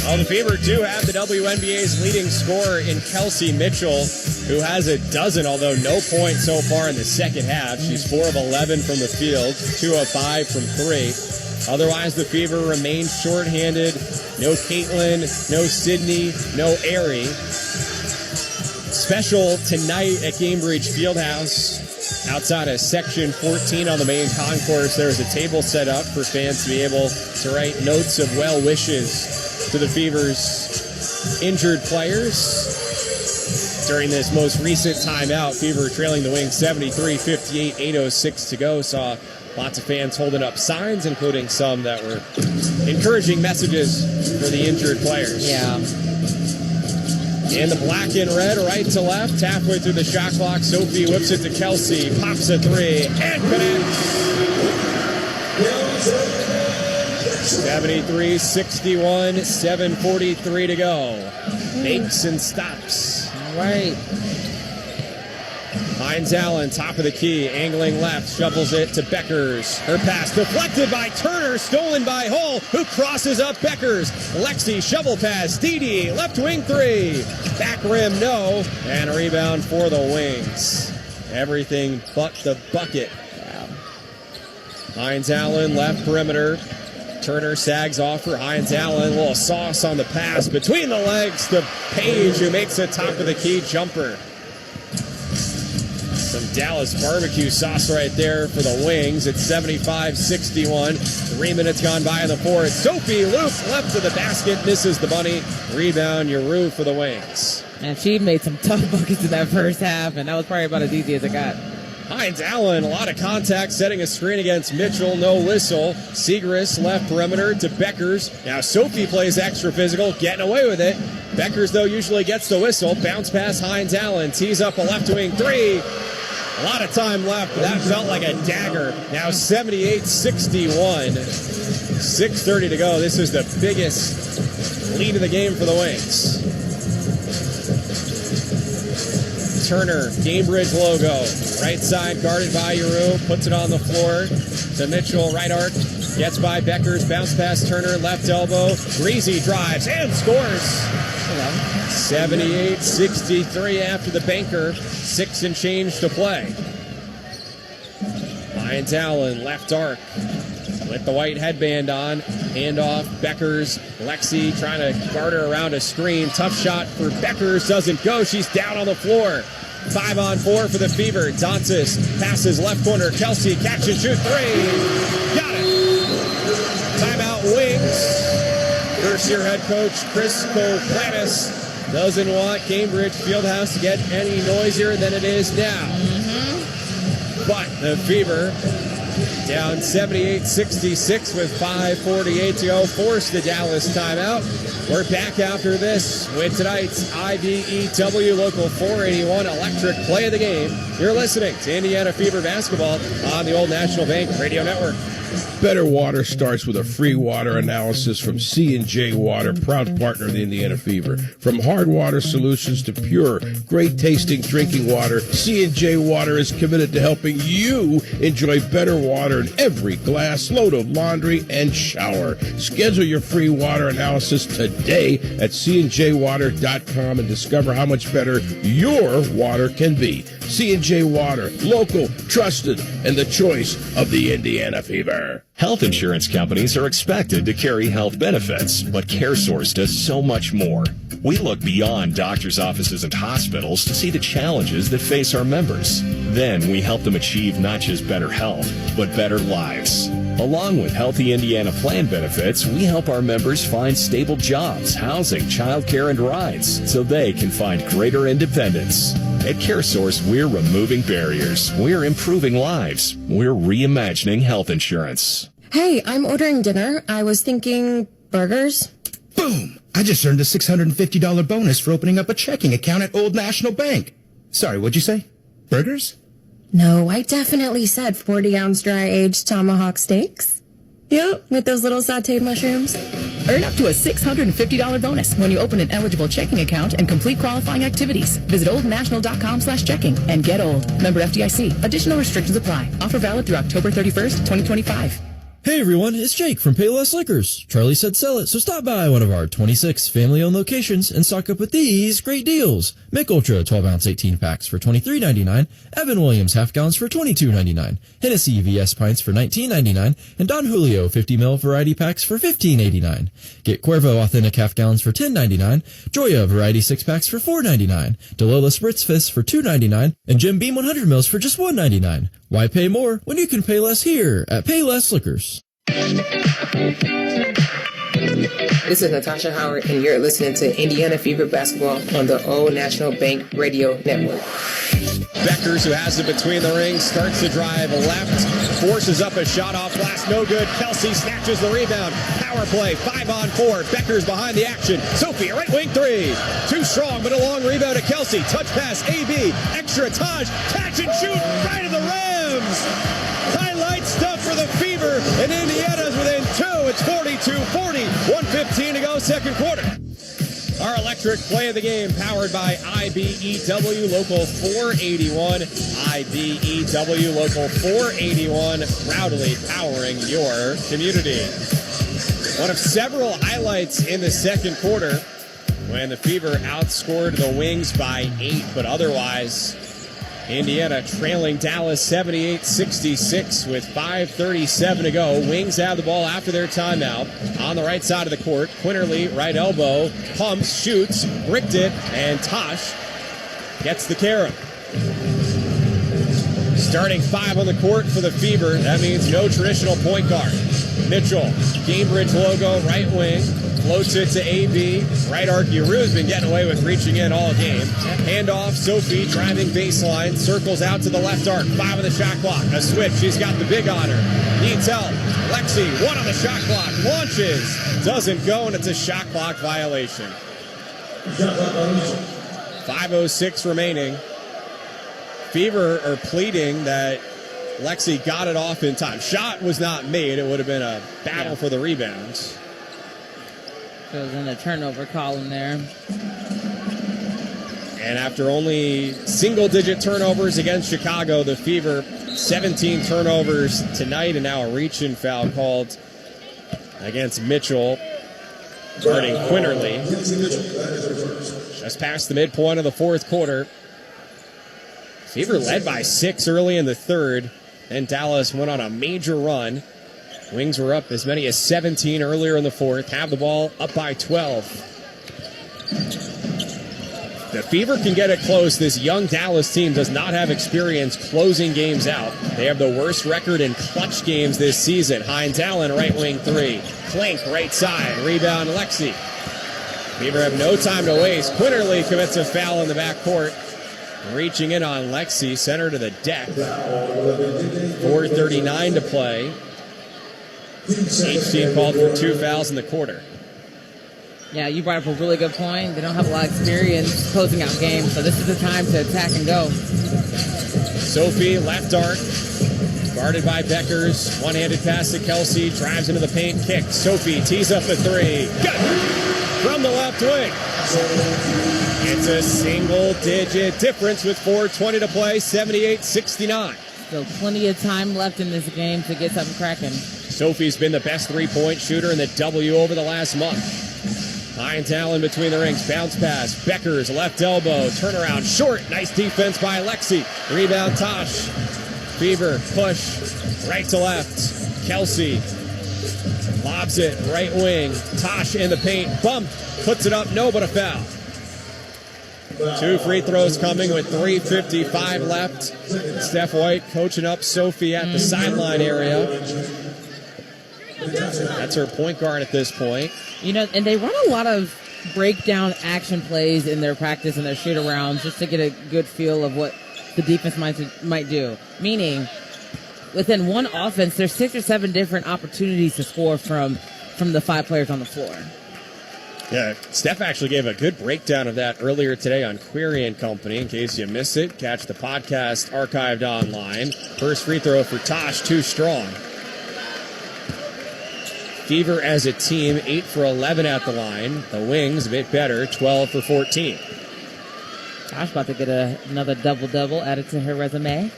Well, the Fever do have the WNBA's leading scorer in Kelsey Mitchell, who has a dozen, although no points so far in the second half. She's 4 of 11 from the field, 2 of 5 from 3. Otherwise, the Fever remains shorthanded. No Caitlin, no Sydney, no Aerie. Special tonight at Gainbridge Fieldhouse Outside of Section 14 on the main concourse, there's a table set up for fans to be able to write notes of well wishes to the Fever's injured players. During this most recent timeout, Fever trailing the Wings 73-58, 8:06 to go. Saw lots of fans holding up signs, including some that were encouraging messages for the injured players. Yeah. In the black and red, right to left, halfway through the shot clock, Sophie whips it to Kelsey, pops a three, and connects. 73-61, 7:43 to go. Makes and stops. All right. Hines Allen, top of the key, angling left, shovels it to Beckers. Her pass deflected by Turner, stolen by Hull, who crosses up Beckers. Lexi, shovel pass, Didi, left wing three. Back rim, no. And a rebound for the Wings. Everything but the bucket. Hines Allen, left perimeter. Turner sags off for Hines Allen. A little sauce on the pass between the legs to Page, who makes a top of the key jumper. Some Dallas barbecue sauce right there for the Wings. It's 75-61. 3 minutes gone by in the fourth. Sophie Luke left to the basket, misses the bunny. Rebound, Yeru for the Wings. And she made some tough buckets in that first half, and that was probably about as easy as it got. Hines Allen, a lot of contact, setting a screen against Mitchell, no whistle. Segris left perimeter to Beckers. Now Sophie plays extra physical, getting away with it. Beckers, though, usually gets the whistle. Bounce pass Hines Allen, tees up a left wing three. A lot of time left, but that felt like a dagger. Now 78-61. 6:30 to go. This is the biggest lead of the game for the Wings. Turner, Gamebridge logo. Right side guarded by Yeru. Puts it on the floor to Mitchell. Right arc. Gets by Beckers. Bounce pass Turner. Left elbow. Greasy drives and scores. 78-63 after the banker. 6 and change to play. Hines Allen, left arc. With the white headband on. Handoff, Beckers. Lexi trying to guard her around a screen. Tough shot for Beckers. Doesn't go. She's down on the floor. 5-on-4 for the Fever. Dantas passes left corner. Kelsey, catch and shoot three. Got it. Timeout Wings. First-year head coach Chris Koplanis doesn't want Cambridge Fieldhouse to get any noisier than it is now. But the Fever down 78-66 with 5:48 to go. Forced the Dallas timeout. We're back after this with tonight's IBEW Local 481 Electric Play of the Game. You're listening to Indiana Fever Basketball on the Old National Bank Radio Network. Better Water starts with a free water analysis from C&J Water, proud partner of the Indiana Fever. From hard water solutions to pure, great-tasting drinking water, C&J Water is committed to helping you enjoy better water in every glass, load of laundry, and shower. Schedule your free water analysis today at cnjwater.com and discover how much better your water can be. C&J Water, local, trusted, and the choice of the Indiana Fever. Health insurance companies are expected to carry health benefits, but CareSource does so much more. We look beyond doctors' offices and hospitals to see the challenges that face our members. Then we help them achieve not just better health, but better lives. Along with Healthy Indiana plan benefits, we help our members find stable jobs, housing, childcare, and rides so they can find greater independence. At CareSource, we're removing barriers. We're improving lives. We're reimagining health insurance. Hey, I'm ordering dinner. I was thinking burgers. Boom! I just earned a $650 bonus for opening up a checking account at Old National Bank. Sorry, what'd you say? Burgers? No, I definitely said 40-ounce dry-aged tomahawk steaks. Yep, with those little sauteed mushrooms. Earn up to a $650 bonus when you open an eligible checking account and complete qualifying activities. Visit oldnational.com/checking and get old. Member FDIC. Additional restrictions apply. Offer valid through October 31st, 2025. Hey everyone, it's Jake from Payless Liquors. Charlie said sell it, so stop by one of our 26 family-owned locations and stock up with these great deals. Mick Ultra 12-ounce 18-packs for $23.99, Evan Williams half-gallons for $22.99, Hennessy VS pints for $19.99, and Don Julio 50ml variety packs for $15.89. Get Cuervo authentic half-gallons for $10.99, Joya variety 6-packs for $4.99, Delola Spritz Fists for $2.99, and Jim Beam 100 mils for just $1.99. Why pay more when you can pay less here at Payless Liquors? This is Natasha Howard, and you're listening to Indiana Fever Basketball on the Old National Bank Radio Network. Beckers, who has it between the rings, starts to drive left, forces up a shot off glass, no good. Kelsey snatches the rebound. Power play, 5-on-4. Beckers behind the action. Sophie, right wing three. Too strong, but a long rebound to Kelsey. Touch pass, AB, extra Taj, catch and shoot, right of the rims. Highlight stuff for the Fever, and Indiana's within 2. It's 42-40, 1:15 to go, second quarter. Our electric play of the game, powered by IBEW Local 481. IBEW Local 481, proudly powering your community. One of several highlights in the second quarter when the Fever outscored the Wings by 8, but otherwise Indiana trailing Dallas 78-66 with 5:37 to go. Wings have the ball after their timeout on the right side of the court. Quinterly, right elbow, pumps, shoots, bricked it, and Tosh gets the carom. Starting 5 on the court for the Fever. That means no traditional point guard. Mitchell, Cambridge logo, right wing. Floats it to AB. Right arc. Giroux's been getting away with reaching in all game. Handoff. Sophie driving baseline. Circles out to the left arc. 5 on the shot clock. A switch. She's got the big on her. Needs help. Lexi, 1 on the shot clock. Launches. Doesn't go, and it's a shot clock violation. 5:06 remaining. Fever are pleading that Lexi got it off in time. Shot was not made. It would have been a battle for the rebounds. Goes in the turnover column there. And after only single-digit turnovers against Chicago, the Fever, 17 turnovers tonight, and now a reach-in foul called against Mitchell, guarding Quinterly. Just past the midpoint of the fourth quarter. Fever led by 6 early in the third. Then Dallas went on a major run. Wings were up as many as 17 earlier in the fourth. Have the ball up by 12. The Fever can get it close. This young Dallas team does not have experience closing games out. They have the worst record in clutch games this season. Hines Allen, right wing three. Klink, right side. Rebound, Lexi. Fever have no time to waste. Quinterly commits a foul in the backcourt. Reaching in on Lexi, center to the deck. 4:39 to play. Each team called for 2 fouls in the quarter. Yeah, you brought up a really good point. They don't have a lot of experience closing out games, so this is the time to attack and go. Sophie, left arc, guarded by Beckers. One-handed pass to Kelsey, drives into the paint, kicks. Sophie tees up a three. Good! From the left wing. It's a single-digit difference with 4:20 to play, 78-69. Still plenty of time left in this game to get something cracking. Sophie's been the best three-point shooter in the W over the last month. Hines Allen between the rings, bounce pass, Beckers, left elbow, turnaround, short, nice defense by Lexi. Rebound, Tosh. Fever, push, right to left. Kelsey lobs it, right wing. Tosh in the paint, bump, puts it up, no, but a foul. 2 free throws coming with 3:55 left. Steph White coaching up Sophie at the sideline area. That's her point guard at this point. You know, and they run a lot of breakdown action plays in their practice and their shoot-arounds just to get a good feel of what the defense might do. Meaning, within one offense, there's 6 or 7 different opportunities to score from the 5 players on the floor. Yeah, Steph actually gave a good breakdown of that earlier today on Query and Company. In case you missed it, catch the podcast archived online. First free throw for Tosh, too strong. Fever as a team, 8 for 11 at the line. The Wings a bit better, 12 for 14. Tosh about to get another double-double added to her resume.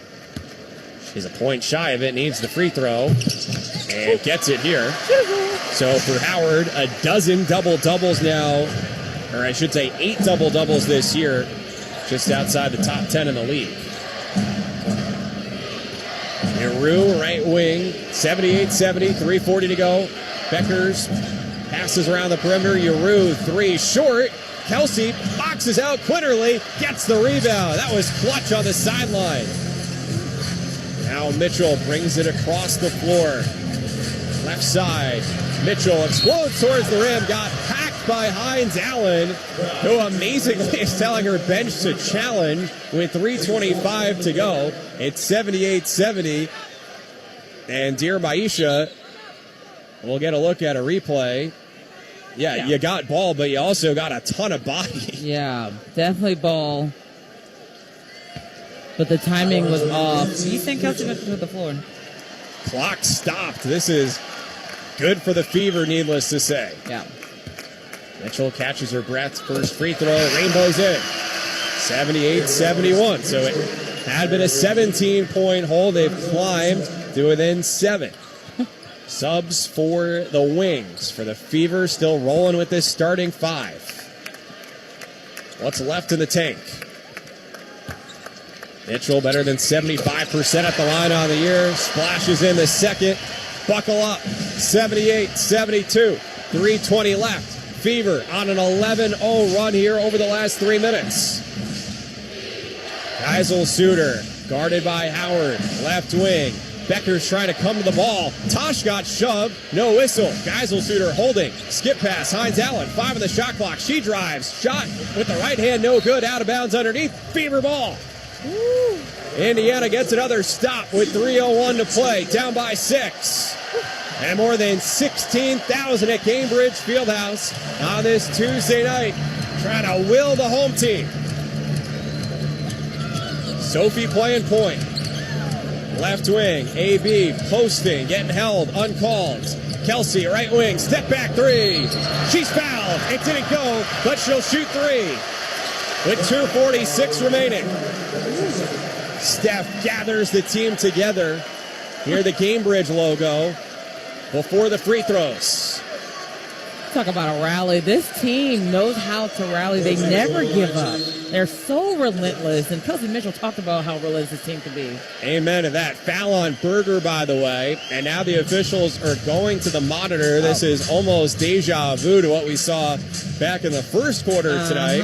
She's a point shy of it, needs the free throw. And gets it here. So for Howard, a dozen double-doubles now, or I should say 8 double-doubles this year, just outside the top 10 in the league. Yeru, right wing, 78-70, 3:40 to go. Beckers passes around the perimeter. Yeru, 3 short. Kelsey boxes out. Quinterly gets the rebound. That was clutch on the sideline. Now Mitchell brings it across the floor. Left side. Mitchell explodes towards the rim. Got hacked by Hines Allen, who amazingly is telling her bench to challenge with 3:25 to go. It's 78-70. And Dear Maisha will get a look at a replay. Yeah, you got ball, but you also got a ton of body. Yeah, definitely ball. But the timing was off. You think Kelsey went to the floor? Clock stopped. This is good for the Fever, needless to say. Yeah. Mitchell catches her breath. First free throw. Rainbow's in. 78-71. So it had been a 17-point hole. They've climbed to within 7. Subs for the Wings. For the Fever, still rolling with this starting 5. What's left in the tank? Mitchell better than 75% at the line on the year. Splashes in the second. Buckle up. 78-72. 3:20 left. Fever on an 11-0 run here over the last 3 minutes. Geisel Suter guarded by Howard. Left wing. Becker's trying to come to the ball. Tosh got shoved. No whistle. Geisel Suter holding. Skip pass. Hines Allen. 5 on the shot clock. She drives. Shot with the right hand. No good. Out of bounds underneath. Fever ball. Woo. Indiana gets another stop with 3:01 to play. Down by 6. And more than 16,000 at Cambridge Fieldhouse on this Tuesday night. Trying to will the home team. Sophie playing point. Left wing, AB posting, getting held, uncalled. Kelsey, right wing, step back 3. She's fouled. It didn't go, but she'll shoot 3 with 2:46 remaining. Steph gathers the team together. Here the Cambridge logo before the free throws. Talk about a rally. This team knows how to rally. They never give up. They're so relentless. And Kelsey Mitchell talked about how relentless this team can be. Amen to that. Foul on Berger, by the way. And now the officials are going to the monitor. This is almost deja vu to what we saw back in the first quarter tonight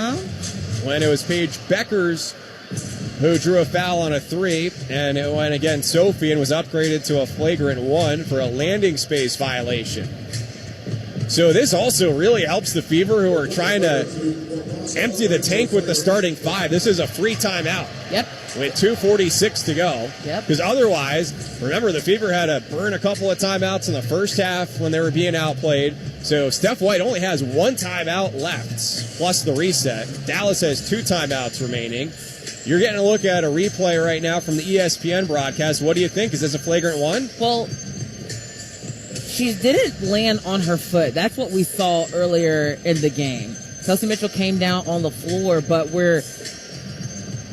when it was Paige Beckers who drew a foul on a 3. And it went against Sophie and was upgraded to a flagrant 1 for a landing space violation. So this also really helps the Fever, who are trying to empty the tank with the starting 5. This is a free timeout. Yep. With 2:46 to go. Yep. Because otherwise, remember, the Fever had to burn a couple of timeouts in the first half when they were being outplayed. So Steph White only has 1 timeout left, plus the reset. Dallas has 2 timeouts remaining. You're getting a look at a replay right now from the ESPN broadcast. What do you think? Is this a flagrant 1? Well, she didn't land on her foot. That's what we saw earlier in the game. Kelsey Mitchell came down on the floor, but where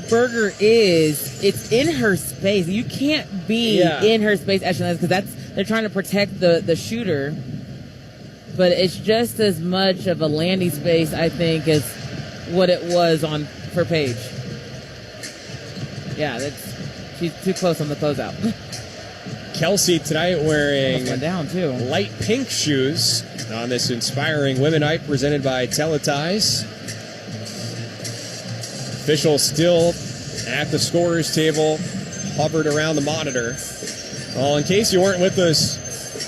Berger is, it's in her space. You can't be in her space because they're trying to protect the shooter. But it's just as much of a landing space, I think, as what it was for Paige. Yeah, she's too close on the closeout. Kelsey tonight wearing down too. Light pink shoes on this inspiring Women Night presented by Teleties. Officials still at the scorer's table, hovered around the monitor. Well, in case you weren't with us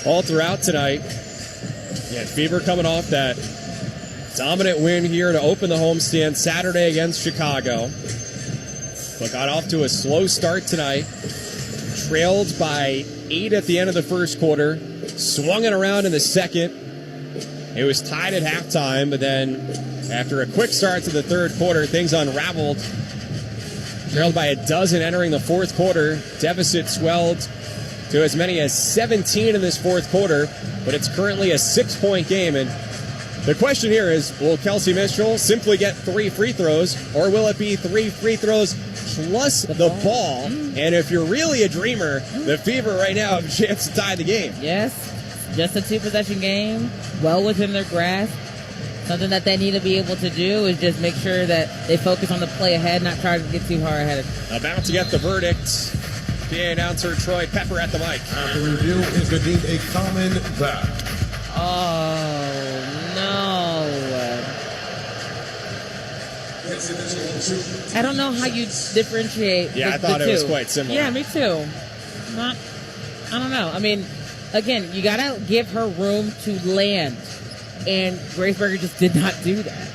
all throughout tonight, Fever coming off that dominant win here to open the homestand Saturday against Chicago, but got off to a slow start tonight. Trailed by 8 at the end of the first quarter, swung it around in the second. It was tied at halftime, but then after a quick start to the third quarter, things unraveled. Trailed by a dozen entering the fourth quarter. Deficit swelled to as many as 17 in this fourth quarter, but it's currently a 6-point game, and The question here is, will Kelsey Mitchell simply get 3 free throws, or will it be 3 free throws plus the ball? And if you're really a dreamer, the Fever right now have a chance to tie the game. Yes, just a 2-possession game, well within their grasp. Something that they need to be able to do is just make sure that they focus on the play ahead, not try to get too far ahead. About to get the verdict. PA announcer Troy Pepper at the mic. After review is deemed a common foul. Oh, no. I don't know how you differentiate Yeah, the, I thought the it was two. quite similar. Yeah, me too. I don't know. I mean, again, you got to give her room to land. And Grace Berger just did not do that.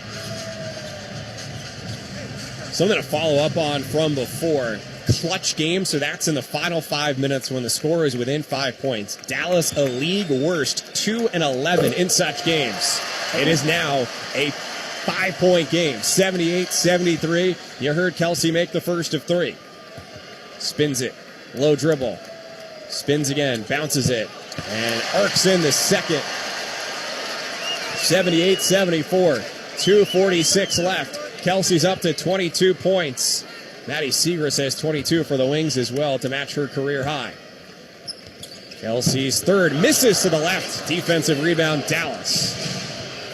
Something to follow up on from before. Clutch game, so that's in the final 5 minutes when the score is within 5 points. Dallas, a league worst, 2-11 in such games. It is now a 5-point game, 78-73. You heard Kelsey make the first of 3. Spins it, low dribble. Spins again, bounces it, and arcs in the second. 78-74, 2:46 left. Kelsey's up to 22 points. Maddie Segrist has 22 for the Wings as well to match her career high. Kelsey's third misses to the left. Defensive rebound, Dallas.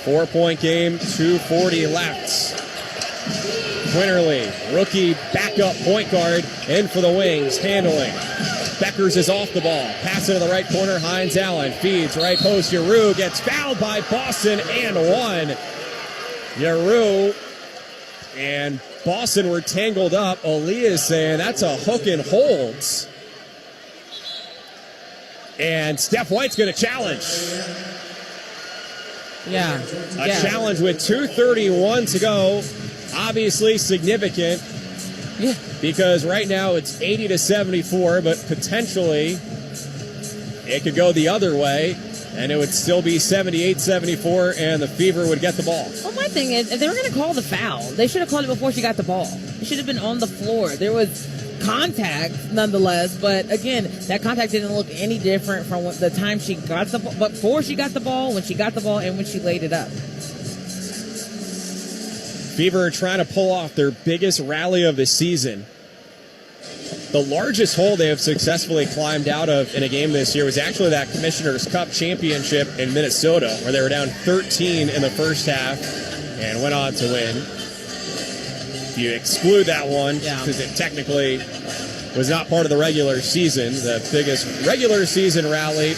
4-point game, 2:40 left. Quinterly, rookie backup point guard, in for the Wings, handling. Beckers is off the ball. Pass it to the right corner. Hines Allen feeds right post. Giroux gets fouled by Boston and one. Giroux and Boston were tangled up. Aaliyah is saying that's a hook and holds. And Steph White's going to challenge. Yeah. A challenge with 2:31 to go. Obviously significant. Yeah. Because right now it's 80-74, but potentially it could go the other way, and it would still be 78-74, and the Fever would get the ball. Well, my thing is, if they were going to call the foul, they should have called it before she got the ball. It should have been on the floor. There was contact, nonetheless, but again, that contact didn't look any different from the time she got the ball, but before she got the ball, when she got the ball, and when she laid it up. Fever are trying to pull off their biggest rally of the season. The largest hole they have successfully climbed out of in a game this year was actually that Commissioner's Cup championship in Minnesota, where they were down 13 in the first half and went on to win. If you exclude that one, because it technically was not part of the regular season, the biggest regular season rally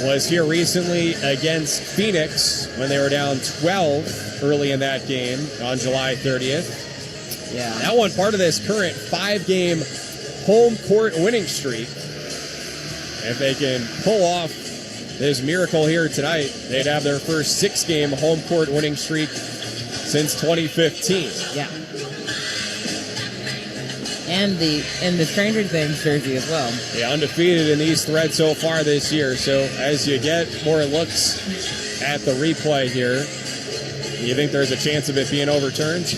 was here recently against Phoenix when they were down 12 early in that game on July 30th. Yeah. That one part of this current 5-game home court winning streak. If they can pull off this miracle here tonight, they'd have their first 6-game home court winning streak since 2015. Yeah. And the Stranger Things jersey as well. Yeah, undefeated in these threads so far this year. So as you get more looks at the replay here, you think there's a chance of it being overturned?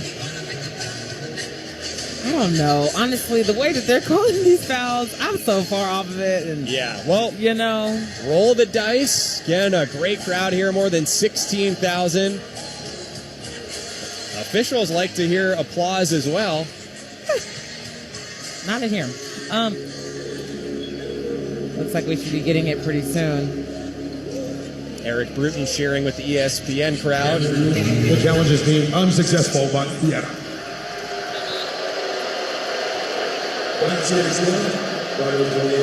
I don't know. Honestly, the way that they're calling these fouls, I'm so far off of it. And yeah, well, you know, roll the dice. Again, a great crowd here, more than 16,000. Officials like to hear applause as well. Not in here. Looks like we should be getting it pretty soon. Eric Bruton sharing with the ESPN crowd. The challenge is deemed unsuccessful by Vienna.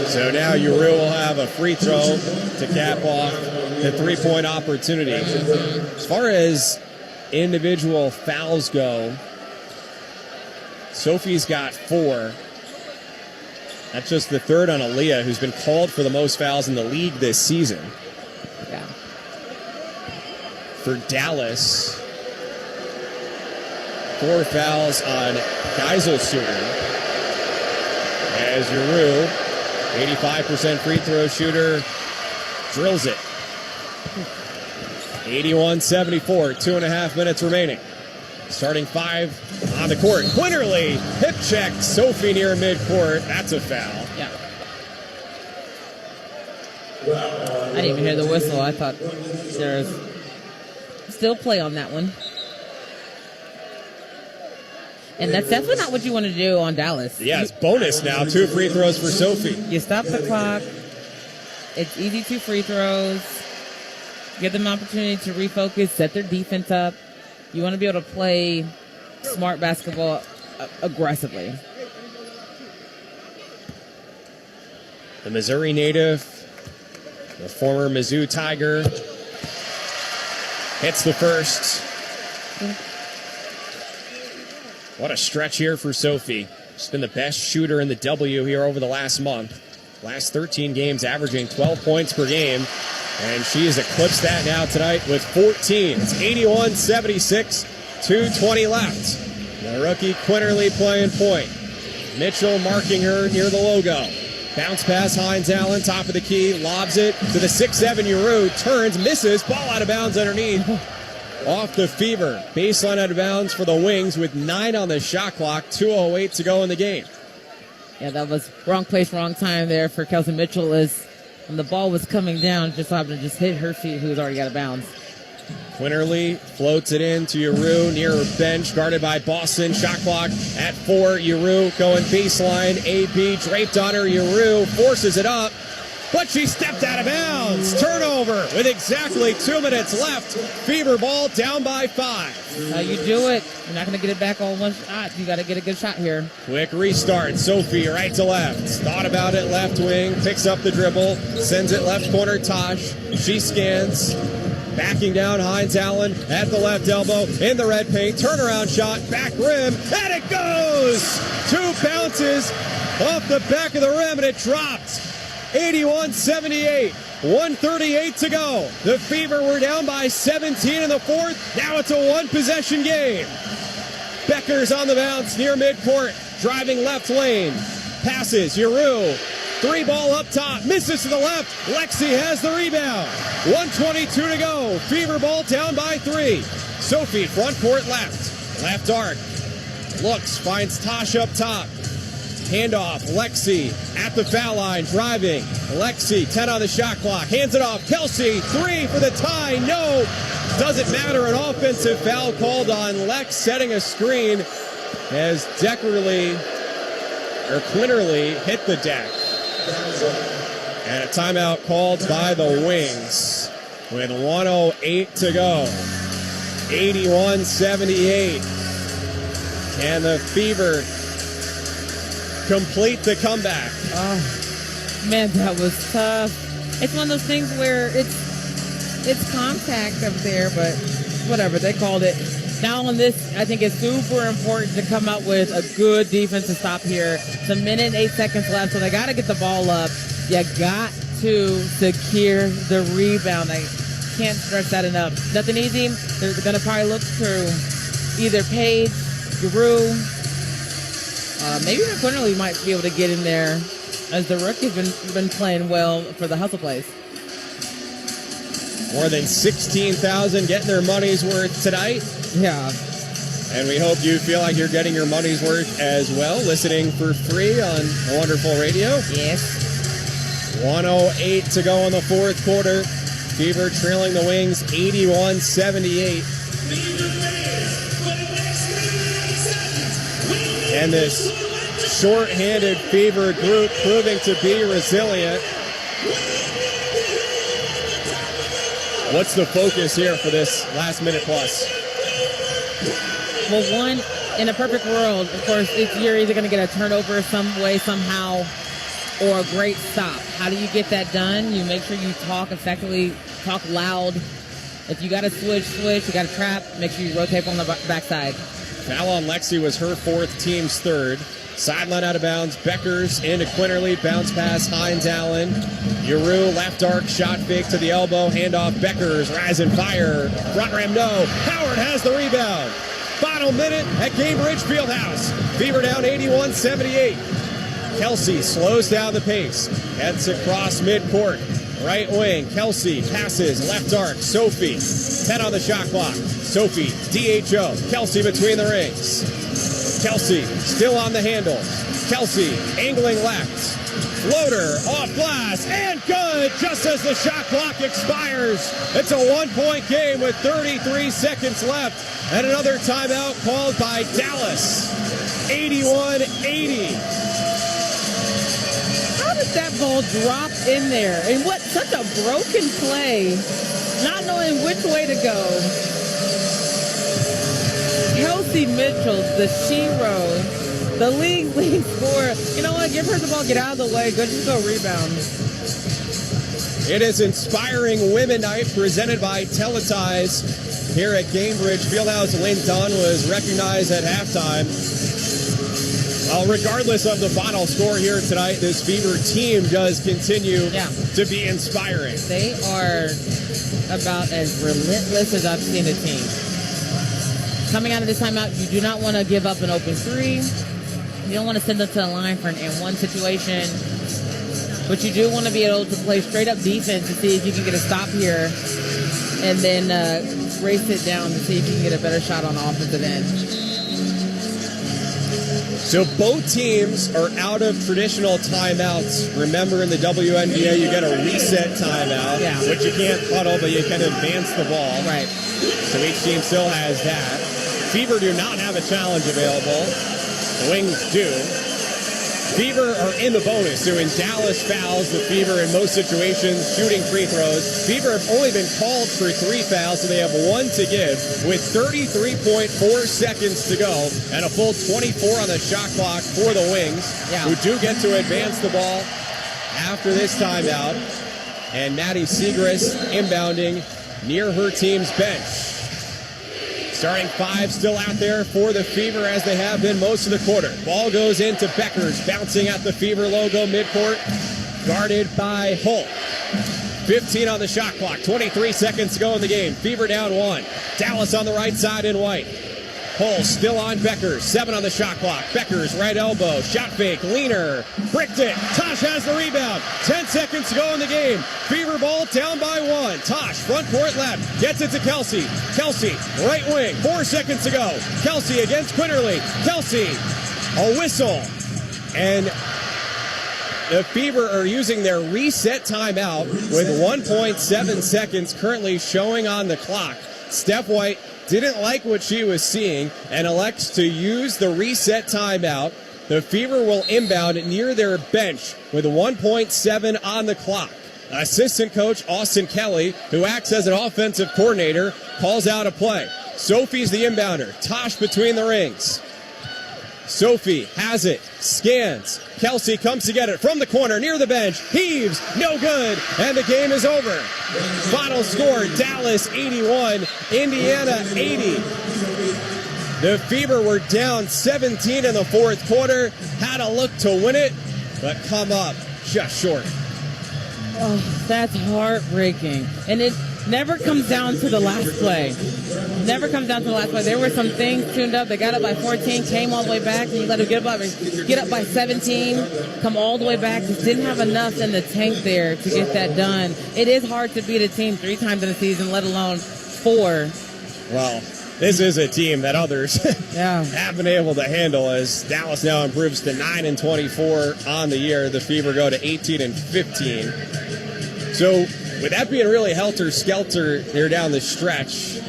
So now Giroux will have a free throw to cap off the 3-point opportunity. As far as individual fouls go, Sophie's got 4. That's just the third on Aaliyah, who's been called for the most fouls in the league this season. Yeah. For Dallas, 4 fouls on Geiselsuter. As Giroux, 85% free throw shooter, drills it. 81-74, 2.5 minutes remaining. Starting 5 on the court. Quinterly, hip check, Sophie near midcourt. That's a foul. Yeah. I didn't even hear the whistle. I thought there was still play on that one. And that's definitely not what you want to do on Dallas. Yeah, it's bonus now. 2 free throws for Sophie. You stop the clock. It's easy 2 free throws. Give them an opportunity to refocus, set their defense up. You want to be able to play smart basketball aggressively. The Missouri native, the former Mizzou Tiger, hits the first. What a stretch here for Sophie. She's been the best shooter in the W here over the last month. Last 13 games averaging 12 points per game. And she has eclipsed that now tonight with 14. It's 81-76, 2:20 left. The rookie Quinterly playing point. Mitchell marking her near the logo. Bounce pass, Hines Allen, top of the key, lobs it to the 6'7" Uru, turns, misses, ball out of bounds underneath. Off the Fever. Baseline out of bounds for the Wings with 9 on the shot clock, 2:08 to go in the game. Yeah, that was wrong place, wrong time there for Kelsey Mitchell as when the ball was coming down, just happened to just hit her feet, who was already out of bounds. Quinterly floats it in to Uru near her bench, guarded by Boston. Shot clock at 4. Uru going baseline. AB draped on her. Uru forces it up, but she stepped out of bounds. Turnover with exactly 2 minutes left. Fever ball down by 5. How you do it. You're not going to get it back all one shot. You got to get a good shot here. Quick restart. Sophie right to left. Thought about it. Left wing. Picks up the dribble. Sends it left corner. Tosh. She scans. Backing down, Hines Allen at the left elbow in the red paint. Turnaround shot, back rim, and it goes! 2 bounces off the back of the rim, and it dropped. 81-78, 1:38 to go. The Fever were down by 17 in the fourth. Now it's a 1-possession game. Becker's on the bounce near midcourt, driving left lane. Passes, Uru. 3 ball up top, misses to the left. Lexi has the rebound. 1:22 to go. Fever ball down by 3. Sophie front court left. Left arc. Looks, finds Tosh up top. Handoff, Lexi at the foul line, driving. Lexi, 10 on the shot clock. Hands it off. Kelsey, 3 for the tie. No. Doesn't matter. An offensive foul called on Lex, setting a screen as Quinterly hit the deck. And a timeout called by the Wings with 1:08 to go. 81-78. And the Fever complete the comeback. Oh, man, that was tough. It's one of those things where it's contact up there, but whatever, they called it. Now on this, I think it's super important to come out with a good defensive stop here. It's 1 minute and 8 seconds left, so they got to get the ball up. You got to secure the rebound. I can't stress that enough. Nothing easy. They're going to probably look through either Paige, Guru, maybe Quinterly might be able to get in there as the rookie's been playing well for the hustle plays. More than 16,000 getting their money's worth tonight. Yeah. And we hope you feel like you're getting your money's worth as well, listening for free on Wonderful Radio. Yes. 1:08 to go in the fourth quarter. Fever trailing the Wings 81-78. And this short-handed Fever group proving to be resilient. What's the focus here for this last minute plus? Well, one, in a perfect world, of course, you're either going to get a turnover some way, somehow, or a great stop. How do you get that done? You make sure you talk effectively, talk loud. If you got to switch, you got to trap, make sure you rotate on the backside. Foul on Lexi was her 4th, team's 3rd. Sideline out of bounds. Beckers into Quinterly. Bounce pass. Hines Allen. Uru left arc. Shot fake to the elbow. Handoff. Beckers. Rise and fire. Front rim. No. Howard has the rebound. Final minute at Cambridge Fieldhouse. Fever down 81-78. Kelsey slows down the pace. Heads across midcourt. Right wing. Kelsey passes. Left arc. Sophie. 10 on the shot clock. Sophie. DHO. Kelsey between the rings. Kelsey still on the handle. Kelsey angling left. Floater off glass and good just as the shot clock expires. It's a 1-point game with 33 seconds left and another timeout called by Dallas. 81-80. How did that ball drop in there? And what, such a broken play, not knowing which way to go. Kelsey Mitchell, the shero, the league scorer. You know what? Give her the ball, get out of the way. Just go rebound. It is Inspiring Women Night presented by Teletyze here at Gainbridge Fieldhouse. Lynn Dunn was recognized at halftime. Well, regardless of the final score here tonight, this Fever team does continue to be inspiring. They are about as relentless as I've seen a team. Coming out of this timeout, you do not want to give up an open three. You don't want to send them to the line for an and-one situation. But you do want to be able to play straight-up defense to see if you can get a stop here and then race it down to see if you can get a better shot on the offensive end. So both teams are out of traditional timeouts. Remember, in the WNBA, you get a reset timeout, which you can't puddle, but you can advance the ball. Right. So each team still has that. Fever do not have a challenge available. The Wings do. Fever are in the bonus, so when Dallas fouls the Fever in most situations, shooting free throws. Fever have only been called for 3 fouls, so they have 1 to give with 33.4 seconds to go and a full 24 on the shot clock for the Wings, who do get to advance the ball after this timeout. And Maddie Segrist inbounding near her team's bench. Starting 5 still out there for the Fever as they have been most of the quarter. Ball goes into Beckers, bouncing at the Fever logo midcourt, guarded by Holt. 15 on the shot clock, 23 seconds to go in the game. Fever down 1. Dallas on the right side in white. Holt still on Beckers, 7 on the shot clock. Beckers right elbow, shot fake, leaner, bricked it. Tosh has the rebound. 10 seconds to go in the game. Fever ball down by 1. Tosh, front court left, gets it to Kelsey. Kelsey, right wing, 4 seconds to go. Kelsey against Quinterly. Kelsey, a whistle. And the Fever are using their reset timeout with 1.7 seconds currently showing on the clock. Steph White didn't like what she was seeing and elects to use the reset timeout. The Fever will inbound near their bench with 1.7 on the clock. Assistant coach Austin Kelly, who acts as an offensive coordinator, calls out a play. Sophie's the inbounder. Tosh between the rings. Sophie has it, scans. Kelsey comes to get it from the corner near the bench. Heaves, no good, and the game is over. Final score, Dallas 81, Indiana 80. The Fever were down 17 in the fourth quarter, had a look to win it, but come up just short. Oh, that's heartbreaking. And it never comes down to the last play. Never comes down to the last play. There were some things tuned up. They got up by 14, came all the way back, and you let them get up by 17, come all the way back. Just didn't have enough in the tank there to get that done. It is hard to beat a team 3 times in a season, let alone 4. Well, this is a team that others have been able to handle as Dallas now improves to 9-24 on the year. The Fever go to 18-15. So, with that being really helter-skelter there down the stretch,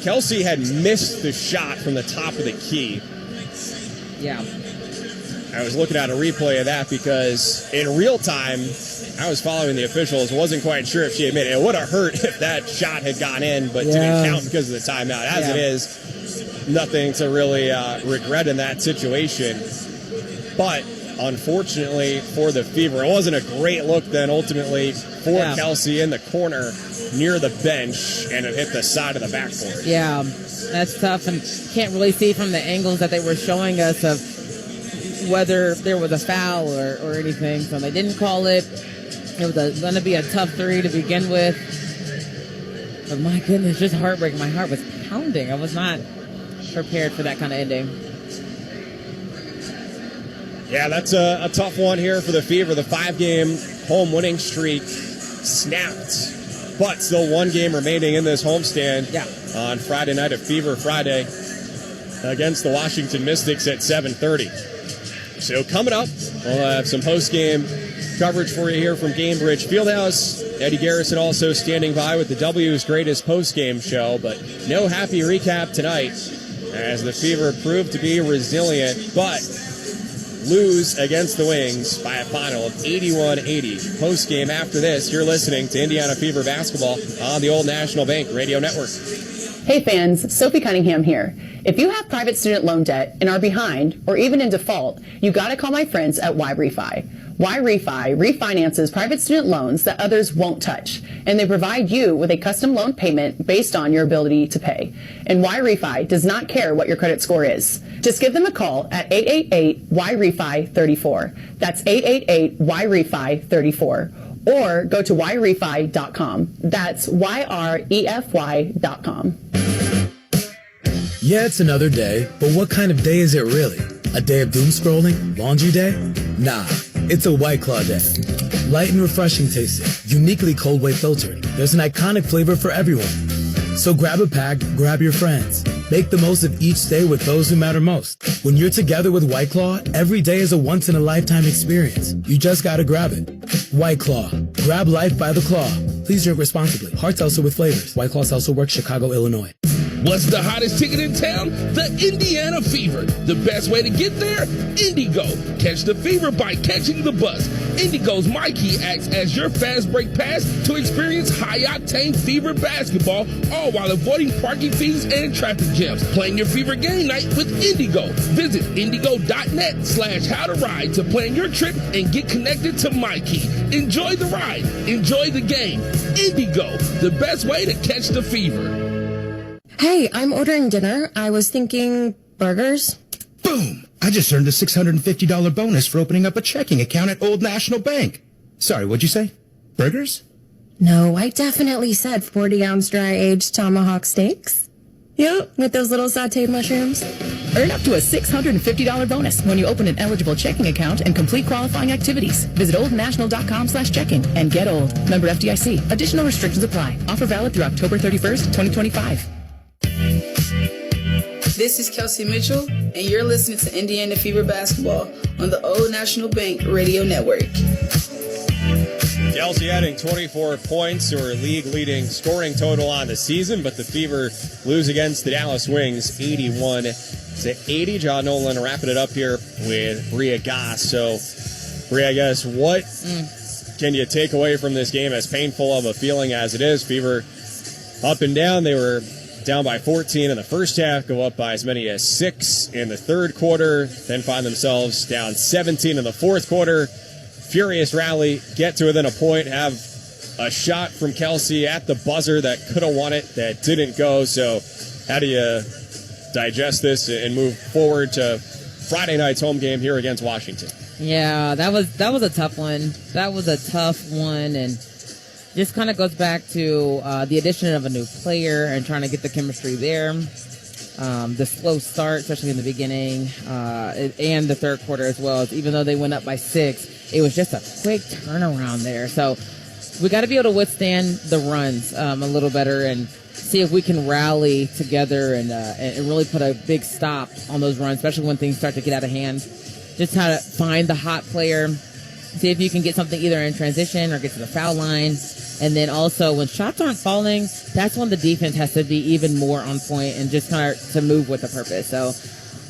Kelsey had missed the shot from the top of the key. Yeah. I was looking at a replay of that because in real time, I was following the officials. Wasn't quite sure if she had made it. It would have hurt if that shot had gone in, but didn't count because of the timeout. As it is, nothing to really regret in that situation. But unfortunately for the Fever, it wasn't a great look then ultimately for Kelsey in the corner near the bench, and it hit the side of the backboard. Yeah, that's tough, and can't really see from the angles that they were showing us of whether there was a foul or anything. So they didn't call it. It was going to be a tough 3 to begin with. But my goodness, just heartbreaking. My heart was pounding. I was not prepared for that kind of ending. Yeah, that's a tough one here for the Fever. The 5-game home winning streak snapped, but still 1 game remaining in this homestand on Friday night at Fever Friday against the Washington Mystics at 7:30. So coming up, we'll have some post-game coverage for you here from Gainbridge Fieldhouse. Eddie Garrison also standing by with the W's greatest post-game show, but no happy recap tonight as the Fever proved to be resilient, but lose against the Wings by a final of 81-80. Post-game after this, you're listening to Indiana Fever basketball on the Old National Bank Radio Network. Hey fans, Sophie Cunningham here. If you have private student loan debt and are behind or even in default, you gotta call my friends at YRefi. YRefi refinances private student loans that others won't touch, and they provide you with a custom loan payment based on your ability to pay. And YRefi does not care what your credit score is. Just give them a call at 888-YRefi-34. That's 888-YRefi-34. Or go to YRefi.com. That's YREFY.com. Yeah, it's another day, but what kind of day is it really? A day of doom scrolling? Laundry day? Nah, it's a White Claw day. Light and refreshing tasting, uniquely cold way filtered. There's an iconic flavor for everyone. So grab a pack, grab your friends. Make the most of each day with those who matter most. When you're together with White Claw, every day is a once-in-a-lifetime experience. You just gotta grab it. White Claw. Grab life by the claw. Please drink responsibly. Hard seltzer with flavors. White Claw Seltzer Works, Chicago, Illinois. What's the hottest ticket in town? The Indiana Fever. The best way to get there? Indigo. Catch the fever by catching the bus. Indigo's Mikey acts as your fast break pass to experience high-octane Fever basketball, all while avoiding parking fees and traffic jams. Plan your Fever game night with Indigo. Visit indigo.net/how-to-ride to plan your trip and get connected to Mikey. Enjoy the ride. Enjoy the game. Indigo, the best way to catch the fever. Hey, I'm ordering dinner. I was thinking burgers. Boom! I just earned a $650 bonus for opening up a checking account at Old National Bank. Sorry, what'd you say? Burgers? No, I definitely said 40-ounce dry-aged tomahawk steaks. Yep, with those little sauteed mushrooms. Earn up to a $650 bonus when you open an eligible checking account and complete qualifying activities. Visit oldnational.com/checking and get old. Member FDIC. Additional restrictions apply. Offer valid through October 31st, 2025. This is Kelsey Mitchell, and you're listening to Indiana Fever basketball on the Old National Bank Radio Network. Kelsey adding 24 points to her league-leading scoring total on the season, but the Fever lose against the Dallas Wings 81-80. John Nolan wrapping it up here with Bria Goss. So, Bria, I guess, what can you take away from this game, as painful of a feeling as it is? Fever up and down. They were down by 14 in the first half, go up by as many as 6 in the third quarter, then find themselves down 17 in the fourth quarter. Furious rally, get to within a point, have a shot from Kelsey at the buzzer that could have won it, that didn't go. So how do you digest this and move forward to Friday night's home game here against Washington? Yeah, that was a tough one. That was a tough one, and just kind of goes back to the addition of a new player and trying to get the chemistry there. The slow start, especially in the beginning, and the third quarter as well. Even though they went up by 6, it was just a quick turnaround there. So we got to be able to withstand the runs a little better and see if we can rally together and really put a big stop on those runs, especially when things start to get out of hand. Just how to find the hot player, see if you can get something either in transition or get to the foul line. And then also when shots aren't falling, that's when the defense has to be even more on point and just kind of to move with a purpose. So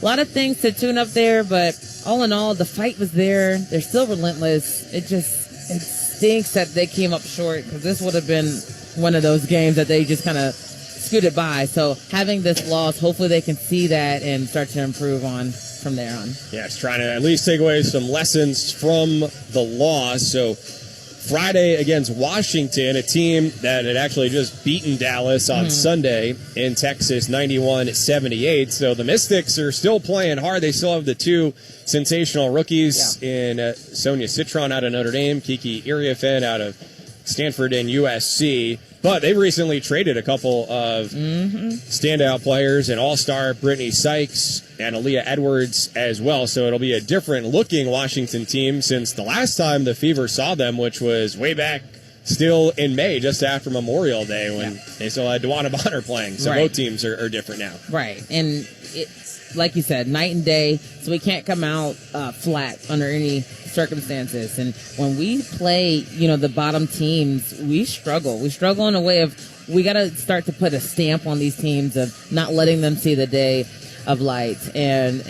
a lot of things to tune up there, but all in all, the fight was there. They're still relentless. It stinks that they came up short, because this would have been one of those games that they just kind of scooted by. So having this loss, hopefully they can see that and start to improve on from there on. Yes, trying to at least take away some lessons from the loss. So Friday against Washington, a team that had actually just beaten Dallas on Sunday in Texas, 91-78. So the Mystics are still playing hard. They still have the two sensational rookies in Sonia Citron out of Notre Dame, Kiki Iriafen out of Stanford and USC. But they've recently traded a couple of standout players, an all-star Brittany Sykes and Aaliyah Edwards as well. So it'll be a different-looking Washington team since the last time the Fever saw them, which was way back still in May, just after Memorial Day, when they still had DeWanna Bonner playing. So both teams are different now. Right. And it's, like you said, night and day, so we can't come out flat under any circumstances. And when we play, the bottom teams, we struggle. We struggle in a way of we got to start to put a stamp on these teams of not letting them see the day of light. And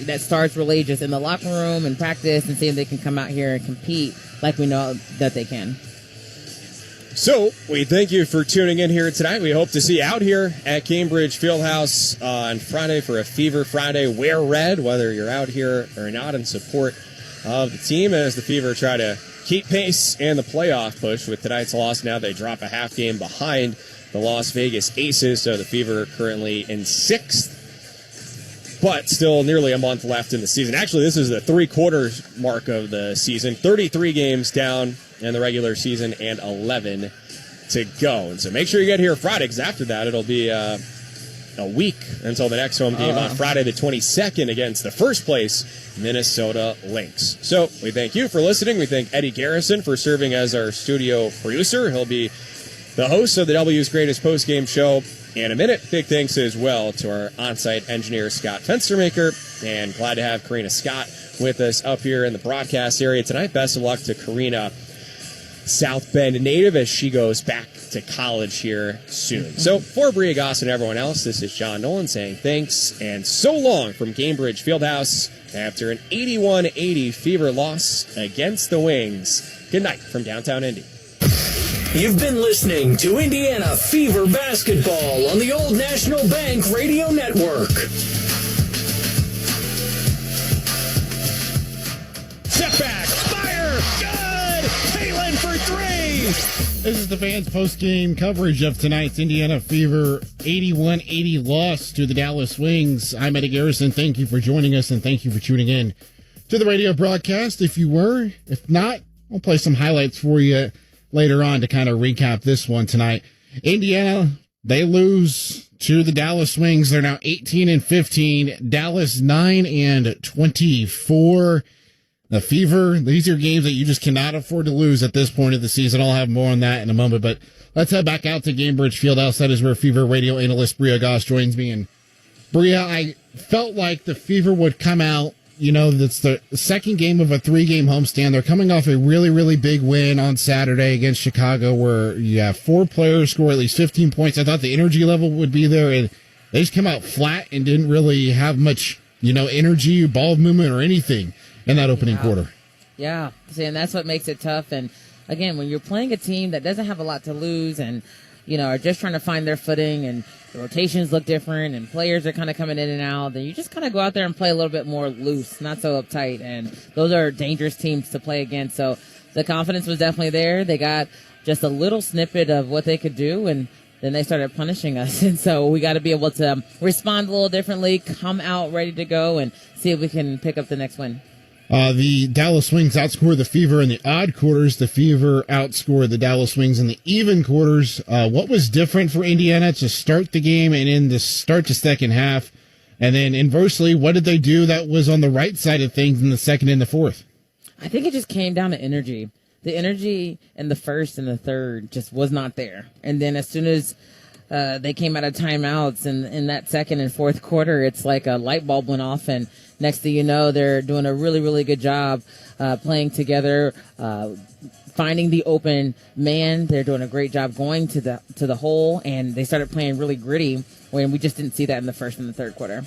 that starts really just in the locker room and practice and seeing if they can come out here and compete like we know that they can. So, we thank you for tuning in here tonight. We hope to see you out here at Cambridge Fieldhouse on Friday for a Fever Friday. Wear red, whether you're out here or not, in support of the team as the Fever try to keep pace in the playoff push. With tonight's loss, now they drop a half game behind the Las Vegas Aces, so the Fever currently in 6th. But still nearly a month left in the season. Actually, this is the 3/4 mark of the season. 33 games down in the regular season and 11 to go. And so make sure you get here Friday, because after that it'll be a week until the next home game on Friday the 22nd against the first place Minnesota Lynx. So we thank you for listening. We thank Eddie Garrison for serving as our studio producer. He'll be the host of the W's Greatest Postgame Show in a minute. Big thanks as well to our on-site engineer, Scott Fenstermaker, and glad to have Karina Scott with us up here in the broadcast area tonight. Best of luck to Karina, South Bend native, as she goes back to college here soon. So for Bria Goss and everyone else, this is John Nolan saying thanks and so long from Cambridge Fieldhouse after an 81-80 Fever loss against the Wings. Good night from downtown Indy. You've been listening to Indiana Fever Basketball on the Old National Bank Radio Network. Step back, fire, good! Palin for 3! This is the fans' post-game coverage of tonight's Indiana Fever 81-80 loss to the Dallas Wings. I'm Eddie Garrison. Thank you for joining us, and thank you for tuning in to the radio broadcast. If you were, if not, I'll play some highlights for you later on to kind of recap this one tonight. Indiana, they lose to the Dallas Wings. They're now 18-15. Dallas 9-24. The Fever, these are games that you just cannot afford to lose at this point of the season. I'll have more on that in a moment, but let's head back out to Cambridge Fieldhouse. That is where Fever radio analyst Bria Goss joins me. And Bria, I felt like the Fever would come out. That's the second game of a 3-game homestand. They're coming off a really, really big win on Saturday against Chicago, where you have 4 players score at least 15 points. I thought the energy level would be there, and they just came out flat and didn't really have much, energy, ball movement, or anything in that opening quarter. Yeah, see, and that's what makes it tough. And again, when you're playing a team that doesn't have a lot to lose and are just trying to find their footing, and the rotations look different, and players are kind of coming in and out, then you just kind of go out there and play a little bit more loose, not so uptight, and those are dangerous teams to play against. So the confidence was definitely there. They got just a little snippet of what they could do, and then they started punishing us. And so we got to be able to respond a little differently, come out ready to go, and see if we can pick up the next win. The Dallas Wings outscored the Fever in the odd quarters. The Fever outscored the Dallas Wings in the even quarters. What was different for Indiana to start the game and in the start to second half? And then inversely, what did they do that was on the right side of things in the second and the fourth? I think it just came down to energy. The energy in the first and the third just was not there. And then as soon as they came out of timeouts in that second and fourth quarter, it's like a light bulb went off, and next thing you know, they're doing a really, really good job playing together, finding the open man. They're doing a great job going to the hole, and they started playing really gritty when we just didn't see that in the first and the third quarter.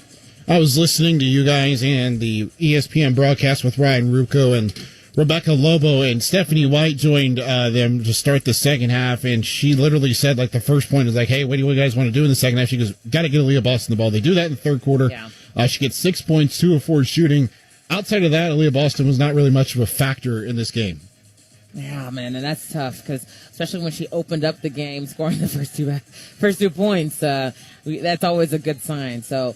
I was listening to you guys and the ESPN broadcast with Ryan Ruocco and Rebecca Lobo, and Stephanie White joined them to start the second half, and she literally said, the first point is hey, what do you guys want to do in the second half? She goes, got to get Aaliyah Boston the ball. They do that in the third quarter. Yeah. She gets 6 points, 2 of 4 shooting. Outside of that, Aaliyah Boston was not really much of a factor in this game. Yeah, man, and that's tough, because especially when she opened up the game, scoring the first two points, that's always a good sign. So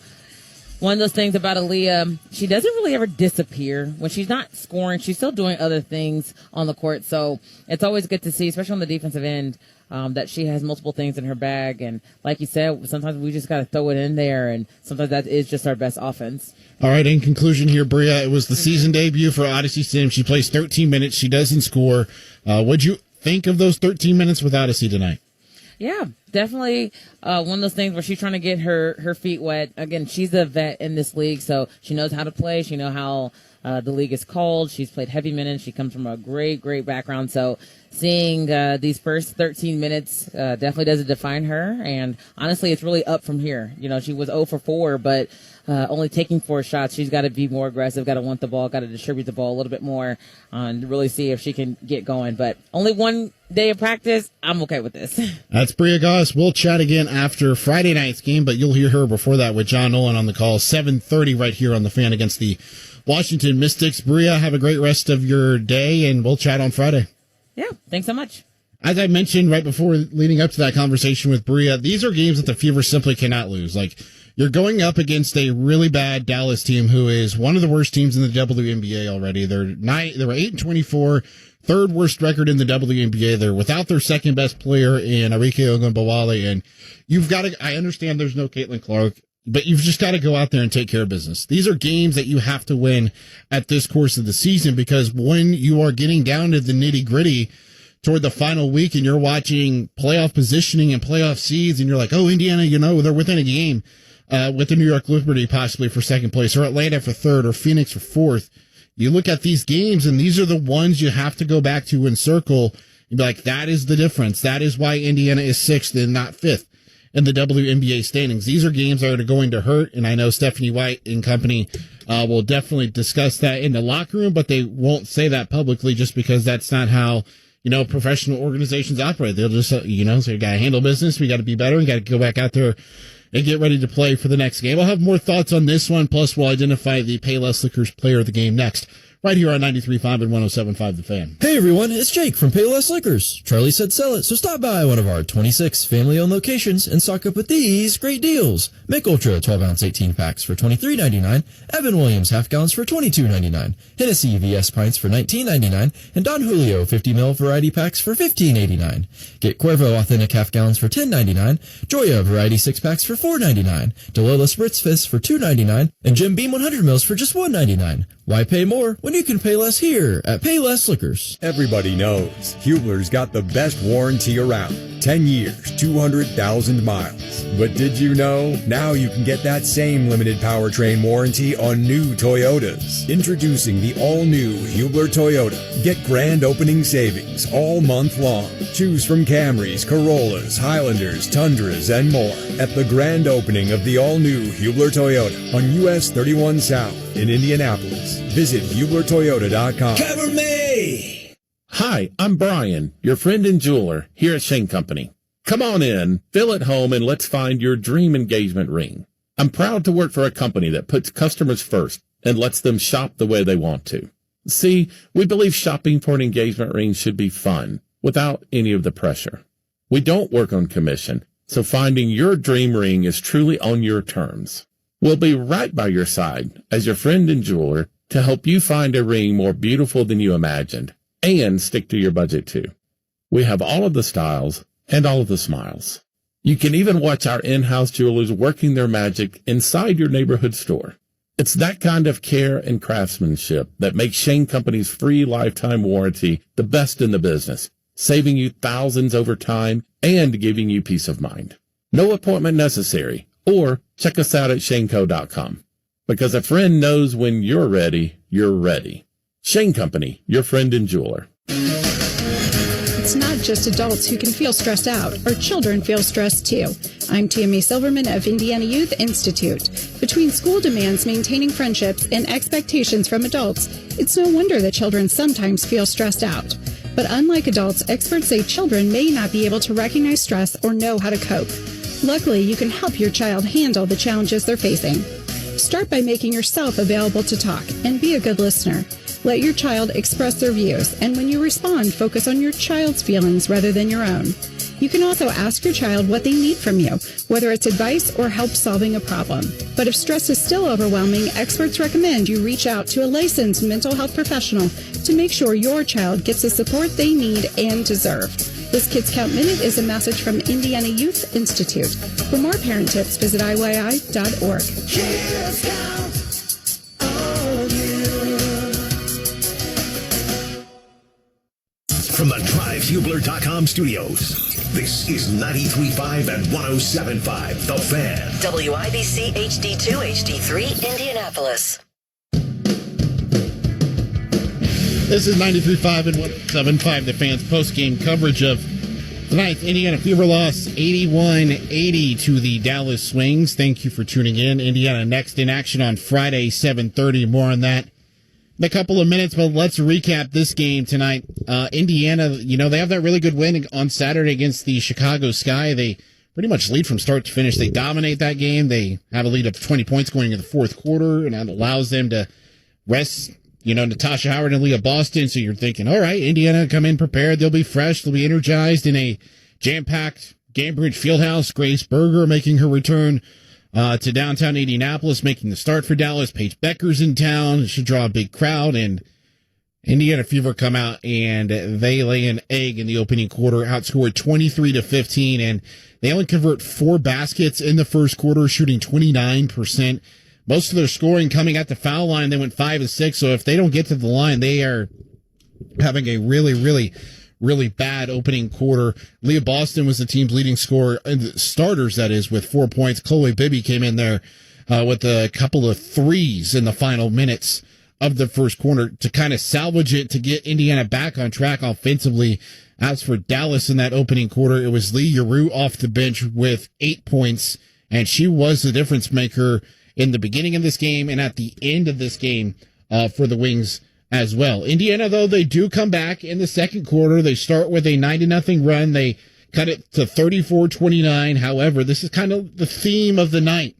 one of those things about Aaliyah, she doesn't really ever disappear. When she's not scoring, she's still doing other things on the court. So it's always good to see, especially on the defensive end, that she has multiple things in her bag. And like you said, sometimes we just got to throw it in there, and sometimes that is just our best offense. All right, in conclusion here, Bria, it was the season debut for Odyssey Sims. She plays 13 minutes. She doesn't score. What'd you think of those 13 minutes with Odyssey tonight? Yeah, definitely one of those things where she's trying to get her feet wet. Again, she's a vet in this league, so she knows how to play. She knows how the league is called. She's played heavy minutes. She comes from a great background. So seeing these first 13 minutes definitely doesn't define her. And honestly, it's really up from here. You know, she was 0 for 4, but only taking 4 shots. She's got to be more aggressive, got to want the ball, got to distribute the ball a little bit more and really see if she can get going. But only one day of practice, I'm okay with this. That's Bria Goss. We'll chat again after Friday night's game, but you'll hear her before that with John Nolan on the call, 7:30 right here on The Fan against the Washington Mystics. Bria, have a great rest of your day, and we'll chat on Friday. Yeah, thanks so much. As I mentioned right before leading up to that conversation with Bria, these are games that the Fever simply cannot lose. Like, you're going up against a really bad Dallas team who is one of the worst teams in the WNBA already. They were 8-24, third worst record in the WNBA. They're without their second best player in Arike Ogunbowale, and you've got to, I understand there's no Caitlin Clark, but you've just got to go out there and take care of business. These are games that you have to win at this course of the season, because when you are getting down to the nitty gritty toward the final week and you're watching playoff positioning and playoff seeds and you're like, oh, Indiana, you know, they're within a game with the New York Liberty possibly for second place, or Atlanta for third, or Phoenix for fourth. You look at these games and these are the ones you have to go back to and circle and be like, that is the difference. That is why Indiana is 6th and not 5th. In the WNBA standings. These are games that are going to hurt, and I know Stephanie White and company will definitely discuss that in the locker room, but they won't say that publicly just because that's not how, you know, professional organizations operate. They'll just, you know, so you got to handle business, we got to be better, we got to go back out there and get ready to play for the next game. I'll have more thoughts on this one, plus we'll identify the Payless Liquors player of the game next, right here on 93.5 and 107.5 The Fan. Hey everyone, it's Jake from Payless Liquors. Charlie said sell it, so stop by one of our 26 family-owned locations and stock up with these great deals. Mick Ultra 12-ounce 18-packs for $23.99, Evan Williams half-gallons for $22.99, Hennessy VS pints for $19.99, and Don Julio 50ml variety packs for $15.89. Get Cuervo authentic half-gallons for $10.99, Joya variety 6-packs for $4.99, Dalola Spritz Fizz for $2.99, and Jim Beam 100 mils for just $1.99. Why pay more when you can pay less here at Payless Liquors? Everybody knows Hubler's got the best warranty around. 10 years, 200,000 miles. But did you know? Now you can get that same limited powertrain warranty on new Toyotas. Introducing the all-new Hubler Toyota. Get grand opening savings all month long. Choose from Camrys, Corollas, Highlanders, Tundras, and more at the grand opening of the all-new Hubler Toyota on US 31 South in Indianapolis. Visit HublerToyota.com. Cover me! Hi, I'm Brian, your friend and jeweler here at Shane Company. Come on in, feel at home, and let's find your dream engagement ring. I'm proud to work for a company that puts customers first and lets them shop the way they want to. See, we believe shopping for an engagement ring should be fun, without any of the pressure. We don't work on commission, so finding your dream ring is truly on your terms. We'll be right by your side as your friend and jeweler to help you find a ring more beautiful than you imagined and stick to your budget too. We have all of the styles and all of the smiles. You can even watch our in-house jewelers working their magic inside your neighborhood store. It's that kind of care and craftsmanship that makes Shane Company's free lifetime warranty the best in the business, saving you thousands over time and giving you peace of mind. No appointment necessary, or check us out at shaneco.com. Because a friend knows when you're ready, you're ready. Shane Company, your friend and jeweler. It's not just adults who can feel stressed out, or children feel stressed too. I'm Tammy Silverman of Indiana Youth Institute. Between school demands, maintaining friendships, and expectations from adults, it's no wonder that children sometimes feel stressed out. But unlike adults, experts say children may not be able to recognize stress or know how to cope. Luckily, you can help your child handle the challenges they're facing. Start by making yourself available to talk and be a good listener. Let your child express their views, and when you respond, focus on your child's feelings rather than your own. You can also ask your child what they need from you, whether it's advice or help solving a problem. But if stress is still overwhelming, experts recommend you reach out to a licensed mental health professional to make sure your child gets the support they need and deserve. This Kids Count Minute is a message from Indiana Youth Institute. For more parent tips, visit IYI.org. Kids Count on you. from the DriveHubler.com studios, this is 93.5 and 107.5, The Fan. WIBC HD2, HD3, Indianapolis. This is 93.5 and 107.5, The Fan's post-game coverage of tonight's Indiana Fever loss, 81-80 to the Dallas Swings. Thank you for tuning in. Indiana next in action on Friday, 7:30. More on that in a couple of minutes, but let's recap this game tonight. Indiana, they have that really good win on Saturday against the Chicago Sky. They pretty much lead from start to finish. They dominate that game. They have a lead of 20 points going into the fourth quarter, and that allows them to rest Natasha Howard and Leah Boston. So you're thinking, all right, Indiana come in prepared. They'll be fresh. They'll be energized in a jam-packed Gainbridge Fieldhouse. Grace Berger making her return to downtown Indianapolis, making the start for Dallas. Paige Becker's in town. It should draw a big crowd. And Indiana Fever come out and they lay an egg in the opening quarter, outscored 23-15. And they only convert 4 baskets in the first quarter, shooting 29%. Most of their scoring coming at the foul line. They went 5 of 6. So if they don't get to the line, they are having a really, really, really bad opening quarter. Leah Boston was the team's leading scorer, starters, that is, with 4 points. Chloe Bibby came in there with a couple of threes in the final minutes of the first quarter to kind of salvage it, to get Indiana back on track offensively. As for Dallas in that opening quarter, it was Lee Yarou off the bench with 8 points, and she was the difference maker in the beginning of this game and at the end of this game for the Wings as well. Indiana, though, they do come back in the second quarter. They start with a 9-0 run. They cut it to 34-29. However, this is kind of the theme of the night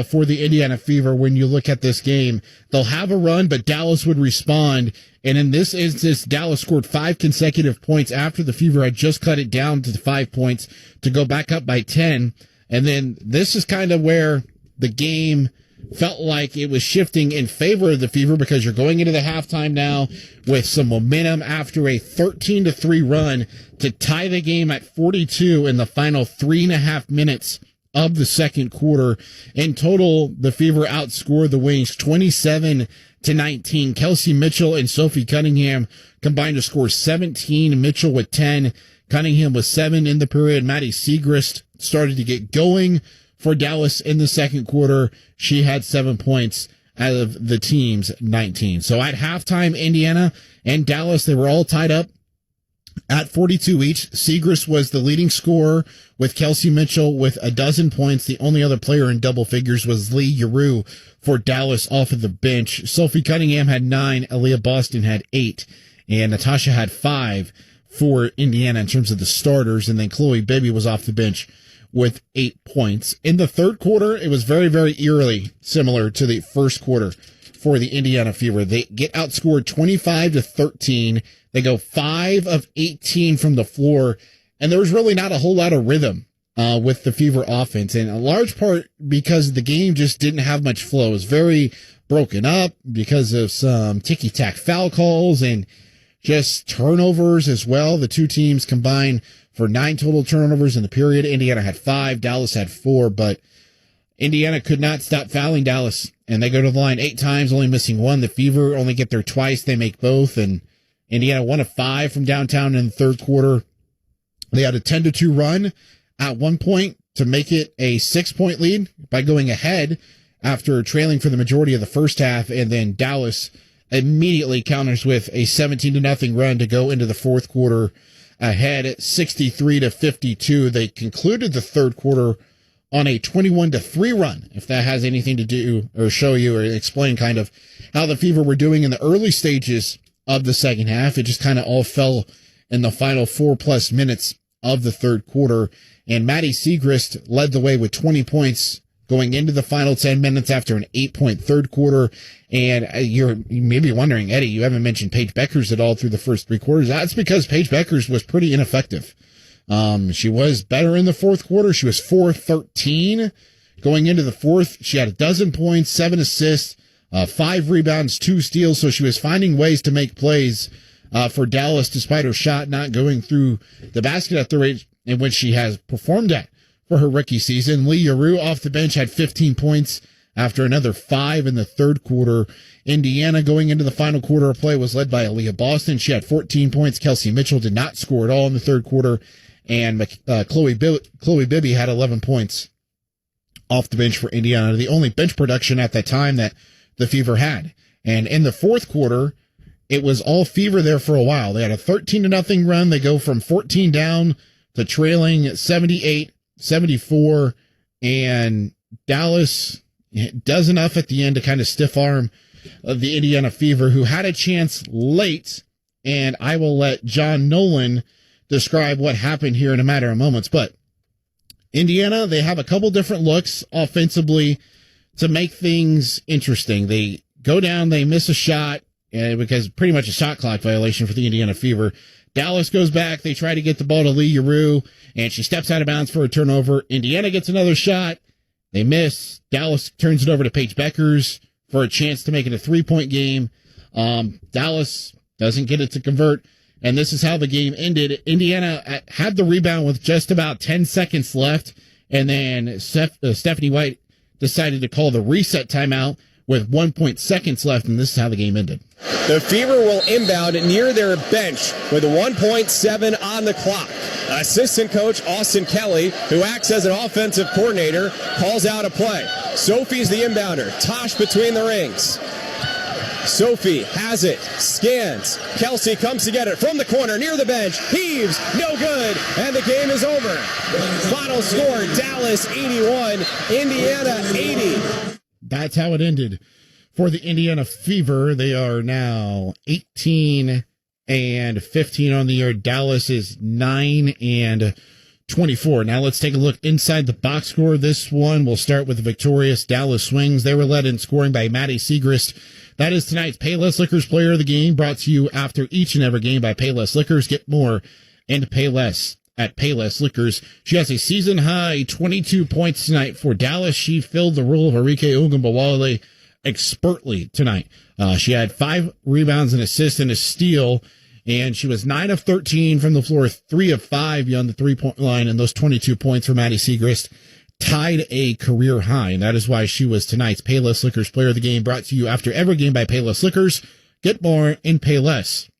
for the Indiana Fever when you look at this game. They'll have a run, but Dallas would respond. And in this instance, Dallas scored 5 consecutive points after the Fever had just cut it down to 5 points to go back up by 10. And then this is kind of where the game felt like it was shifting in favor of the Fever, because you're going into the halftime now with some momentum after a 13-3 run to tie the game at 42 in the final 3.5 minutes of the second quarter. In total, the Fever outscored the Wings 27-19. Kelsey Mitchell and Sophie Cunningham combined to score 17. Mitchell with 10. Cunningham with 7 in the period. Maddie Siegrist started to get going for Dallas in the second quarter. She had 7 points out of the team's 19. So at halftime, Indiana and Dallas, they were all tied up at 42 each. Siegrist was the leading scorer with Kelsey Mitchell with 12 points. The only other player in double figures was Lee Yarou for Dallas off of the bench. Sophie Cunningham had 9. Aaliyah Boston had 8. And Natasha had 5 for Indiana in terms of the starters. And then Chloe Bibby was off the bench with 8 points. In the third quarter, it was very, very eerily similar to the first quarter for the Indiana Fever. They get outscored 25-13. They go 5 of 18 from the floor, and there was really not a whole lot of rhythm with the Fever offense, and a large part because the game just didn't have much flow. It was very broken up because of some ticky-tack foul calls and just turnovers as well. The two teams combined for 9 total turnovers in the period. Indiana had 5, Dallas had 4, but Indiana could not stop fouling Dallas, and they go to the line 8 times, only missing 1. The Fever only get there twice. They make both, and Indiana 1 of 5 from downtown in the third quarter. They had a 10-2 run at one point to make it a 6-point lead by going ahead after trailing for the majority of the first half, and then Dallas immediately counters with a 17-0 run to go into the fourth quarter ahead at 63-52. They concluded the third quarter on a 21-3 run, if that has anything to do or show you or explain kind of how the Fever were doing in the early stages of the second half. It just kind of all fell in the final 4+ minutes of the third quarter. And Maddie Siegrist led the way with 20 points going into the final 10 minutes after an 8-point third quarter. And you may be wondering, Eddie, you haven't mentioned Paige Beckers at all through the first 3 quarters. That's because Paige Beckers was pretty ineffective. She was better in the fourth quarter. She was 4-13 going into the fourth. She had 12 points, 7 assists, 5 rebounds, 2 steals. So she was finding ways to make plays for Dallas, despite her shot not going through the basket at the rate in which she has performed at for her rookie season. Lee Yarou off the bench had 15 points, after another 5 in the third quarter. Indiana going into the final quarter of play was led by Aaliyah Boston. She had 14 points. Kelsey Mitchell did not score at all in the third quarter. And Chloe Bibby had 11 points off the bench for Indiana, the only bench production at that time that the Fever had. And in the fourth quarter, it was all Fever there for a while. They had a 13-0 run. They go from 14 down to trailing 78-74, and Dallas does enough at the end to kind of stiff arm the Indiana Fever, who had a chance late, and I will let John Nolan describe what happened here in a matter of moments. But Indiana, they have a couple different looks offensively to make things interesting. They go down, they miss a shot, because pretty much a shot clock violation for the Indiana Fever. Dallas goes back, they try to get the ball to Lee Yarou, and she steps out of bounds for a turnover. Indiana gets another shot, they miss. Dallas turns it over to Paige Beckers for a chance to make it a 3-point game. Dallas doesn't get it to convert, and this is how the game ended. Indiana had the rebound with just about 10 seconds left, and then Stephanie White decided to call the reset timeout with 1 seconds left, and this is how the game ended. The Fever will inbound near their bench with 1.7 on the clock. Assistant coach Austin Kelly, who acts as an offensive coordinator, calls out a play. Sophie's the inbounder. Tosh between the rings. Sophie has it, scans. Kelsey comes to get it from the corner near the bench. Heaves, no good, and the game is over. Final score, Dallas 81, Indiana 80. That's how it ended for the Indiana Fever. They are now 18-15 on the year. Dallas is 9-24. Now let's take a look inside the box score. This one will start with the victorious Dallas Swings. They were led in scoring by Maddie Siegrist. That is tonight's Payless Liquors Player of the Game, brought to you after each and every game by Payless Liquors. Get more into Payless at Payless Liquors. She has a season-high 22 points tonight for Dallas. She filled the role of Arike Ogunbowale expertly tonight. She had 5 rebounds, an assist, and a steal, and she was 9 of 13 from the floor, 3 of 5 beyond the three-point line, and those 22 points for Maddie Siegrist tied a career high, and that is why she was tonight's Payless Liquors Player of the Game, brought to you after every game by Payless Liquors. Get more in Payless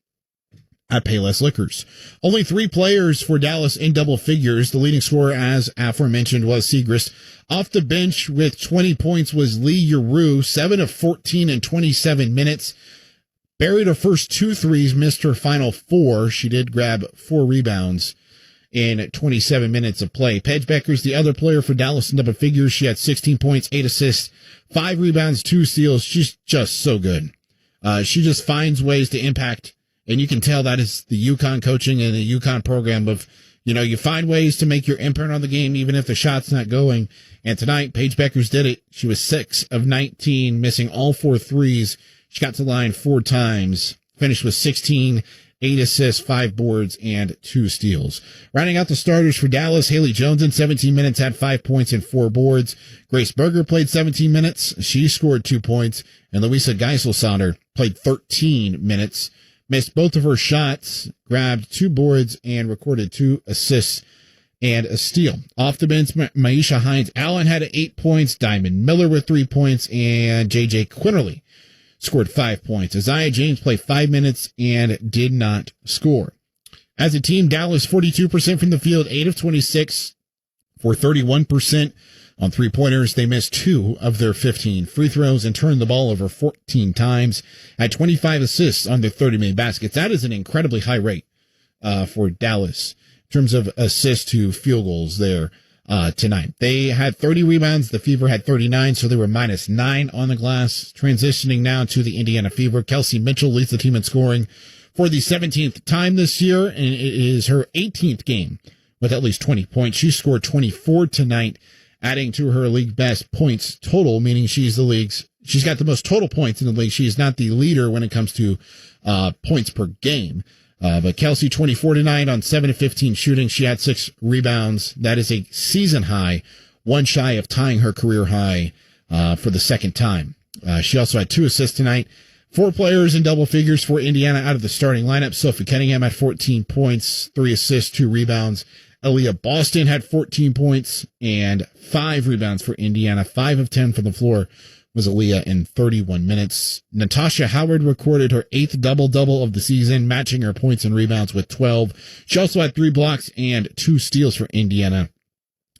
at Payless Liquors. Only 3 players for Dallas in double figures. The leading scorer, as aforementioned, was Siegrist. Off the bench with 20 points was Lee Yarou, 7 of 14 in 27 minutes. Buried her first 2 threes, missed her final 4. She did grab 4 rebounds in 27 minutes of play. Paige Beckers, the other player for Dallas in double figures. She had 16 points, 8 assists, 5 rebounds, 2 steals. She's just so good. She just finds ways to impact, and you can tell that is the UConn coaching and the UConn program of, you find ways to make your imprint on the game even if the shot's not going. And tonight, Paige Beckers did it. She was 6 of 19, missing all 4 threes. She got to the line 4 times, finished with 16, 8 assists, 5 boards, and 2 steals. Rounding out the starters for Dallas, Haley Jones in 17 minutes had 5 points and 4 boards. Grace Berger played 17 minutes. She scored 2 points. And Louisa Geiselsonner played 13 minutes, missed both of her shots, grabbed 2 boards, and recorded 2 assists and a steal. Off the bench, Maisha Hines-Allen had 8 points, Diamond Miller with 3 points, and J.J. Quinterly scored 5 points. Isaiah James played 5 minutes and did not score. As a team, Dallas 42% from the field, 8 of 26 for 31% on 3-pointers. They missed 2 of their 15 free throws and turned the ball over 14 times. Had 25 assists on their 30-minute baskets. That is an incredibly high rate for Dallas in terms of assists to field goals there tonight. They had 30 rebounds. The Fever had 39, so they were -9 on the glass. Transitioning now to the Indiana Fever. Kelsey Mitchell leads the team in scoring for the 17th time this year, and it is her 18th game with at least 20 points. She scored 24 tonight, adding to her league best points total, meaning she's got the most total points in the league. She is not the leader when it comes to points per game. But Kelsey, 24 tonight on 7 of 15 shooting. She had 6 rebounds. That is a season high, 1 shy of tying her career high for the second time. She also had 2 assists tonight. 4 players in double figures for Indiana out of the starting lineup. Sophie Cunningham had 14 points, 3 assists, 2 rebounds. Aaliyah Boston had 14 points and 5 rebounds for Indiana. 5 of 10 from the floor was Aaliyah in 31 minutes. Natasha Howard recorded her 8th double-double of the season, matching her points and rebounds with 12. She also had 3 blocks and 2 steals for Indiana.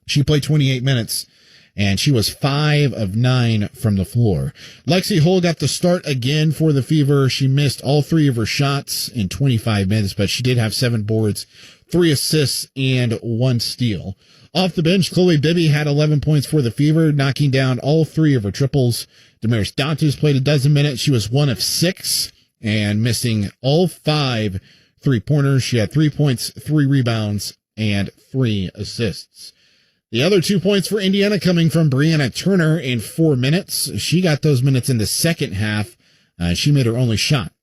She played 28 minutes, and she was 5 of 9 from the floor. Lexi Hull got the start again for the Fever. She missed all 3 of her shots in 25 minutes, but she did have 7 boards, 3 assists, and 1 steal. Off the bench, Chloe Bibby had 11 points for the Fever, knocking down all 3 of her triples. Damaris Dantas played a dozen minutes. She was 1 of 6 and missing all 5 3-pointers. She had 3 points, 3 rebounds, and 3 assists. The other 2 points for Indiana coming from Brianna Turner in 4 minutes. She got those minutes in the second half. She made her only shot.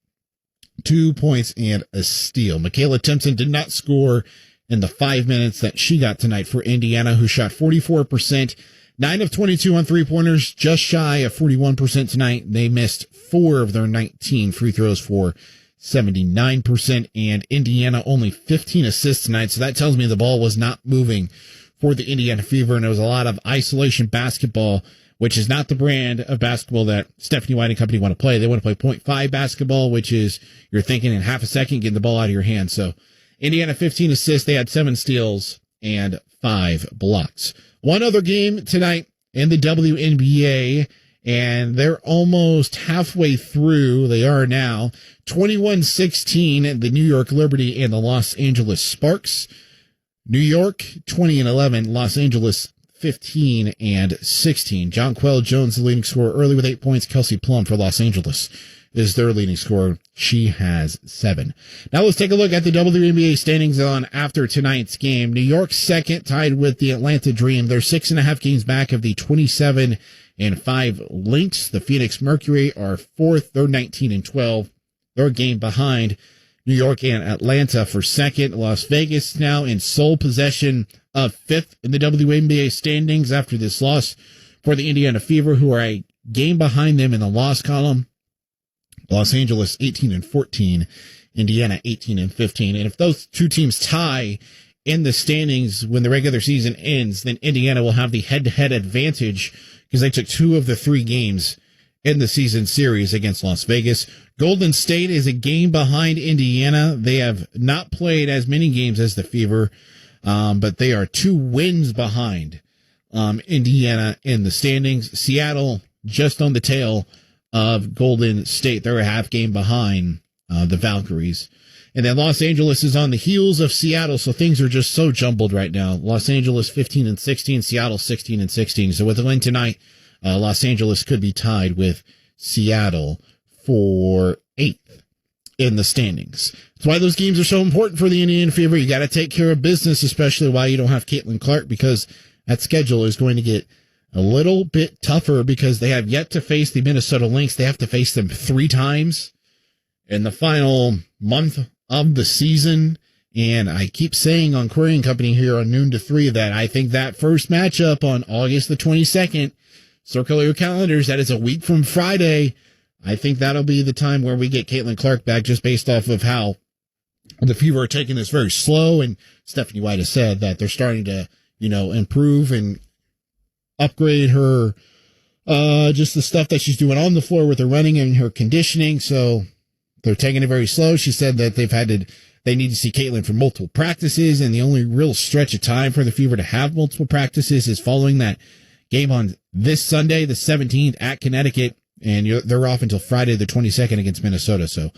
2 points and a steal. Michaela Timpson did not score in the 5 minutes that she got tonight for Indiana, who shot 44%, 9 of 22 on 3-pointers, just shy of 41% tonight. They missed 4 of their 19 free throws for 79%, and Indiana only 15 assists tonight. So that tells me the ball was not moving for the Indiana Fever, and it was a lot of isolation basketball, which is not the brand of basketball that Stephanie White and company want to play. They want to play 0.5 basketball, which is you're thinking in half a second, getting the ball out of your hand. So Indiana 15 assists. They had 7 steals and 5 blocks. One other game tonight in the WNBA, and they're almost halfway through. They are now 21-16, the New York Liberty and the Los Angeles Sparks. New York 20-11, Los Angeles 15-16. Jonquel Jones, the leading scorer, early with 8 points. Kelsey Plum for Los Angeles is their leading scorer. She has 7. Now let's take a look at the WNBA standings on after tonight's game. New York second, tied with the Atlanta Dream. They're 6.5 games back of the 27-5 Lynx. The Phoenix Mercury are 4th. They're 19-12. They're a game behind New York and Atlanta for second. Las Vegas now in sole possession of 5th in the WNBA standings after this loss for the Indiana Fever, who are a game behind them in the loss column. Los Angeles 18-14, Indiana 18-15. And if those two teams tie in the standings when the regular season ends, then Indiana will have the head-to-head advantage because they took 2 of the 3 games in the season series against Las Vegas. Golden State is a game behind Indiana. They have not played as many games as the Fever, but they are 2 wins behind Indiana in the standings. Seattle just on the tail of Golden State. They're a half game behind the Valkyries. And then Los Angeles is on the heels of Seattle, so things are just so jumbled right now. Los Angeles 15-16, Seattle 16-16. So with a win tonight, Los Angeles could be tied with Seattle for 8th in the standings. That's why those games are so important for the Indiana Fever. You got to take care of business, especially while you don't have Caitlin Clark, because that schedule is going to get a little bit tougher because they have yet to face the Minnesota Lynx. They have to face them 3 times in the final month of the season. And I keep saying on Query and Company here on noon to 3 that I think that first matchup on August the 22nd, circle your calendars, that is a week from Friday. I think that'll be the time where we get Caitlin Clark back, just based off of how the Fever are taking this very slow. And Stephanie White has said that they're starting to, improve and upgrade her, just the stuff that she's doing on the floor with her running and her conditioning. So they're taking it very slow. She said that they need to see Caitlin for multiple practices, and the only real stretch of time for the Fever to have multiple practices is following that game on this Sunday, the 17th at Connecticut, and they're off until Friday the 22nd against Minnesota. So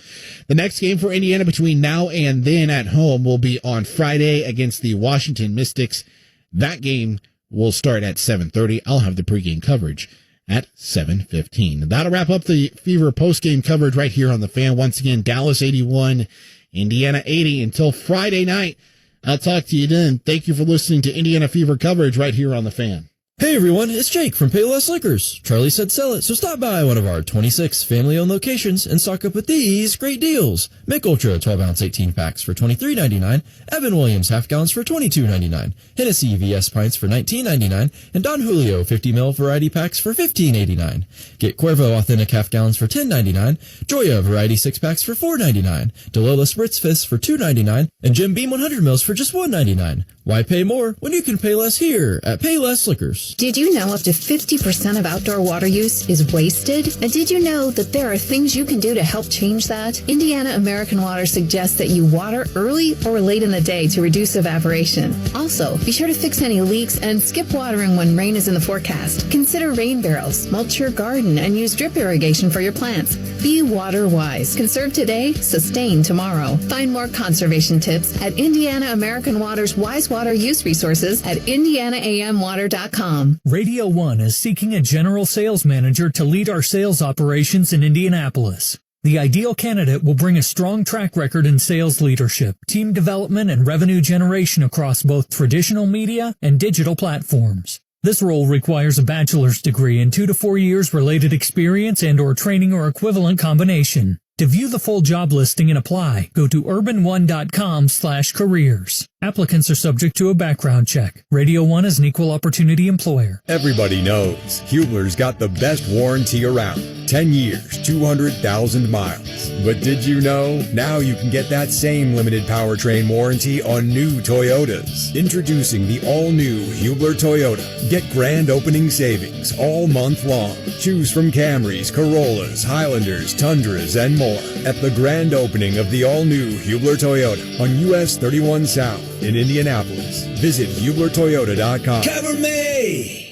the next game for Indiana between now and then at home will be on Friday against the Washington Mystics. That game will start at 7:30. I'll have the pregame coverage at 7:15. That'll wrap up the Fever postgame coverage right here on the Fan. Once again, Dallas 81, Indiana 80 until Friday night. I'll talk to you then. Thank you for listening to Indiana Fever coverage right here on the Fan. Hey, Hey everyone, it's Jake from Payless Liquors. Charlie said sell it, so stop by one of our 26 family-owned locations and stock up with these great deals. Mick Ultra 12-ounce 18-packs for $23.99, Evan Williams half-gallons for $22.99, Hennessy VS pints for $19.99, and Don Julio 50ml variety packs for $15.89. Get Cuervo authentic half-gallons for $10.99, Joya variety 6-packs for $4.99, Delola Spritz Fists for $2.99, and Jim Beam 100 mils for just $1.99. Why pay more when you can pay less here at Payless Liquors? Did you know up to 50% of outdoor water use is wasted? And did you know that there are things you can do to help change that? Indiana American Water suggests that you water early or late in the day to reduce evaporation. Also, be sure to fix any leaks and skip watering when rain is in the forecast. Consider rain barrels, mulch your garden, and use drip irrigation for your plants. Be water wise. Conserve today, sustain tomorrow. Find more conservation tips at Indiana American Water's Wise Water Use Resources at indianaamwater.com. Radio 1 is seeking a general sales manager to lead our sales operations in Indianapolis. The ideal candidate will bring a strong track record in sales leadership, team development, and revenue generation across both traditional media and digital platforms. This role requires a bachelor's degree and 2 to 4 years related experience and/or training or equivalent combination. To view the full job listing and apply, go to urban1.com/careers. Applicants are subject to a background check. Radio 1 is an equal opportunity employer. Everybody knows Hubler's got the best warranty around. 10 years, 200,000 miles. But did you know? Now you can get that same limited powertrain warranty on new Toyotas. Introducing the all-new Hubler Toyota. Get grand opening savings all month long. Choose from Camrys, Corollas, Highlanders, Tundras, and more at the grand opening of the all-new Hubler Toyota on US 31 South in Indianapolis. Visit HublerToyota.com. Cover me!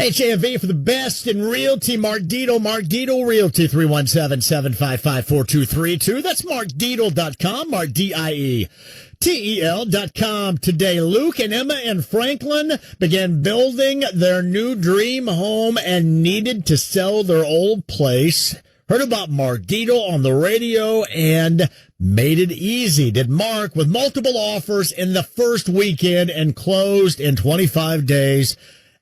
HAMV for the best in realty. Mark Dietel, Mark Dietel Realty, 317-755-4232. That's markdietel.com, Mark DIETEL.com. Today, Luke and Emma in Franklin began building their new dream home and needed to sell their old place. Heard about Mark Dietel on the radio and made it easy. Did Mark with multiple offers in the first weekend and closed in 25 days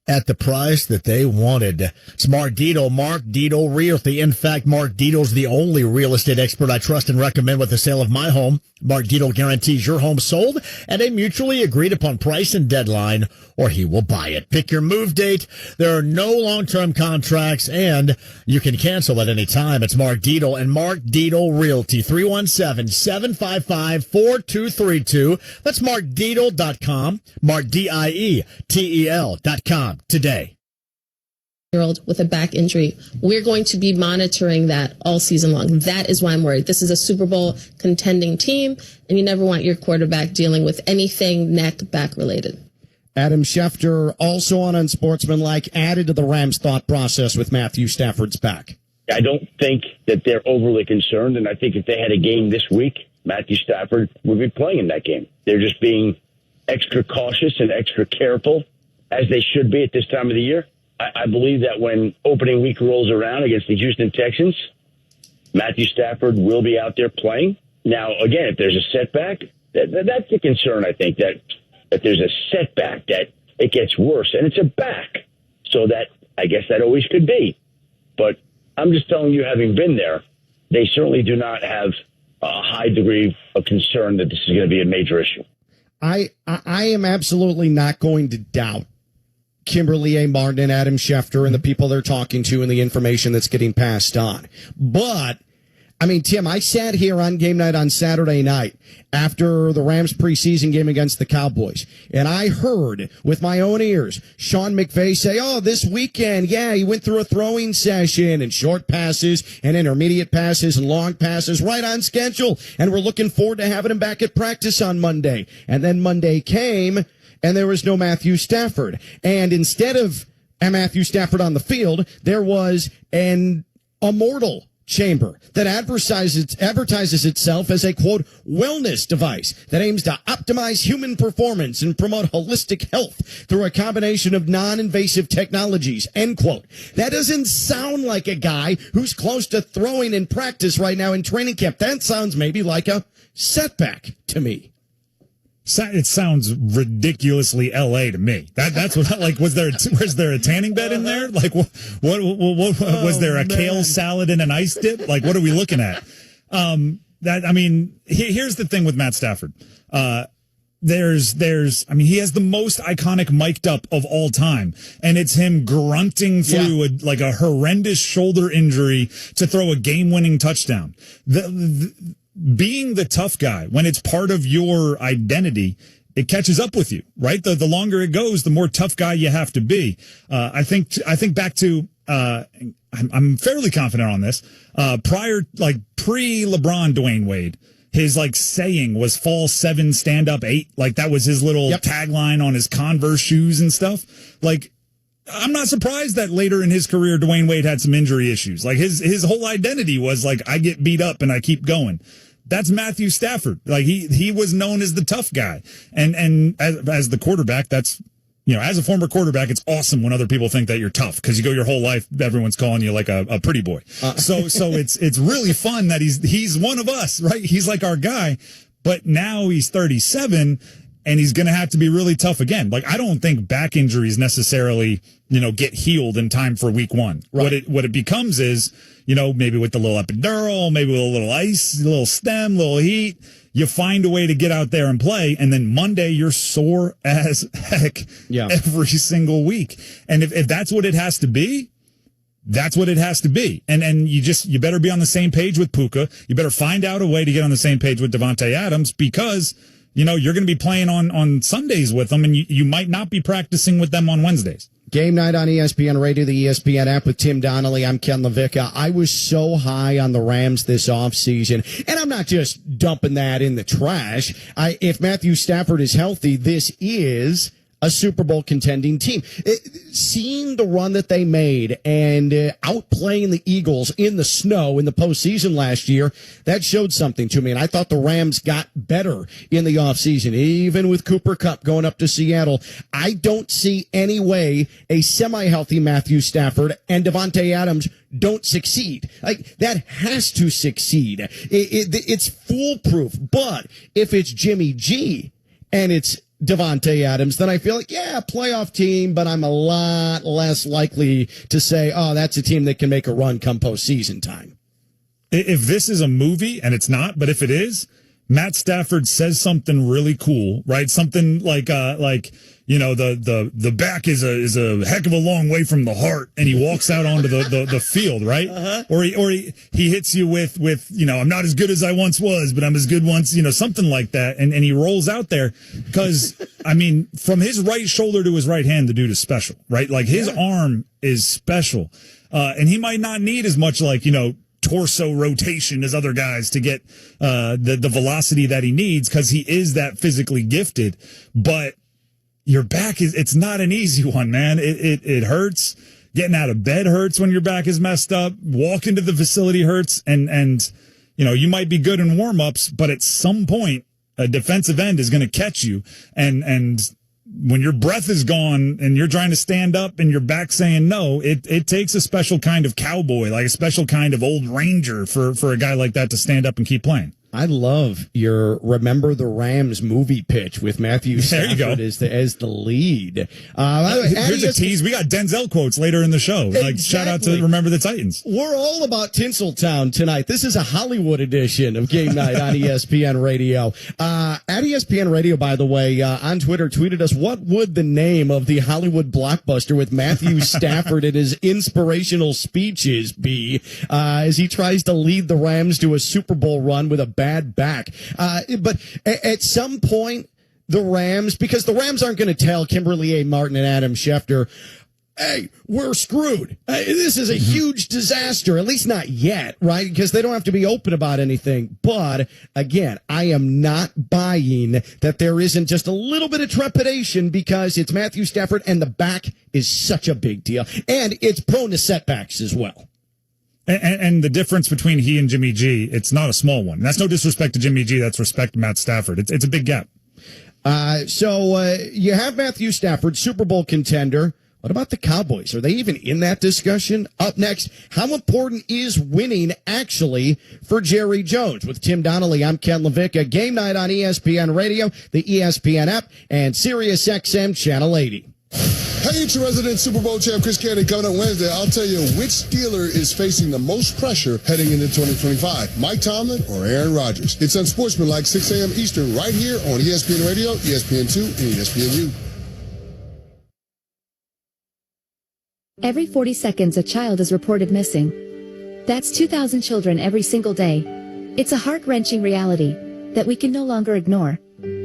at the price that they wanted. It's Mark Dietel, Mark Dietel Realty. In fact, Mark Dietel's the only real estate expert I trust and recommend with the sale of my home. Mark Dietel guarantees your home sold at a mutually agreed upon price and deadline, or he will buy it. Pick your move date. There are no long-term contracts, and you can cancel at any time. It's Mark Dietel and Mark Dietel Realty, 317-755-4232. That's markdietel.com, Mark DIETEL.com today. With a back injury. We're going to be monitoring that all season long. That is why I'm worried. This is a Super Bowl contending team, and you never want your quarterback dealing with anything neck, back related. Adam Schefter, also on Unsportsmanlike, added to the Rams' thought process with Matthew Stafford's back. I don't think that they're overly concerned, and I think if they had a game this week, Matthew Stafford would be playing in that game. They're just being extra cautious and extra careful, as they should be at this time of the year. I believe that when opening week rolls around against the Houston Texans, Matthew Stafford will be out there playing. Now, again, if there's a setback, that's the concern, I think, that there's a setback, that it gets worse. And it's a back. So that, I guess that always could be. But I'm just telling you, having been there, they certainly do not have a high degree of concern that this is going to be a major issue. I am absolutely not going to doubt Kimberly A. Martin and Adam Schefter and the people they're talking to and the information that's getting passed on. But, I mean, Tim, I sat here on game night on Saturday night after the Rams preseason game against the Cowboys, and I heard with my own ears Sean McVay say, oh, this weekend, yeah, he went through a throwing session and short passes and intermediate passes and long passes right on schedule, and we're looking forward to having him back at practice on Monday. And then Monday came, and there was no Matthew Stafford. And instead of a Matthew Stafford on the field, there was a mortal chamber that advertises itself as a, quote, wellness device that aims to optimize human performance and promote holistic health through a combination of non-invasive technologies, end quote. That doesn't sound like a guy who's close to throwing in practice right now in training camp. That sounds maybe like a setback to me. It sounds ridiculously LA to me. That's what like was there a tanning bed in there? Like what was there a kale salad and an ice dip? Like what are we looking at? Here's the thing with Matt Stafford. He has the most iconic mic'd up of all time, and it's him grunting through a horrendous shoulder injury to throw a game-winning touchdown. Being the tough guy, when it's part of your identity, it catches up with you, right? The longer it goes, the more tough guy you have to be. I think back to, I'm fairly confident on this, pre-LeBron Dwayne Wade, his saying was fall 7, stand up 8. Like that was his little tagline on his Converse shoes and stuff. Like, I'm not surprised that later in his career, Dwayne Wade had some injury issues. Like his whole identity was like, I get beat up and I keep going. That's Matthew Stafford. Like he was known as the tough guy. And as the quarterback, that's, as a former quarterback, it's awesome when other people think that you're tough because you go your whole life, everyone's calling you like a pretty boy. So it's really fun that he's one of us, right? He's like our guy, but now he's 37 and he's going to have to be really tough again. Like, I don't think back injuries necessarily, get healed in time for week 1. Right. What it becomes is, maybe with the little epidural, maybe with a little ice, a little stem, little heat, you find a way to get out there and play. And then Monday, you're sore as heck every single week. And if that's what it has to be, that's what it has to be. And you better be on the same page with Puka. You better find out a way to get on the same page with Davante Adams because, you're going to be playing on Sundays with them and you might not be practicing with them on Wednesdays. Game night on ESPN Radio, the ESPN app with Tim Donnelly. I'm Ken LaVicka. I was so high on the Rams this offseason, and I'm not just dumping that in the trash. If Matthew Stafford is healthy, this is a Super Bowl contending team. Seeing the run that they made and outplaying the Eagles in the snow in the postseason last year, that showed something to me. And I thought the Rams got better in the offseason, even with Cooper Kupp going up to Seattle. I don't see any way a semi-healthy Matthew Stafford and Davante Adams don't succeed. Like, that has to succeed. It's foolproof. But if it's Jimmy G and it's Davante Adams, then I feel like, playoff team, but I'm a lot less likely to say, that's a team that can make a run come postseason time. If this is a movie, and it's not, but if it is, Matt Stafford says something really cool, right? Something like the back is a heck of a long way from the heart, and he walks out onto the field, right? Uh-huh. Or he hits you with I'm not as good as I once was, but I'm as good once, something like that, and he rolls out there because from his right shoulder to his right hand, the dude is special, right? Like his arm is special, and he might not need as much torso rotation as other guys to get the velocity that he needs because he is that physically gifted, but your back it's not an easy one, man. It hurts. Getting out of bed hurts when your back is messed up. Walking to the facility hurts. And you might be good in warm-ups, but at some point, a defensive end is going to catch you. And when your breath is gone and you're trying to stand up and your back saying no, it takes a special kind of cowboy, like a special kind of old ranger for a guy like that to stand up and keep playing. I love your Remember the Rams movie pitch with Matthew Stafford as the lead. By the way, here's a tease. We got Denzel quotes later in the show. Exactly. Shout out to Remember the Titans. We're all about Tinseltown tonight. This is a Hollywood edition of Game Night on ESPN Radio. At ESPN Radio, by the way, on Twitter, tweeted us, what would the name of the Hollywood blockbuster with Matthew Stafford and his inspirational speeches be as he tries to lead the Rams to a Super Bowl run with a bad back. But at some point, the Rams, because the Rams aren't going to tell Kimberly A. Martin and Adam Schefter, hey, we're screwed. This is a huge disaster, at least not yet, right? Because they don't have to be open about anything. But again, I am not buying that there isn't just a little bit of trepidation because it's Matthew Stafford and the back is such a big deal. And it's prone to setbacks as well. And the difference between he and Jimmy G, it's not a small one. That's no disrespect to Jimmy G. That's respect to Matt Stafford. It's a big gap. So you have Matthew Stafford, Super Bowl contender, What about the Cowboys? Are they even in that discussion? Up next, how important is winning actually for Jerry Jones? With Tim Donnelly, I'm Ken LaVicka. Game night on ESPN Radio, the ESPN app, and Sirius XM Channel 80. Hey, it's your resident Super Bowl champ, Chris Kennedy. Coming up Wednesday, I'll tell you which Steeler is facing the most pressure heading into 2025, Mike Tomlin or Aaron Rodgers. It's Unsportsmanlike, 6 a.m. Eastern, right here on ESPN Radio, ESPN2, and ESPNU. Every 40 seconds, a child is reported missing. That's 2,000 children every single day. It's a heart-wrenching reality that we can no longer ignore.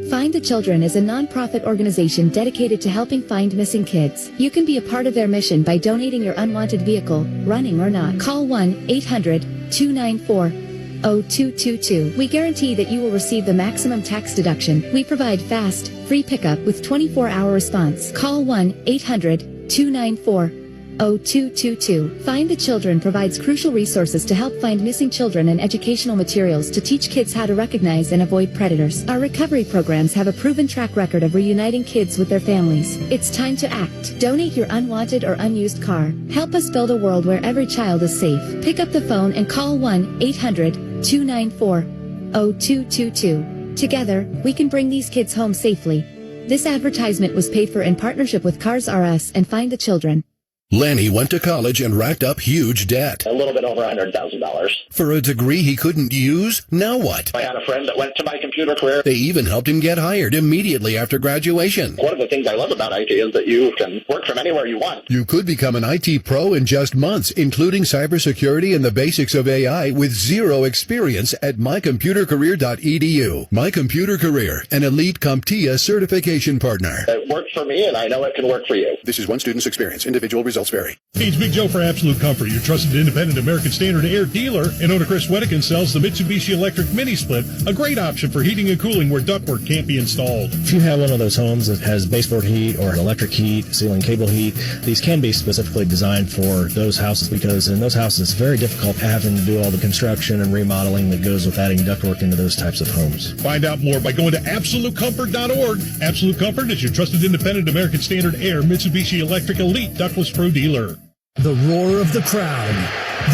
Find the Children is a non-profit organization dedicated to helping find missing kids. You can be a part of their mission by donating your unwanted vehicle, running or not. Call 1-800-294-0222. We guarantee that you will receive the maximum tax deduction. We provide fast, free pickup with 24-hour response. Call 1-800-294-0222. Find the Children provides crucial resources to help find missing children and educational materials to teach kids how to recognize and avoid predators. Our recovery programs have a proven track record of reuniting kids with their families. It's time to act. Donate your unwanted or unused car. Help us build a world where every child is safe. Pick up the phone and call 1-800-294-0222. Together, we can bring these kids home safely. This advertisement was paid for in partnership with Cars R Us and Find the Children. Lanny went to college and racked up huge debt. A little bit over $100,000. For a degree he couldn't use? Now what? I had a friend that went to my computer career. They even helped him get hired immediately after graduation. One of the things I love about IT is that you can work from anywhere you want. You could become an IT pro in just months, including cybersecurity and the basics of AI with zero experience at mycomputercareer.edu. My Computer Career, an elite CompTIA certification partner. It worked for me, and I know it can work for you. This is one student's experience. Individual results vary. Hey, it's Big Joe for Absolute Comfort, your trusted independent American Standard Air dealer. And owner Chris Wedekin sells the Mitsubishi Electric Mini Split, a great option for heating and cooling where ductwork can't be installed. If you have one of those homes that has baseboard heat or an electric heat, ceiling cable heat, these can be specifically designed for those houses because in those houses it's very difficult having to do all the construction and remodeling that goes with adding ductwork into those types of homes. Find out more by going to AbsoluteComfort.org. Absolute Comfort is your trusted independent American Standard Air Mitsubishi Electric Elite Ductless Pro dealer. The roar of the crowd,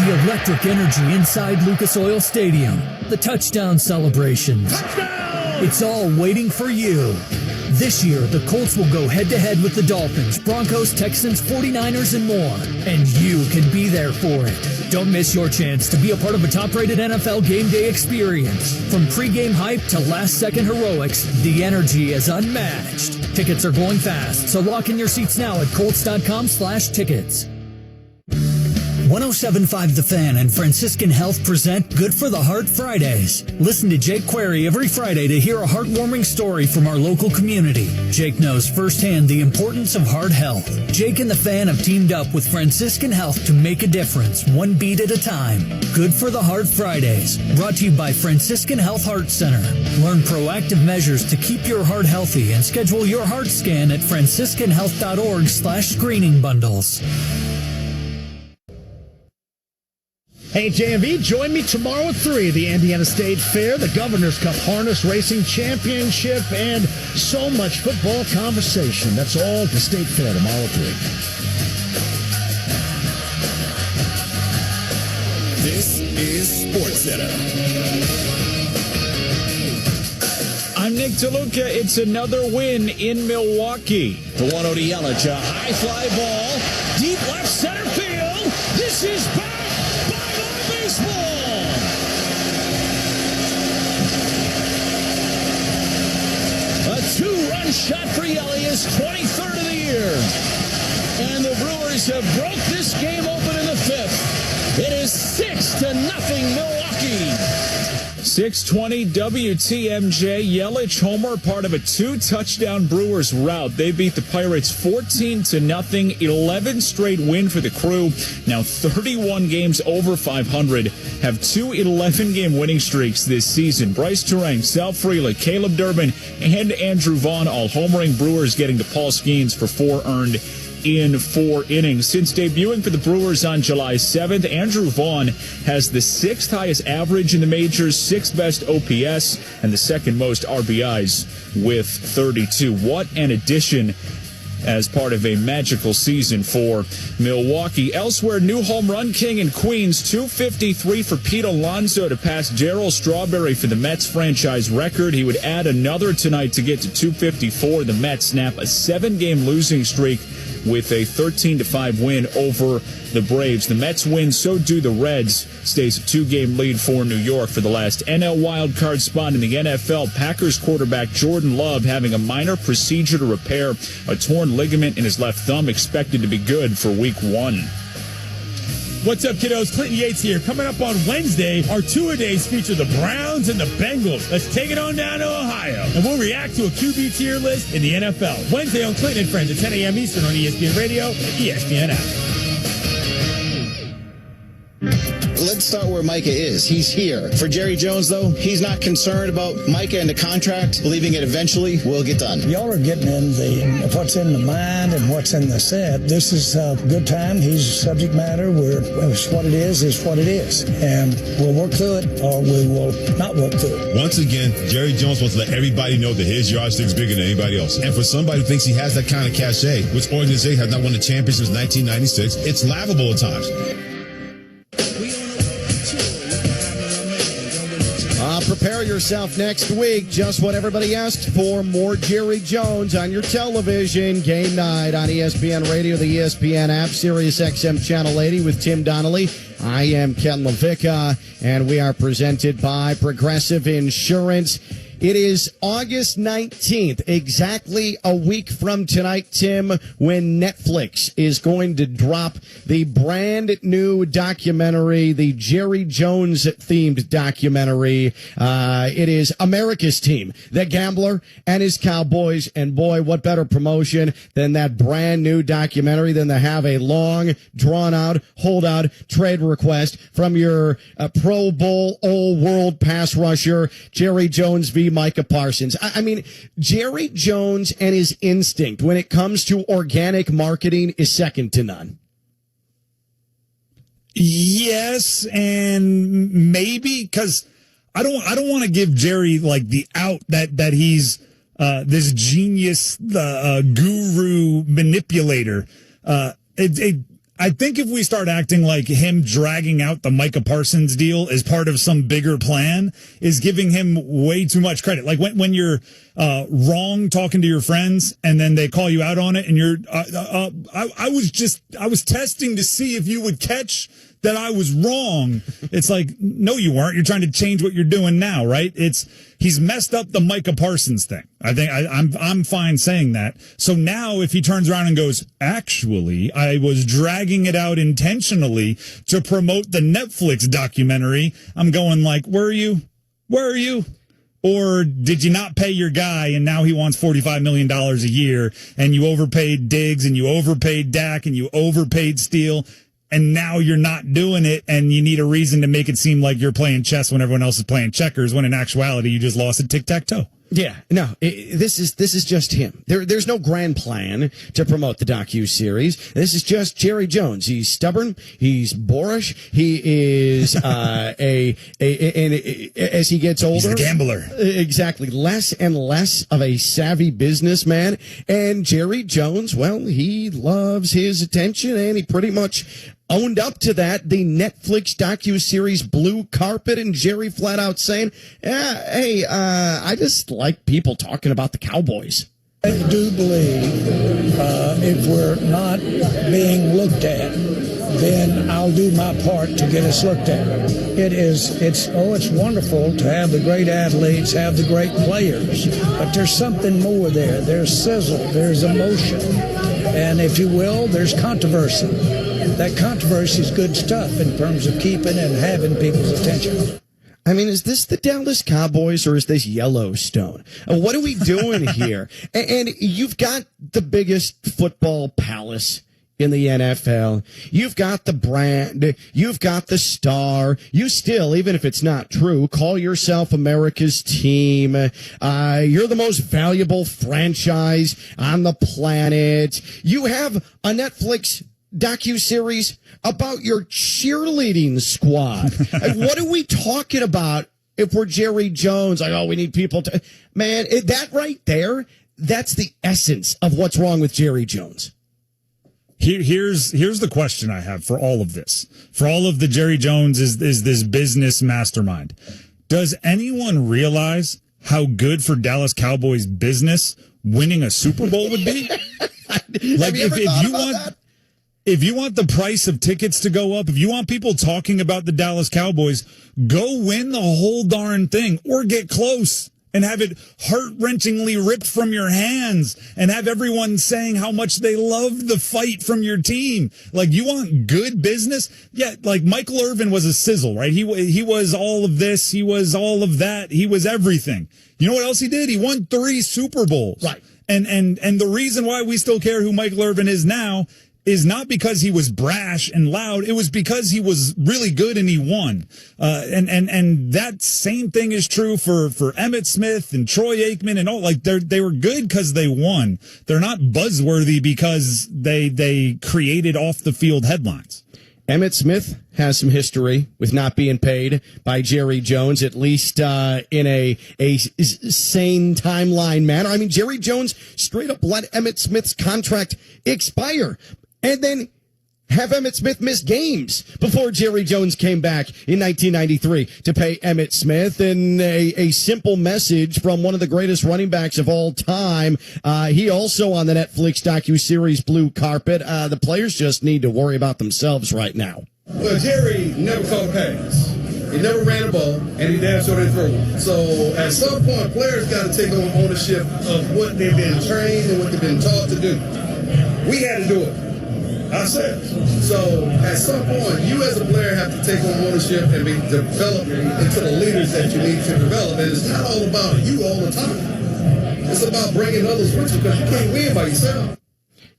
the electric energy inside Lucas Oil Stadium, the touchdown celebrations. Touchdown! It's all waiting for you. This year, the Colts will go head-to-head with the Dolphins, Broncos, Texans, 49ers, and more. And you can be there for it. Don't miss your chance to be a part of a top-rated NFL game day experience. From pregame hype to last-second heroics, the energy is unmatched. Tickets are going fast, so lock in your seats now at Colts.com/tickets. 107.5 The Fan and Franciscan Health present Good for the Heart Fridays. Listen to Jake Query every Friday to hear a heartwarming story from our local community. Jake knows firsthand the importance of heart health. Jake and the Fan have teamed up with Franciscan Health to make a difference, one beat at a time. Good for the Heart Fridays, brought to you by Franciscan Health Heart Center. Learn proactive measures to keep your heart healthy and schedule your heart scan at franciscanhealth.org/screening bundles. Hey, JMV, join me tomorrow at 3, the Indiana State Fair, the Governor's Cup Harness Racing Championship, and so much football conversation. That's all at the State Fair tomorrow at 3. This is SportsCenter. I'm Nick DeLuca. It's another win in Milwaukee. The 1-0 to Yelich, a high fly ball, deep left center field. This is back. A two-run shot for Yelly, his 23rd of the year. And the Brewers have broke this game open in the 5th. It is 6-0 Milwaukee. 6:20 WTMJ. Yelich homer, part of a 2-touchdown Brewers rout. They beat the Pirates 14-0. 11 straight win for the Crew. Now 31 games over 500. Have 2 11-game winning streaks this season. Bryce Turang, Sal Frelick, Caleb Durbin, and Andrew Vaughn all homering. Brewers getting to Paul Skeens for 4 earned in 4 innings. Since debuting for the Brewers on July 7th, Andrew Vaughn has the 6th highest average in the majors, 6th best OPS, and the 2nd most RBIs with 32. What an addition as part of a magical season for Milwaukee. Elsewhere, new home run king in Queens, 253 for Pete Alonso to pass Darryl Strawberry for the Mets franchise record. He would add another tonight to get to 254. The Mets snap a 7-game losing streak with a 13-5 win over the Braves. The Mets win, so do the Reds. Stays a 2-game lead for New York for the last NL wildcard spot in the NFL. Packers quarterback Jordan Love having a minor procedure to repair a torn ligament in his left thumb, expected to be good for Week 1. What's up, kiddos? Clinton Yates here. Coming up on Wednesday, our two-a-days feature the Browns and the Bengals. Let's take it on down to Ohio, and we'll react to a QB tier list in the NFL. Wednesday on Clinton and Friends at 10 a.m. Eastern on ESPN Radio and ESPN app. Let's start where Micah is. He's here. For Jerry Jones, though, he's not concerned about Micah and the contract, believing it eventually will get done. Y'all are getting in what's in the mind and what's in the set. This is a good time. He's subject matter. It's what it is what it is. And we'll work through it or we will not work through it. Once again, Jerry Jones wants to let everybody know that his yardstick is bigger than anybody else. And for somebody who thinks he has that kind of cachet, which organization has not won the championship since 1996, it's laughable at times. Prepare yourself next week. Just what everybody asked for. More Jerry Jones on your television. Game night on ESPN Radio, the ESPN app, Sirius XM Channel 80 with Tim Donnelly. I am Ken LaVicka, and we are presented by Progressive Insurance. It is August 19th, exactly a week from tonight, Tim, when Netflix is going to drop the brand new documentary, the Jerry Jones-themed documentary. It is America's Team, The Gambler and His Cowboys. And boy, what better promotion than that brand new documentary than to have a long, drawn-out, holdout trade request from your Pro Bowl all-world pass rusher, Jerry Jones v. Micah Parsons. I mean, Jerry Jones and his instinct when it comes to organic marketing is second to none. Yes, and maybe because I don't want to give Jerry like the out that he's this genius, guru manipulator. I think if we start acting like him dragging out the Micah Parsons deal as part of some bigger plan is giving him way too much credit. Like when you're wrong talking to your friends and then they call you out on it and you're I was testing to see if you would catch that I was wrong. It's like, no, you weren't. You're trying to change what you're doing now, right? He's messed up the Micah Parsons thing. I think I'm fine saying that. So now if he turns around and goes, actually, I was dragging it out intentionally to promote the Netflix documentary, I'm going like, were you? Or did you not pay your guy and now he wants $45 million a year and you overpaid Diggs and you overpaid Dak and you overpaid Steele? And now you're not doing it, and you need a reason to make it seem like you're playing chess when everyone else is playing checkers, when in actuality you just lost at tic-tac-toe. Yeah, no, this is just him. There's no grand plan to promote the docu-series. This is just Jerry Jones. He's stubborn. He's boorish. He is and as he gets older, he's a gambler. Exactly, less and less of a savvy businessman. And Jerry Jones, well, he loves his attention, and he pretty much owned up to that. The Netflix docuseries Blue Carpet, and Jerry flat out saying, I just like people talking about the Cowboys. I do believe if we're not being looked at, then I'll do my part to get us looked at. It's wonderful to have the great athletes, have the great players, but there's something more there. There's sizzle, there's emotion, and if you will, there's controversy. That controversy is good stuff in terms of keeping and having people's attention. I mean, is this the Dallas Cowboys or is this Yellowstone? What are we doing here? And you've got the biggest football palace in the NFL. You've got the brand. You've got the star. You still, even if it's not true, call yourself America's Team. You're the most valuable franchise on the planet. You have a Netflix docuseries about your cheerleading squad. What are we talking about if we're Jerry Jones? Like, oh, we need people to... Man, that right there, that's the essence of what's wrong with Jerry Jones. Here's the question I have for all of this. For all of the Jerry Jones is this business mastermind. Does anyone realize how good for Dallas Cowboys business winning a Super Bowl would be? Like if you want the price of tickets to go up, if you want people talking about the Dallas Cowboys, go win the whole darn thing or get close and have it heart-wrenchingly ripped from your hands and have everyone saying how much they love the fight from your team. Like, you want good business? Yeah, like Michael Irvin was a sizzle, right? He was all of this. He was all of that. He was everything. You know what else he did? He won 3 Super Bowls. Right. And the reason why we still care who Michael Irvin is now is not because he was brash and loud. It was because he was really good and he won. And that same thing is true for Emmitt Smith and Troy Aikman and all. Like, they were good because they won. They're not buzzworthy because they created off the field headlines. Emmitt Smith has some history with not being paid by Jerry Jones, at least in a sane timeline manner. I mean, Jerry Jones straight up let Emmitt Smith's contract expire and then have Emmitt Smith miss games before Jerry Jones came back in 1993 to pay Emmitt Smith. And a simple message from one of the greatest running backs of all time. He also on the Netflix docuseries Blue Carpet. The players just need to worry about themselves right now. Well, Jerry never caught a pass. He never ran a ball, and he damn sure didn't throw one. So at some point, players got to take on ownership of what they've been trained and what they've been taught to do. We had to do it ourselves. So at some point, you as a player have to take on ownership and be developed into the leaders that you need to develop. And it's not all about you all the time. It's about bringing others with you because you can't win by yourself.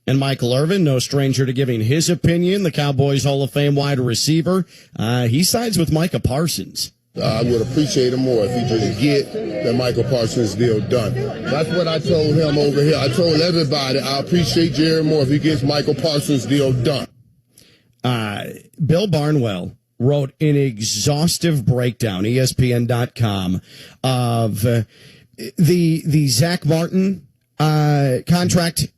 And Michael Irvin, no stranger to giving his opinion, the Cowboys Hall of Fame wide receiver. He sides with Micah Parsons. I would appreciate him more if he just get the Michael Parsons deal done. That's what I told him over here. I told everybody I appreciate Jerry more if he gets Michael Parsons deal done. Bill Barnwell wrote an exhaustive breakdown, ESPN.com, of the Zach Martin contract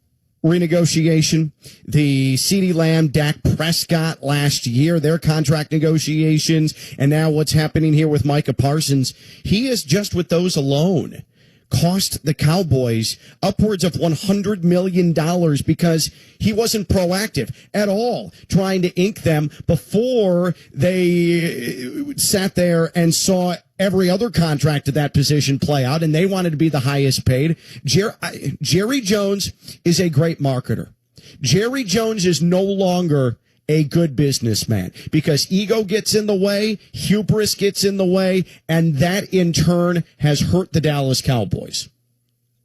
renegotiation, the CeeDee Lamb, Dak Prescott last year, their contract negotiations, and now what's happening here with Micah Parsons. He is just with those alone cost the Cowboys upwards of $100 million because he wasn't proactive at all trying to ink them before they sat there and saw every other contract at that position play out, and they wanted to be the highest paid. Jerry Jones is a great marketer. Jerry Jones is no longer a good businessman because ego gets in the way, hubris gets in the way, and that in turn has hurt the Dallas Cowboys.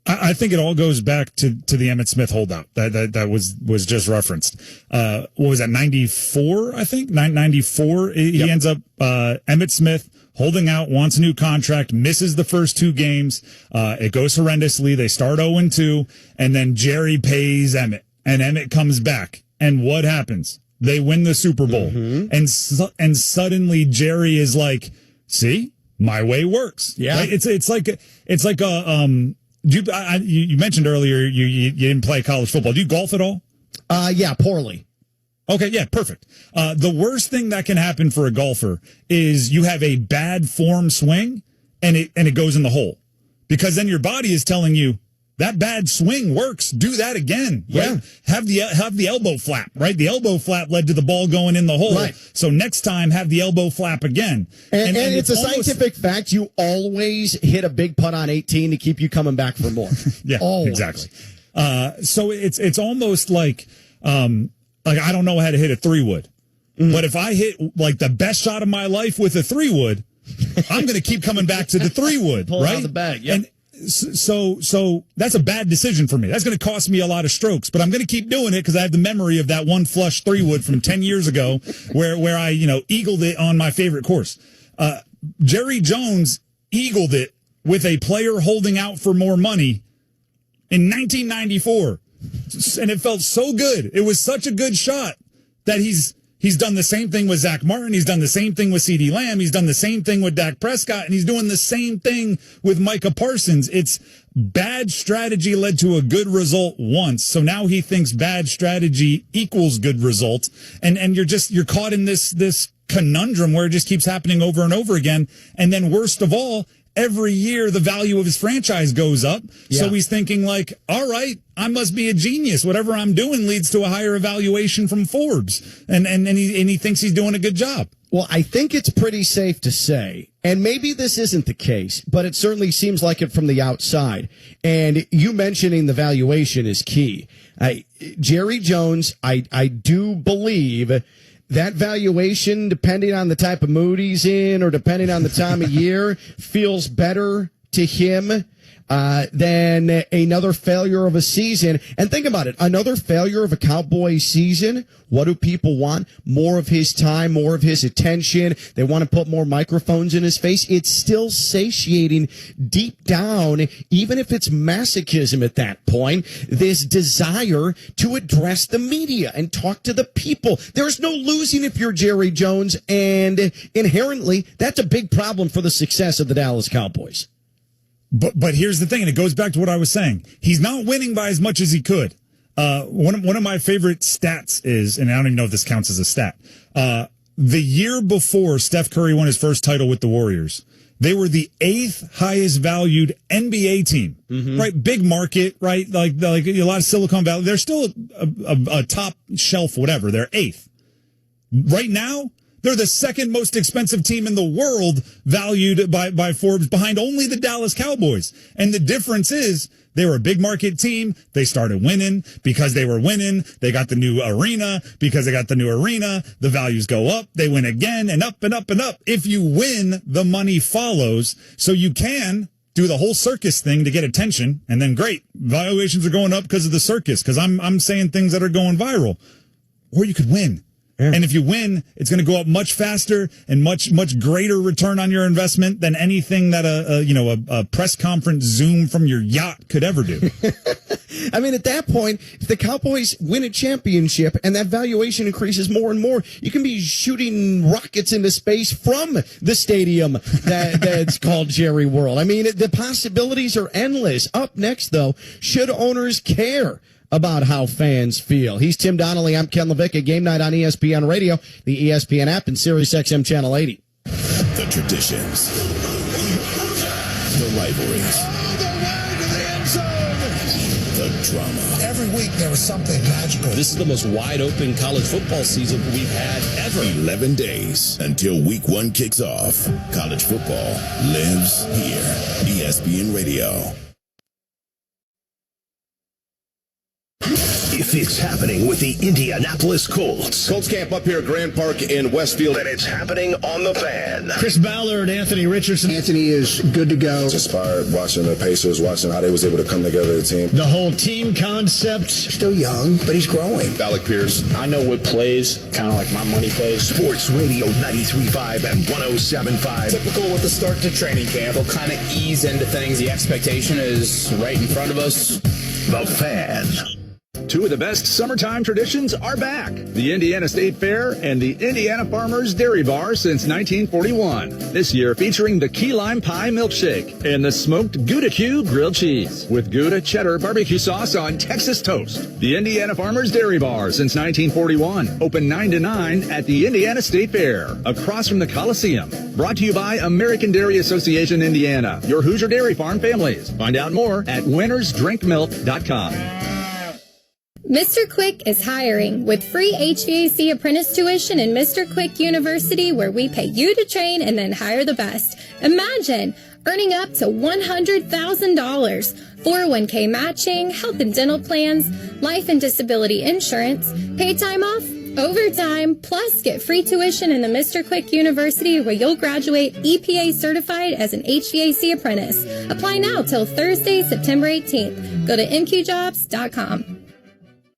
I think it all goes back to the Emmitt Smith holdout that was just referenced. What was that, 94, I think? 94. He ends up, Emmitt Smith holding out, wants a new contract, misses the first 2 games. It goes horrendously. They start 0-2, and then Jerry pays Emmitt, and Emmitt comes back. And what happens? They win the Super Bowl. Mm-hmm. And suddenly Jerry is like, see, my way works. Yeah. Right? It's like you mentioned earlier you didn't play college football. Do you golf at all? Yeah, poorly. Okay, yeah, perfect. The worst thing that can happen for a golfer is you have a bad form swing and it goes in the hole. Because then your body is telling you that bad swing works. Do that again. Right? Yeah. Have the elbow flap, right? The elbow flap led to the ball going in the hole. Right. So next time have the elbow flap again. And it's a scientific fact. You always hit a big putt on 18 to keep you coming back for more. Yeah, always. Exactly. So it's almost like I don't know how to hit a 3-wood, but if I hit like the best shot of my life with a 3-wood, I'm going to keep coming back to the 3-wood, Pull right? out the bag. Yep. And so that's a bad decision for me. That's going to cost me a lot of strokes, but I'm going to keep doing it because I have the memory of that one flush 3-wood from 10 years ago where I, eagled it on my favorite course. Jerry Jones eagled it with a player holding out for more money in 1994. And it felt so good. It was such a good shot that he's done the same thing with Zach Martin. He's done the same thing with CeeDee Lamb. He's done the same thing with Dak Prescott, and he's doing the same thing with Micah Parsons. It's bad strategy led to a good result once. So now he thinks bad strategy equals good result. And you're caught in this conundrum where it just keeps happening over and over again. And then worst of all, every year the value of his franchise goes up. Yeah. So he's thinking like, all right, I must be a genius. Whatever I'm doing leads to a higher evaluation from Forbes. And he thinks he's doing a good job. Well, I think it's pretty safe to say, and maybe this isn't the case, but it certainly seems like it from the outside. And you mentioning the valuation is key. Jerry Jones, I do believe that valuation, depending on the type of mood he's in or depending on the time of year, feels better to him than another failure of a season. And think about it, another failure of a Cowboys season. What do people want? More of his time, more of his attention. They want to put more microphones in his face. It's still satiating deep down, even if it's masochism at that point, this desire to address the media and talk to the people. There's no losing if you're Jerry Jones, and inherently, that's a big problem for the success of the Dallas Cowboys. But here's the thing, and it goes back to what I was saying. He's not winning by as much as he could. One of my favorite stats is, and I don't even know if this counts as a stat, the year before Steph Curry won his first title with the Warriors, they were the 8th highest valued NBA team, right? Big market, right? Like a lot of Silicon Valley. They're still a top shelf, whatever. They're 8th. Right now, they're the second most expensive team in the world, valued by Forbes, behind only the Dallas Cowboys. And the difference is they were a big market team. They started winning. Because they were winning, they got the new arena. Because they got the new arena, the values go up. They win again and up and up and up. If you win, the money follows. So you can do the whole circus thing to get attention. And then great, valuations are going up because of the circus. Because I'm saying things that are going viral. Or you could win. And if you win, it's going to go up much faster and much greater return on your investment than anything that a press conference Zoom from your yacht could ever do. I mean, at that point, if the Cowboys win a championship and that valuation increases more and more, you can be shooting rockets into space from the stadium that's called Jerry World. I mean, the possibilities are endless. Up next, though, should owners care about how fans feel? He's Tim Donnelly. I'm Ken Levick. Game Night on ESPN Radio, the ESPN app, and Sirius XM Channel 80. The traditions, the rivalries, the drama. Every week there was something magical. This is the most wide open college football season we've had ever. 11 days until week 1 kicks off. College football lives here. ESPN Radio. If it's happening with the Indianapolis Colts. Colts camp up here at Grand Park in Westfield. Then it's happening on the Fan. Chris Ballard, Anthony Richardson. Anthony is good to go. Inspired watching the Pacers, watching how they was able to come together as a team. The whole team concept. Still young, but he's growing. Alec Pierce. I know what plays, kind of like my money plays. Sports Radio 93.5 and 107.5. Typical with the start to training camp. We'll kind of ease into things. The expectation is right in front of us. The Fan. Two of the best summertime traditions are back. The Indiana State Fair and the Indiana Farmers Dairy Bar since 1941. This year featuring the key lime pie milkshake and the smoked Gouda Q grilled cheese with Gouda cheddar barbecue sauce on Texas toast. The Indiana Farmers Dairy Bar since 1941. Open 9 to 9 at the Indiana State Fair, across from the Coliseum. Brought to you by American Dairy Association Indiana, your Hoosier Dairy Farm families. Find out more at winnersdrinkmilk.com. Mr. Quick is hiring with free HVAC apprentice tuition in Mr. Quick University, where we pay you to train and then hire the best. Imagine earning up to $100,000, 401k matching, health and dental plans, life and disability insurance, paid time off, overtime, plus get free tuition in the Mr. Quick University, where you'll graduate EPA certified as an HVAC apprentice. Apply now till Thursday, September 18th. Go to mqjobs.com.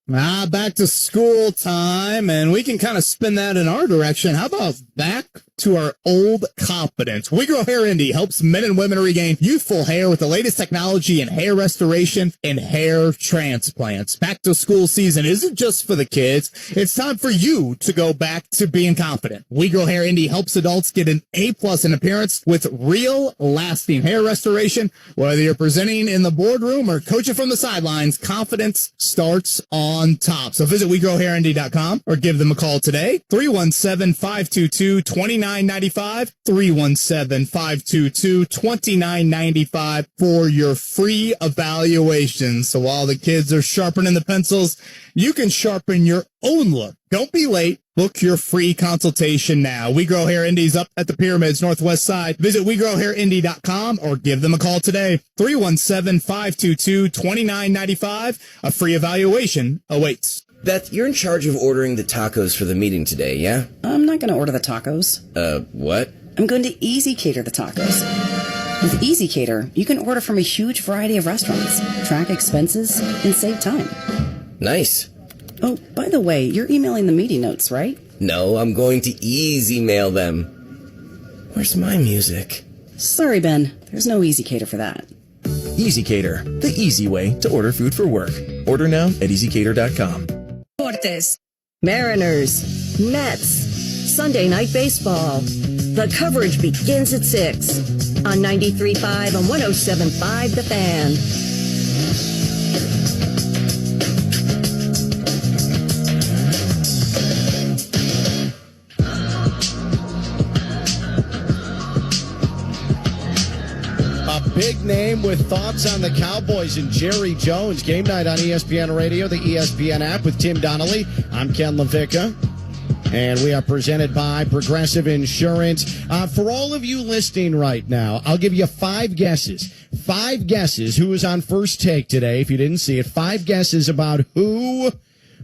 Back to school time, and we can kind of spin that in our direction. How about back to our old confidence. We Grow Hair Indie helps men and women regain youthful hair with the latest technology in hair restoration and hair transplants. Back to school season isn't just for the kids. It's time for you to go back to being confident. We Grow Hair Indie helps adults get an A+ in appearance with real lasting hair restoration. Whether you're presenting in the boardroom or coaching from the sidelines, confidence starts on top. So visit WeGrowHairIndie.com or give them a call today. 317-522-2995. 317-522-2995 for your free evaluation. So while the kids are sharpening the pencils, you can sharpen your own look. Don't be late. Book your free consultation now. We Grow Hair Indies up at the Pyramids Northwest Side. Visit WeGrowHairIndie.com or give them a call today. 317-522-2995. A free evaluation awaits. Beth, you're in charge of ordering the tacos for the meeting today, yeah? I'm not going to order the tacos. What? I'm going to Easy Cater the tacos. With Easy Cater, you can order from a huge variety of restaurants, track expenses, and save time. Nice. Oh, by the way, you're emailing the meeting notes, right? No, I'm going to easy mail them. Where's my music? Sorry, Ben. There's no Easy Cater for that. Easy Cater, the easy way to order food for work. Order now at easycater.com. Deportes. Mariners, Mets, Sunday Night Baseball. The coverage begins at 6 on 93.5 and 107.5 The Fan. Big name with thoughts on the Cowboys and Jerry Jones. Game night on ESPN Radio, the ESPN app with Tim Donnelly. I'm Ken LaVicka, and we are presented by Progressive Insurance. For all of you listening right now, I'll give you 5 guesses. 5 guesses who was on First Take today, if you didn't see it. 5 guesses about who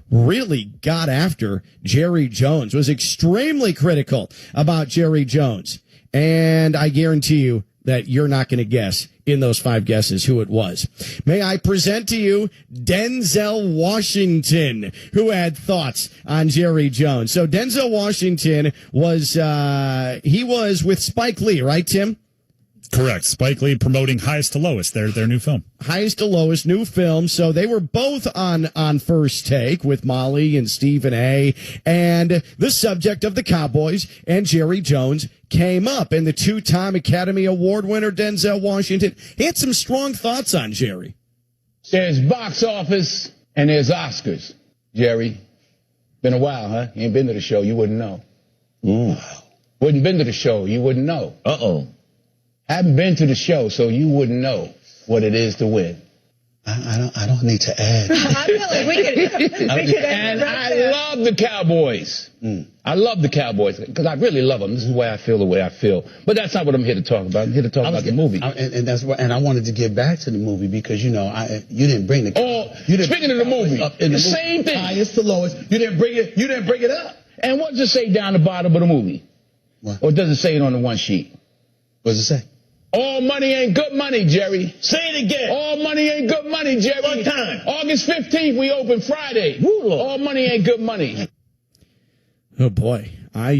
really got after Jerry Jones, was extremely critical about Jerry Jones. And I guarantee you that you're not going to guess in those 5 guesses who it was. May I present to you Denzel Washington, who had thoughts on Jerry Jones. So Denzel Washington was, he was with Spike Lee, right, Tim? Correct. Spike Lee promoting Highest to Lowest, their new film. Highest to Lowest, new film. So they were both on First Take with Molly and Stephen A. And the subject of the Cowboys and Jerry Jones came up. And the 2-time Academy Award winner, Denzel Washington, he had some strong thoughts on Jerry. There's box office and there's Oscars, Jerry. Been a while, huh? You ain't been to the show, you wouldn't know. Wouldn't been to the show, you wouldn't know. Haven't been to the show, so you wouldn't know what it is to win. I don't need to add. I feel like we could and I love the Cowboys. I love the Cowboys because I really love them. This is why I feel the way I feel. But that's not what I'm here to talk about. I'm here to talk about the movie. And that's what. And I wanted to get back to the movie because you didn't bring the. Speaking of the movie, the same thing. Highest to lowest. You didn't bring it. You didn't bring it up. And what does it say down the bottom of the movie? What? Or does it say it on the one sheet? What does it say? All money ain't good money, Jerry. Say it again. All money ain't good money, Jerry. One time. August 15th, we open Friday. All money ain't good money. Oh, boy. I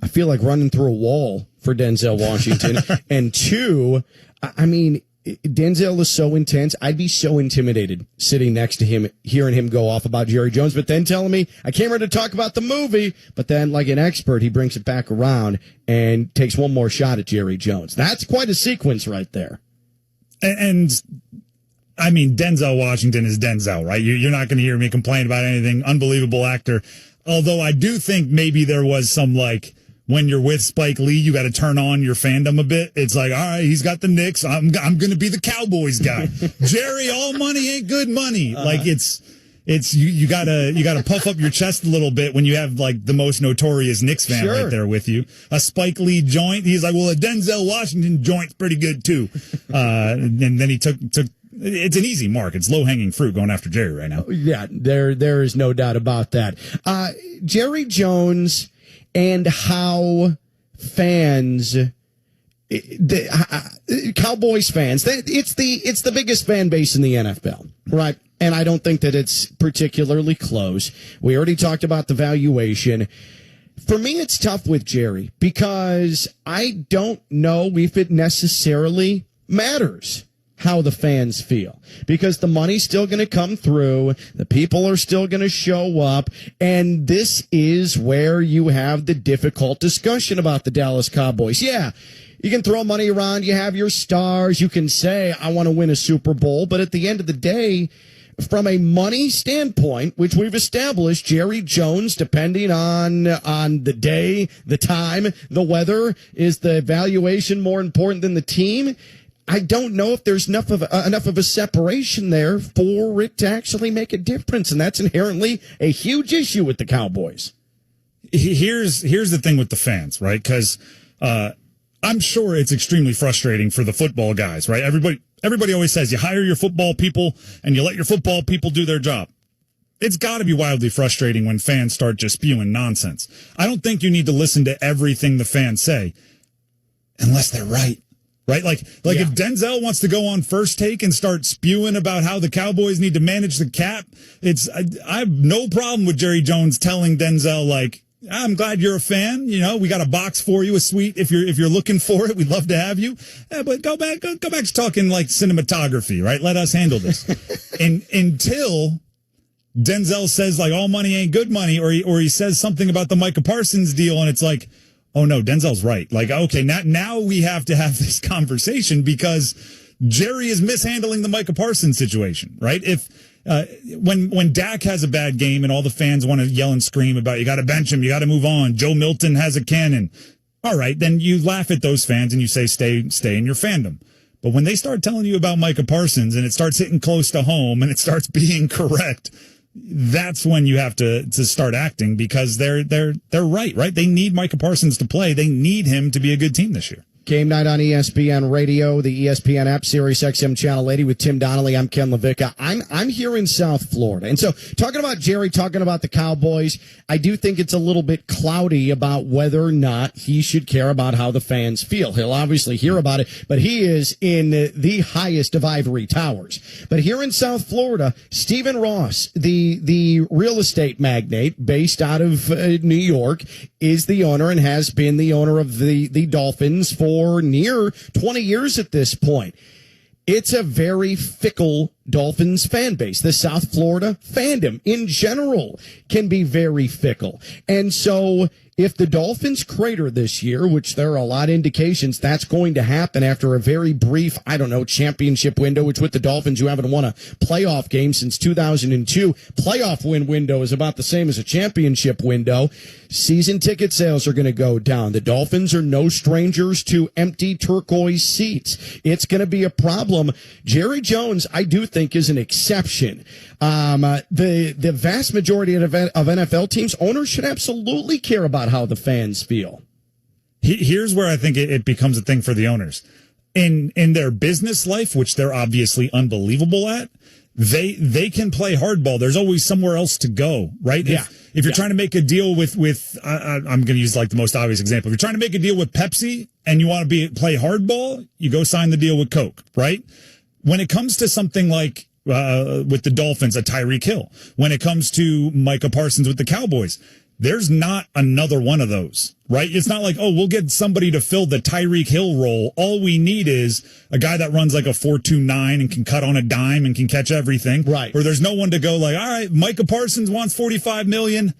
feel like running through a wall for Denzel Washington. And 2, I mean, Denzel is so intense. I'd be so intimidated sitting next to him, hearing him go off about Jerry Jones, but then telling me I came here to talk about the movie. But then, like an expert, he brings it back around and takes one more shot at Jerry Jones. That's quite a sequence right there. And I mean, Denzel Washington is Denzel, right? You're not going to hear me complain about anything. Unbelievable actor. Although I do think maybe there was some, like, when you're with Spike Lee, you got to turn on your fandom a bit. It's like, all right, he's got the Knicks. I'm going to be the Cowboys guy. Jerry, all money ain't good money. Like it's you gotta puff up your chest a little bit when you have like the most notorious Knicks fan right there with you. A Spike Lee joint. He's like, well, a Denzel Washington joint's pretty good too. And then he took. It's an easy mark. It's low-hanging fruit going after Jerry right now. Yeah, there is no doubt about that. Jerry Jones and how fans, Cowboys fans, it's the biggest fan base in the NFL, right? And I don't think that it's particularly close. We already talked about the valuation. For me, it's tough with Jerry because I don't know if it necessarily matters how the fans feel, because the money's still going to come through, the people are still going to show up, and this is where you have the difficult discussion about the Dallas Cowboys. Yeah, you can throw money around, you have your stars, you can say, I want to win a Super Bowl, but at the end of the day, from a money standpoint, which we've established, Jerry Jones, depending on the day, the time, the weather, is the valuation more important than the team? I don't know if there's enough of a separation there for it to actually make a difference, and that's inherently a huge issue with the Cowboys. Here's the thing with the fans, right? Because I'm sure it's extremely frustrating for the football guys, right? Everybody always says you hire your football people and you let your football people do their job. It's got to be wildly frustrating when fans start just spewing nonsense. I don't think you need to listen to everything the fans say unless they're right. Right? Like if Denzel wants to go on First Take and start spewing about how the Cowboys need to manage the cap, I have no problem with Jerry Jones telling Denzel, like, I'm glad you're a fan. You know, we got a box for you, a suite. If you're looking for it, we'd love to have you. But go back to talking like cinematography, right? Let us handle this. And until Denzel says like all money ain't good money, or he says something about the Micah Parsons deal, and it's like, oh no, Denzel's right. Like, okay, now we have to have this conversation because Jerry is mishandling the Micah Parsons situation, right? If when Dak has a bad game and all the fans want to yell and scream about you got to bench him, you got to move on, Joe Milton has a cannon. All right, then you laugh at those fans and you say stay in your fandom. But when they start telling you about Micah Parsons and it starts hitting close to home and it starts being correct, that's when you have to start acting, because they're right? They need Micah Parsons to play. They need him to be a good team this year. Game night on ESPN Radio, the ESPN app, Sirius XM Channel 80 with Tim Donnelly. I'm Ken LaVicka. I'm here in South Florida. And so talking about Jerry, talking about the Cowboys, I do think it's a little bit cloudy about whether or not he should care about how the fans feel. He'll obviously hear about it, but he is in the highest of ivory towers. But here in South Florida, Stephen Ross, the real estate magnate based out of New York, is the owner and has been the owner of the Dolphins for near 20 years at this point. It's a very fickle Dolphins fan base. The South Florida fandom in general can be very fickle. And so if the Dolphins crater this year, which there are a lot of indications that's going to happen after a very brief, championship window, which with the Dolphins, you haven't won a playoff game since 2002. Playoff win window is about the same as a championship window. Season ticket sales are going to go down. The Dolphins are no strangers to empty turquoise seats. It's going to be a problem. Jerry Jones, I do think, is an exception. The vast majority of NFL teams, owners should absolutely care about how the fans feel. Here's where I think it becomes a thing for the owners. In their business life, which they're obviously unbelievable at, they can play hardball. There's always somewhere else to go, right? Yeah. If you're trying to make a deal with I'm going to use like the most obvious example. If you're trying to make a deal with Pepsi and you want to play hardball, you go sign the deal with Coke, right? When it comes to something like with the Dolphins, a Tyreek Hill, when it comes to Micah Parsons with the Cowboys, there's not another one of those, right? It's not like, oh, we'll get somebody to fill the Tyreek Hill role. All we need is a guy that runs like a 4.29 and can cut on a dime and can catch everything. Right. Or there's no one to go like, all right, Micah Parsons wants $45 million.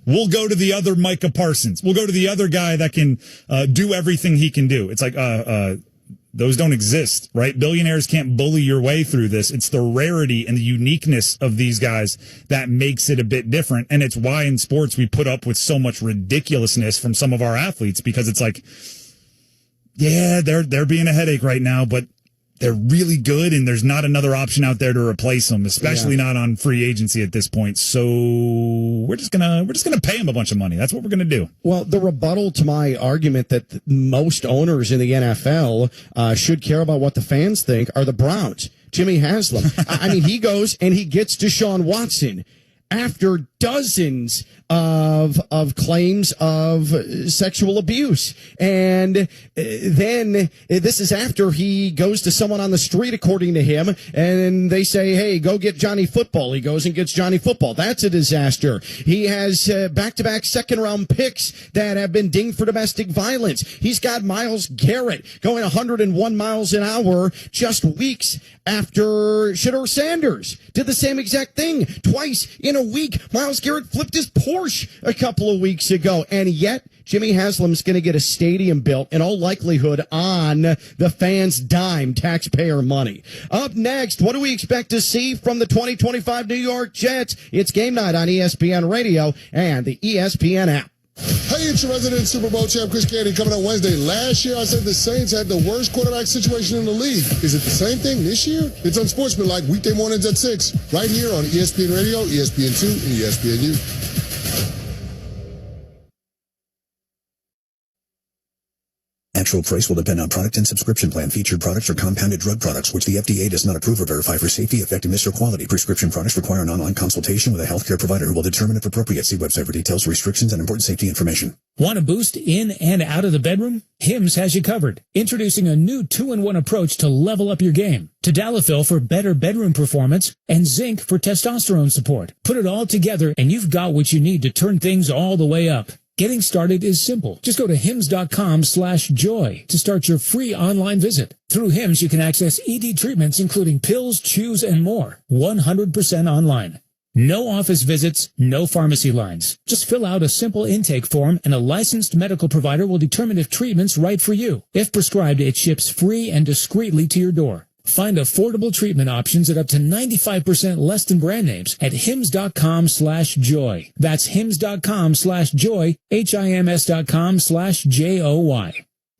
We'll go to the other Micah Parsons. We'll go to the other guy that can do everything he can do. It's like, those don't exist, right? Billionaires can't bully your way through this. It's the rarity and the uniqueness of these guys that makes it a bit different. And it's why in sports we put up with so much ridiculousness from some of our athletes, because it's like, yeah, they're being a headache right now, but they're really good, and there's not another option out there to replace them, especially not on free agency at this point. So we're just gonna pay them a bunch of money. That's what we're gonna do. Well, the rebuttal to my argument that most owners in the NFL should care about what the fans think are the Browns. Jimmy Haslam. I mean, he goes and he gets Deshaun Watson. after dozens of claims of sexual abuse. And then this is after he goes to someone on the street, according to him, and they say, hey, go get Johnny Football. He goes and gets Johnny Football. That's a disaster. He has back-to-back second-round picks that have been dinged for domestic violence. He's got Myles Garrett going 101 miles an hour just weeks after Shedeur Sanders did the same exact thing twice in a week. Myles Garrett flipped his Porsche a couple of weeks ago, and yet Jimmy Haslam's going to get a stadium built, in all likelihood, on the fans' dime, taxpayer money. Up next, what do we expect to see from the 2025 New York Jets? It's Game Night on ESPN Radio and the ESPN app. Hey, it's your resident Super Bowl champ, Chris Candy, coming up Wednesday. Last year, I said the Saints had the worst quarterback situation in the league. Is it the same thing this year? It's Unsportsmanlike, weekday mornings at 6, right here on ESPN Radio, ESPN2, and ESPNU. Actual price will depend on product and subscription plan. Featured products are compounded drug products, which the FDA does not approve or verify for safety, effectiveness, or quality. Prescription products require an online consultation with a healthcare provider who will determine if appropriate. See website for details, restrictions, and important safety information. Want a boost in and out of the bedroom? Hims has you covered. Introducing a new 2-in-1 approach to level up your game. Tadalafil for better bedroom performance and zinc for testosterone support. Put it all together and you've got what you need to turn things all the way up. Getting started is simple. Just go to hims.com/joy to start your free online visit. Through Hims, you can access ED treatments, including pills, chews, and more. 100% online. No office visits, no pharmacy lines. Just fill out a simple intake form and a licensed medical provider will determine if treatment's right for you. If prescribed, it ships free and discreetly to your door. Find affordable treatment options at up to 95% less than brand names at hims.com/joy. That's hims.com/joy, HIMS.com/JOY.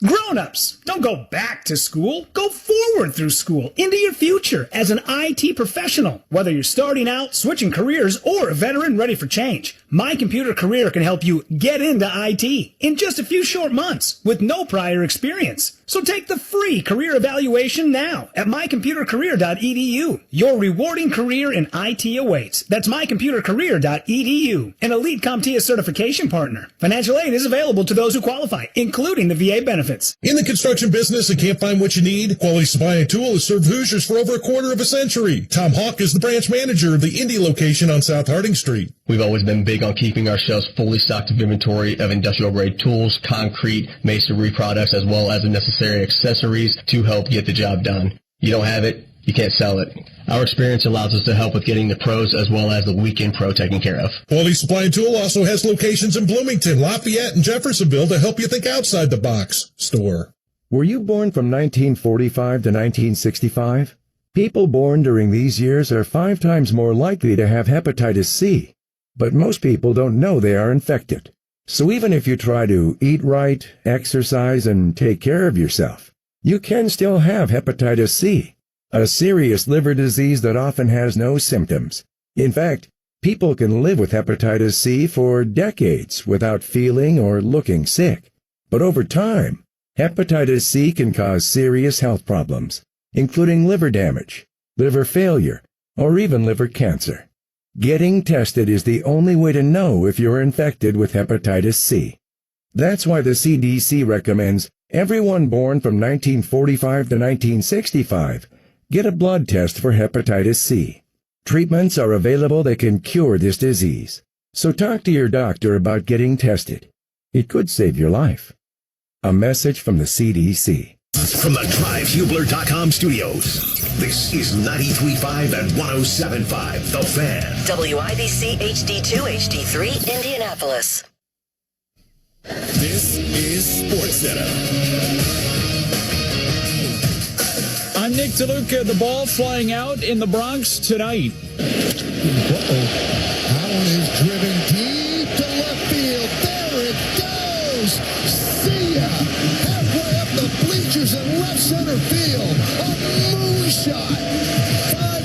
Grown-ups, don't go back to school. Go forward through school into your future as an IT professional. Whether you're starting out, switching careers, or a veteran ready for change, My Computer Career can help you get into IT in just a few short months with no prior experience. So take the free career evaluation now at mycomputercareer.edu. Your rewarding career in IT awaits. That's mycomputercareer.edu. An Elite CompTIA certification partner. Financial aid is available to those who qualify, including the VA benefits. In the construction business and can't find what you need? Quality Supply and Tool has served Hoosiers for over a quarter of a century. Tom Hawk is the branch manager of the Indy location on South Harding Street. We've always been big on keeping our shelves fully stocked of inventory of industrial-grade tools, concrete, masonry products, as well as the necessary accessories to help get the job done. You don't have it, you can't sell it. Our experience allows us to help with getting the pros as well as the weekend pro taken care of. Quality Supply and Tool also has locations in Bloomington, Lafayette, and Jeffersonville to help you think outside the box. Store. Were you born from 1945 to 1965? People born during these years are 5 times more likely to have hepatitis C. But most people don't know they are infected. So even if you try to eat right, exercise, and take care of yourself, you can still have hepatitis C, a serious liver disease that often has no symptoms. In fact, people can live with hepatitis C for decades without feeling or looking sick. But over time, hepatitis C can cause serious health problems, including liver damage, liver failure, or even liver cancer. Getting tested is the only way to know if you're infected with hepatitis C. That's why the CDC recommends everyone born from 1945 to 1965 get a blood test for hepatitis C. Treatments are available that can cure this disease. So talk to your doctor about getting tested. It could save your life. A message from the CDC. From the DriveHubler.com studios, this is 93.5 and 107.5 The Fan. WIBC HD2, HD3, Indianapolis. This is SportsCenter. I'm Nick DeLuca. The ball flying out in the Bronx tonight. That one is driven deep to left field. There it goes. See ya. Halfway up the bleachers in left center field. A moonshot.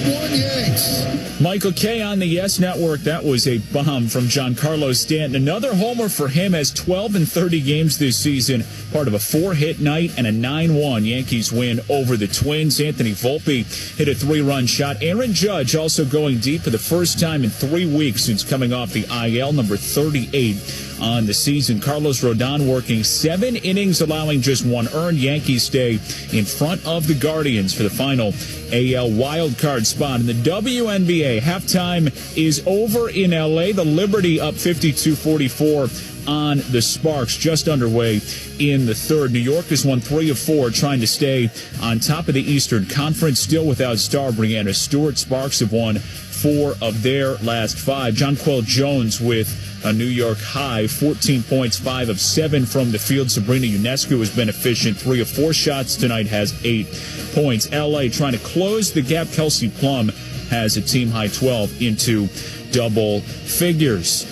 5-1 Yanks. Mike Michael Kay on the Yes Network. That was a bomb from Giancarlo Stanton. Another homer for him, has 12 in 30 games this season, part of a 4-hit night and a 9-1 Yankees win over the Twins. Anthony Volpe hit a 3-run shot. Aaron Judge also going deep for the first time in 3 weeks since coming off the IL, number 38 on the season. Carlos Rodon working 7 innings, allowing just 1 earned. Yankees stay in front of the Guardians for the final AL wildcard spot. In the WNBA, halftime is over in LA. The Liberty up 52-44 on the Sparks, just underway in the third. New York has won 3 of 4, trying to stay on top of the Eastern Conference, still without star Brianna Stewart. Sparks have won 4 of their last 5. Jonquel Jones with a New York high, 14 points, 5 of 7 from the field. Sabrina Ionescu has been efficient, 3 of 4 shots tonight, has 8 points. LA trying to close the gap. Kelsey Plum has a team-high 12 into double figures.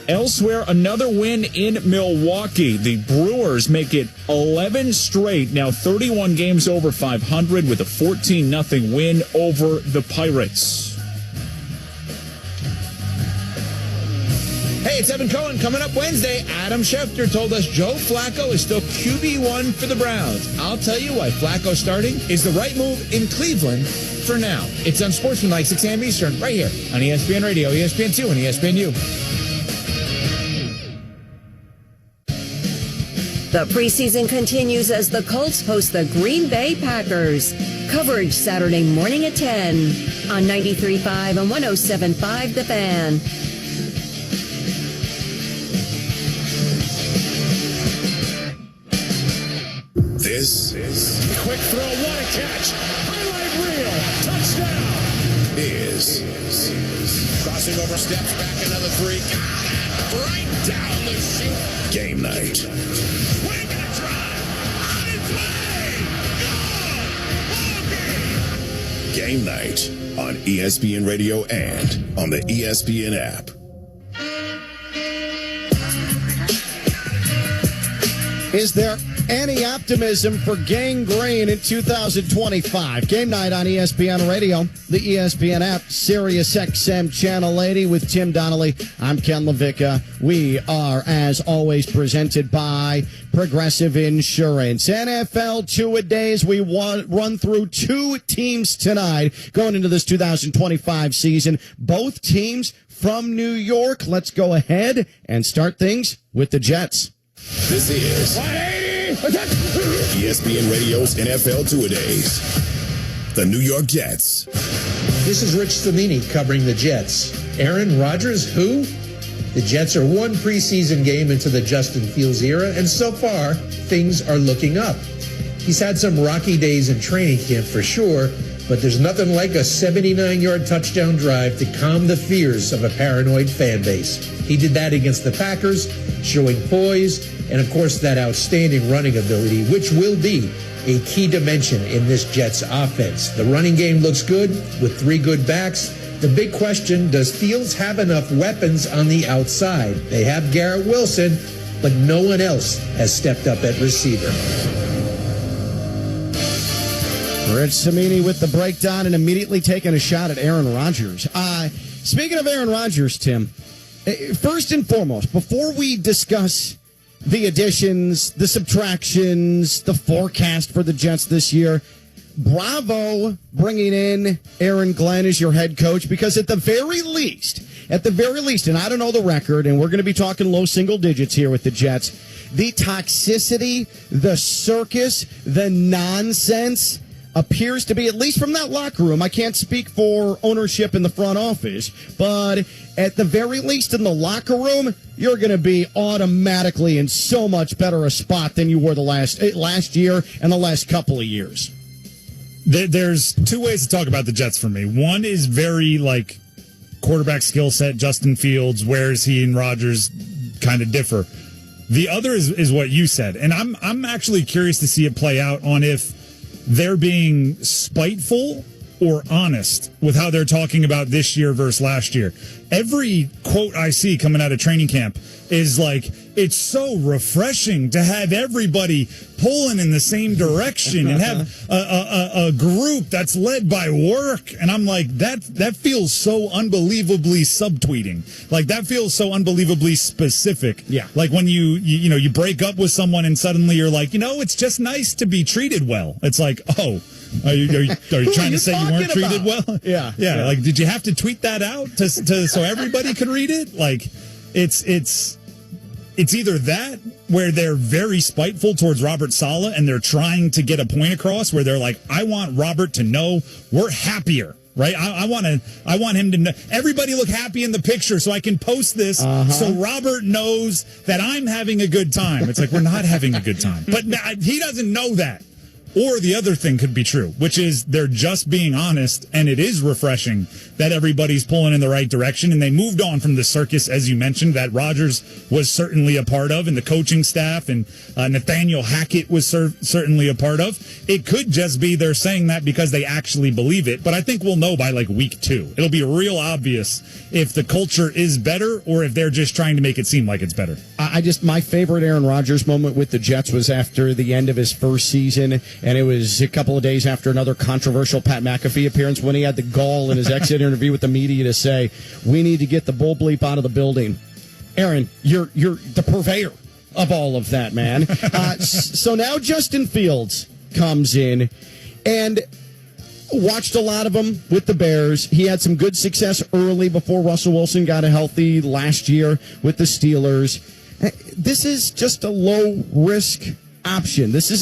Elsewhere, another win in Milwaukee. The Brewers make it 11 straight, now 31 games over 500 with a 14-0 win over the Pirates. Hey, it's Evan Cohen. Coming up Wednesday, Adam Schefter told us Joe Flacco is still QB1 for the Browns. I'll tell you why Flacco starting is the right move in Cleveland for now. It's on Sportsmanlike, 6 a.m. Eastern, right here on ESPN Radio, ESPN2, and ESPNU. The preseason continues as the Colts host the Green Bay Packers. Coverage Saturday morning at 10 on 93.5 and 107.5 The Fan. This is quick throw, what a catch! Highlight reel, touchdown! Is crossing over steps, back another 3, got it right down the chute. Game night. Swing and a drive, on its way. Game night on ESPN Radio and on the ESPN app. Is there any optimism for Gangrene in 2025? Game night on ESPN Radio, the ESPN app, Sirius XM Channel 80 with Tim Donnelly. I'm Ken LaVicka. We are, as always, presented by Progressive Insurance. NFL two-a-days. We run through 2 teams tonight going into this 2025 season. Both teams from New York. Let's go ahead and start things with the Jets. This is ESPN Radio's NFL Two-A-Days. The New York Jets. This is Rich Stamini covering the Jets. Aaron Rodgers, who? The Jets are 1 preseason game into the Justin Fields era, and so far, things are looking up. He's had some rocky days in training camp for sure, but there's nothing like a 79-yard touchdown drive to calm the fears of a paranoid fan base. He did that against the Packers, showing poise, and of course that outstanding running ability, which will be a key dimension in this Jets offense. The running game looks good with 3 good backs. The big question, does Fields have enough weapons on the outside? They have Garrett Wilson, but no one else has stepped up at receiver. Rich Samini with the breakdown and immediately taking a shot at Aaron Rodgers. Speaking of Aaron Rodgers, Tim, first and foremost, before we discuss the additions, the subtractions, the forecast for the Jets this year, bravo bringing in Aaron Glenn as your head coach, because at the very least, and I don't know the record, and we're going to be talking low single digits here with the Jets, the toxicity, the circus, the nonsense appears to be, at least from that locker room. I can't speak for ownership in the front office, but at the very least in the locker room, you're going to be automatically in so much better a spot than you were the last year and the last couple of years. There's 2 ways to talk about the Jets for me. One is very like quarterback skill set, Justin Fields, where is he and Rodgers kind of differ. The other is what you said, and I'm actually curious to see it play out on if they're being spiteful or honest with how they're talking about this year versus last year. Every quote I see coming out of training camp is like, it's so refreshing to have everybody pulling in the same direction and have a group that's led by work. And I'm like, that feels so unbelievably subtweeting. Like, that feels so unbelievably specific. Yeah. Like when you break up with someone and suddenly you're like, it's just nice to be treated well. It's like, oh, are you trying to say you weren't treated well? Yeah. Like, did you have to tweet that out so everybody could read it? Like, it's either that, where they're very spiteful towards Robert Saleh and they're trying to get a point across, where they're like, I want Robert to know we're happier, right? I want him to know, everybody look happy in the picture so I can post this so Robert knows that I'm having a good time. It's like, we're not having a good time. But he doesn't know that. Or the other thing could be true, which is they're just being honest, and it is refreshing that everybody's pulling in the right direction, and they moved on from the circus, as you mentioned, that Rodgers was certainly a part of, and the coaching staff, and Nathaniel Hackett was certainly a part of. It could just be they're saying that because they actually believe it, but I think we'll know by like week 2. It'll be real obvious if the culture is better or if they're just trying to make it seem like it's better. My favorite Aaron Rodgers moment with the Jets was after the end of his first season. And it was a couple of days after another controversial Pat McAfee appearance when he had the gall in his exit interview with the media to say, we need to get the bull bleep out of the building. Aaron, you're the purveyor of all of that, man. So now Justin Fields comes in and watched a lot of him with the Bears. He had some good success early before Russell Wilson got healthy last year with the Steelers. This is just a low-risk option. This is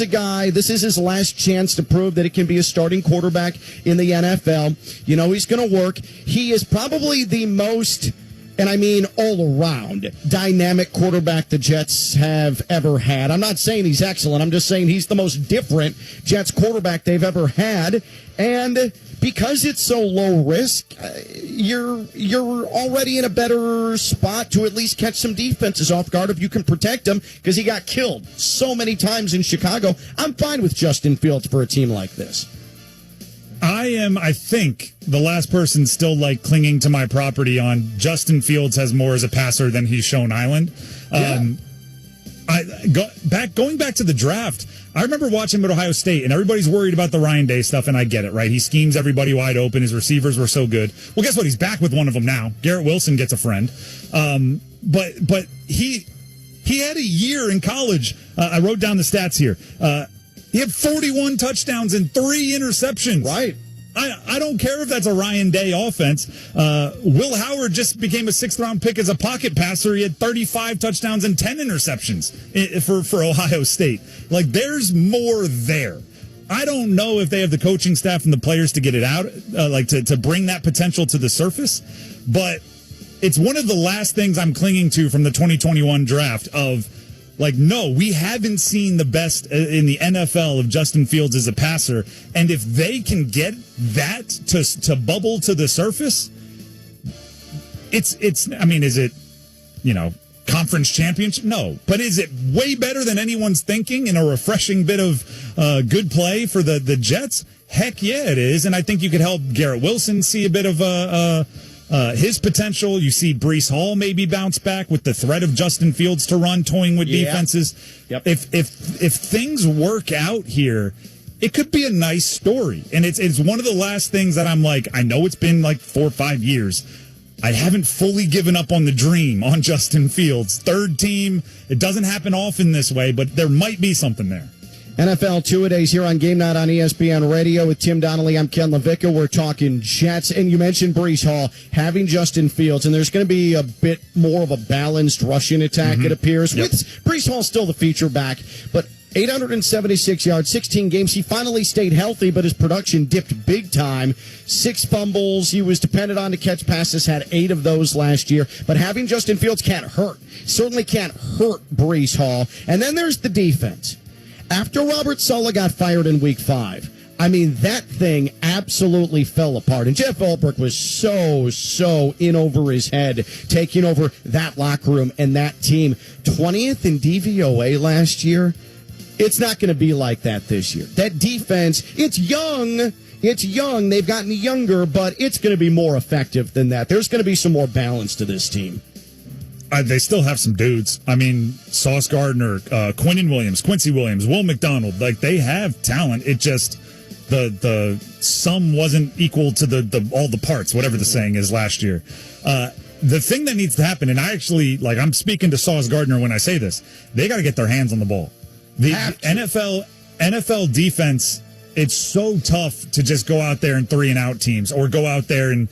his last chance to prove that he can be a starting quarterback in the NFL. He's going to work. He is probably the most, and I mean all around, dynamic quarterback the Jets have ever had. I'm not saying he's excellent. I'm just saying he's the most different Jets quarterback they've ever had. And because it's so low risk, you're already in a better spot to at least catch some defenses off guard if you can protect them, because he got killed so many times in Chicago. I'm fine with Justin Fields for a team like this. I think, the last person still clinging to my property on Justin Fields has more as a passer than he's shown Island. Going back to the draft, I remember watching him at Ohio State, and everybody's worried about the Ryan Day stuff, and I get it, right? He schemes everybody wide open. His receivers were so good. Well, guess what? He's back with one of them now. Garrett Wilson gets a friend. But he had a year in college. I wrote down the stats here. He had 41 touchdowns and 3 interceptions. Right. I don't care if that's a Ryan Day offense. Will Howard just became a 6th-round pick as a pocket passer. He had 35 touchdowns and 10 interceptions for Ohio State. There's more there. I don't know if they have the coaching staff and the players to get it out, to bring that potential to the surface. But it's one of the last things I'm clinging to from the 2021 draft of, no, we haven't seen the best in the NFL of Justin Fields as a passer. And if they can get that to bubble to the surface, is it, conference championship? No. But is it way better than anyone's thinking and a refreshing bit of good play for the Jets? Heck yeah, it is. And I think you could help Garrett Wilson see a bit of his potential. You see Breece Hall maybe bounce back with the threat of Justin Fields to run, toying with defenses. Yep. If things work out here, it could be a nice story. And it's one of the last things that I'm I know it's been 4 or 5 years. I haven't fully given up on the dream on Justin Fields. 3rd team. It doesn't happen often this way, but there might be something there. NFL Two-A-Days here on Game Night on ESPN Radio with Tim Donnelly. I'm Ken LaVicka. We're talking Jets, and you mentioned Breece Hall having Justin Fields, and there's going to be a bit more of a balanced rushing attack, it appears. Yep. With Breece Hall still the feature back, but 876 yards, 16 games. He finally stayed healthy, but his production dipped big time. 6 fumbles. He was dependent on to catch passes, had 8 of those last year. But having Justin Fields can't hurt. Certainly can't hurt Breece Hall. And then there's the defense. After Robert Saleh got fired in Week 5, that thing absolutely fell apart. And Jeff Ulbrich was so in over his head, taking over that locker room and that team. 20th in DVOA last year. It's not going to be like that this year. That defense, it's young. It's young. They've gotten younger, but it's going to be more effective than that. There's going to be some more balance to this team. They still have some dudes. I mean, Sauce Gardner, Quinnen Williams, Quincy Williams, Will McDonald. Like, they have talent. It just the sum wasn't equal to the all the parts, whatever the saying is last year. The thing that needs to happen, and I actually, like, I'm speaking to Sauce Gardner when I say this, they got to get their hands on the ball. The NFL defense, it's so tough to just go out there and 3-and-out teams or go out there and,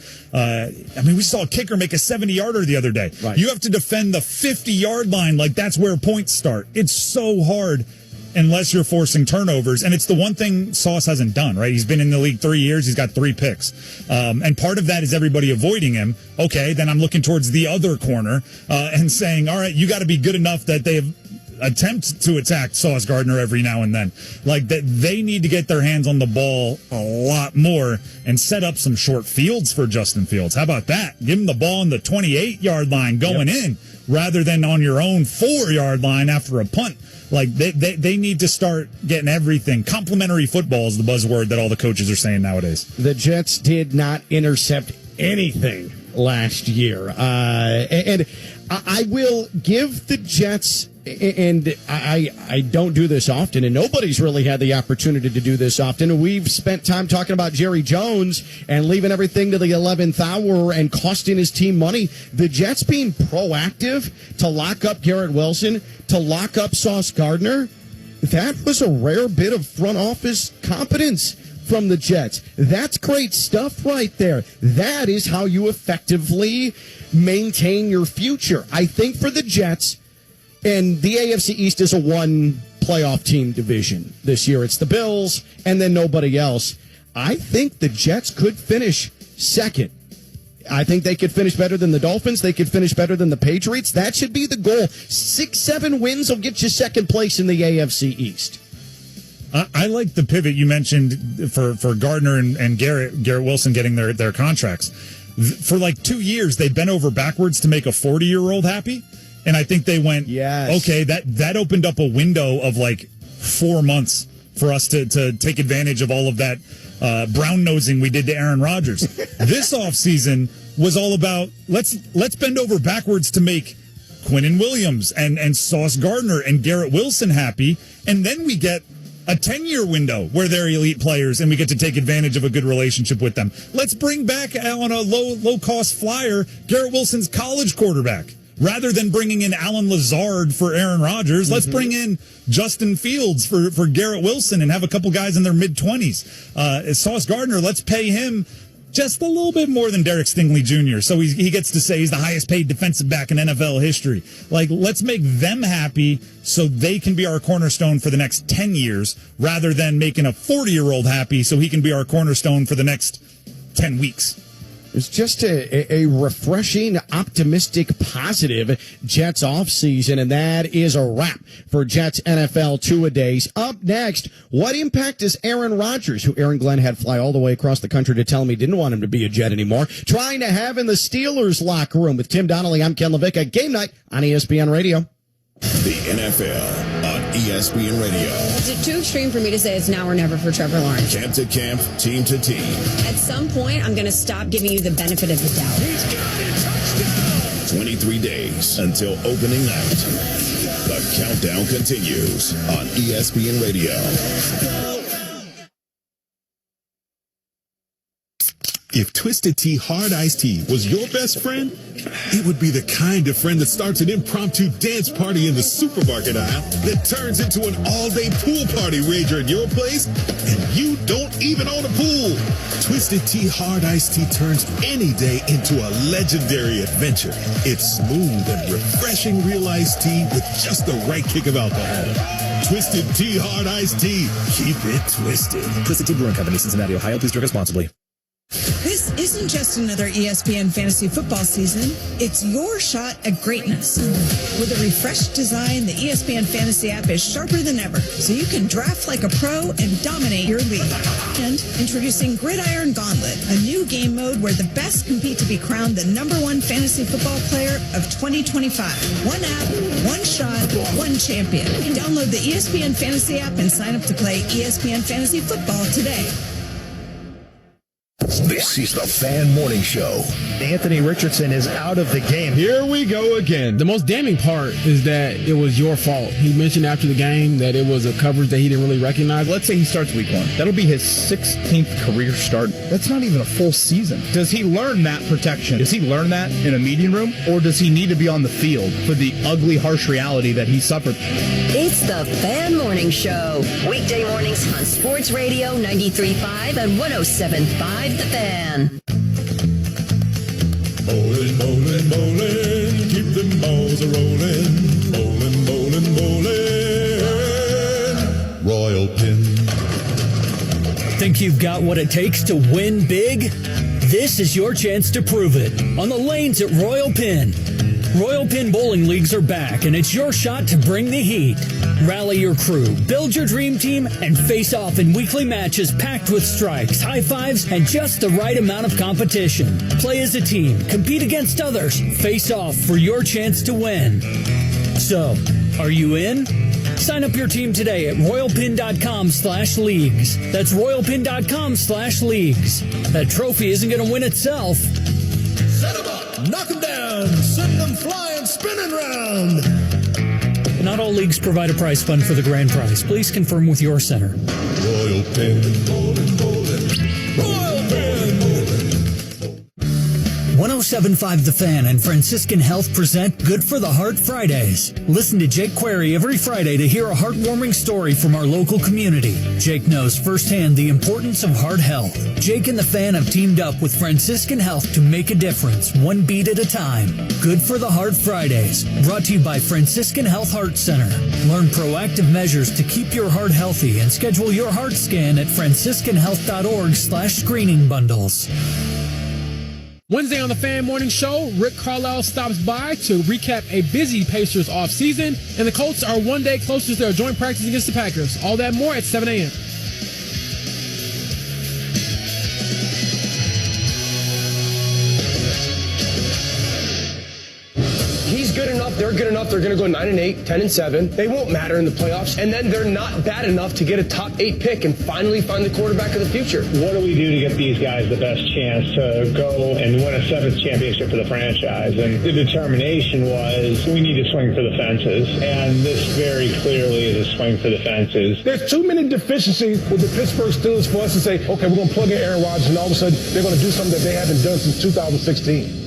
we saw a kicker make a 70-yarder the other day. Right. You have to defend the 50-yard line like that's where points start. It's so hard unless you're forcing turnovers. And it's the one thing Sauce hasn't done, right? He's been in the league 3 years. He's got 3 picks. And part of that is everybody avoiding him. Okay, then I'm looking towards the other corner and saying, all right, you got to be good enough that they have attempt to attack Sauce Gardner every now and then. Like, that they need to get their hands on the ball a lot more and set up some short fields for Justin Fields. How about that? Give him the ball on the 28-yard line going in rather than on your own 4-yard line after a punt. Like, they need to start getting everything. Complimentary football is the buzzword that all the coaches are saying nowadays. The Jets did not intercept anything last year. And I will give the Jets, and I don't do this often, and nobody's really had the opportunity to do this often. We've spent time talking about Jerry Jones and leaving everything to the 11th hour and costing his team money. The Jets being proactive to lock up Garrett Wilson, to lock up Sauce Gardner, that was a rare bit of front office competence from the Jets. That's great stuff right there. That is how you effectively maintain your future. I think for the Jets, and the AFC East is a one playoff team division this year. It's the Bills and then nobody else. I think the Jets could finish second. I think they could finish better than the Dolphins. They could finish better than the Patriots. That should be the goal. 6-7 wins will get you second place in the AFC East. I like the pivot you mentioned for Gardner and Garrett Wilson getting their contracts. For like 2 years, they bent over backwards to make a 40-year-old happy. And I think they went, okay, that opened up a window of like 4 months for us to take advantage of all of that brown-nosing we did to Aaron Rodgers. This offseason was all about, let's bend over backwards to make Quinnen Williams and Sauce Gardner and Garrett Wilson happy. And then we get a 10-year window where they're elite players and we get to take advantage of a good relationship with them. Let's bring back on a low-cost flyer Garrett Wilson's college quarterback. Rather than bringing in Alan Lazard for Aaron Rodgers, let's bring in Justin Fields for Garrett Wilson and have a couple guys in their mid-20s. Sauce Gardner, let's pay him just a little bit more than Derek Stingley Jr. So he gets to say he's the highest paid defensive back in NFL history. Like, let's make them happy so they can be our cornerstone for the next 10 years rather than making a 40-year-old happy so he can be our cornerstone for the next 10 weeks. It's just a refreshing, optimistic, positive Jets offseason, and that is a wrap for Jets NFL two-a-days. Up next, what impact does Aaron Rodgers, who Aaron Glenn had fly all the way across the country to tell him he didn't want him to be a Jet anymore, trying to have in the Steelers locker room? With Tim Donnelly, I'm Ken LaVicka. Game night on ESPN Radio. The NFL on ESPN Radio. It's too extreme for me to say it's now or never for Trevor Lawrence. Camp to camp, team to team. At some point, I'm going to stop giving you the benefit of the doubt. He's got it, touchdown! 23 days until opening night. The countdown continues on ESPN Radio. If Twisted Tea Hard Iced Tea was your best friend, it would be the kind of friend that starts an impromptu dance party in the supermarket aisle that turns into an all-day pool party rager at your place, and you don't even own a pool. Twisted Tea Hard Iced Tea turns any day into a legendary adventure. It's smooth and refreshing real iced tea with just the right kick of alcohol. Twisted Tea Hard Iced Tea. Keep it twisted. Twisted Tea Brewing Company, Cincinnati, Ohio. Please drink responsibly. This isn't just another ESPN fantasy football season. It's your shot at greatness. With a refreshed design, the ESPN Fantasy app is sharper than ever, so you can draft like a pro and dominate your league. And introducing Gridiron Gauntlet, a new game mode where the best compete to be crowned the #1 fantasy football player of 2025. One app, one shot, one champion. Download the ESPN Fantasy app and sign up to play ESPN Fantasy Football today. This is the Fan Morning Show. Anthony Richardson is out of the game. Here we go again. The most damning part is that it was your fault. He mentioned after the game that it was a coverage that he didn't really recognize. Let's say he starts week 1. That'll be his 16th career start. That's not even a full season. Does he learn that protection? Does he learn that in a meeting room? Or does he need to be on the field for the ugly, harsh reality that he suffered? It's the Fan Morning Show. Weekday mornings on Sports Radio 93.5 and 107.5 The Fan. Bowling, bowling, bowling, keep them balls a-rolling. Bowling, bowling, bowling, Royal Pin. Think you've got what it takes to win big? This is your chance to prove it on the lanes at Royal Pin. Royal Pin Bowling Leagues are back, and it's your shot to bring the heat. Rally your crew, build your dream team, and face off in weekly matches packed with strikes, high fives, and just the right amount of competition. Play as a team, compete against others, face off for your chance to win. So, are you in? Sign up your team today at royalpin.com/leagues. That's royalpin.com/leagues. That trophy isn't going to win itself. Set them up, knock them down, send them flying, spinning round. Not all leagues provide a prize fund for the grand prize. Please confirm with your center. Royal Pin, bowling, bowling, Royal Pin, bowling. 107.5 The Fan and Franciscan Health present Good for the Heart Fridays. Listen to Jake Query every Friday to hear a heartwarming story from our local community. Jake knows firsthand the importance of heart health. Jake and The Fan have teamed up with Franciscan Health to make a difference, one beat at a time. Good for the Heart Fridays, brought to you by Franciscan Health Heart Center. Learn proactive measures to keep your heart healthy and schedule your heart scan at franciscanhealth.org/screening bundles. Wednesday on the Fan Morning Show, Rick Carlisle stops by to recap a busy Pacers offseason, and the Colts are one day closer to their joint practice against the Packers. All that more at 7 a.m. He's good enough, they're good enough, they're going to go 9-8, 10-7. They won't matter in the playoffs, and then they're not bad enough to get a top 8 pick and finally find the quarterback of the future. What do we do to get these guys the best chance to go and win a 7th championship for the franchise? And the determination was we need to swing for the fences, and this very clearly is a swing for the fences. There's too many deficiencies with the Pittsburgh Steelers for us to say, okay, we're going to plug in Aaron Rodgers, and all of a sudden they're going to do something that they haven't done since 2016.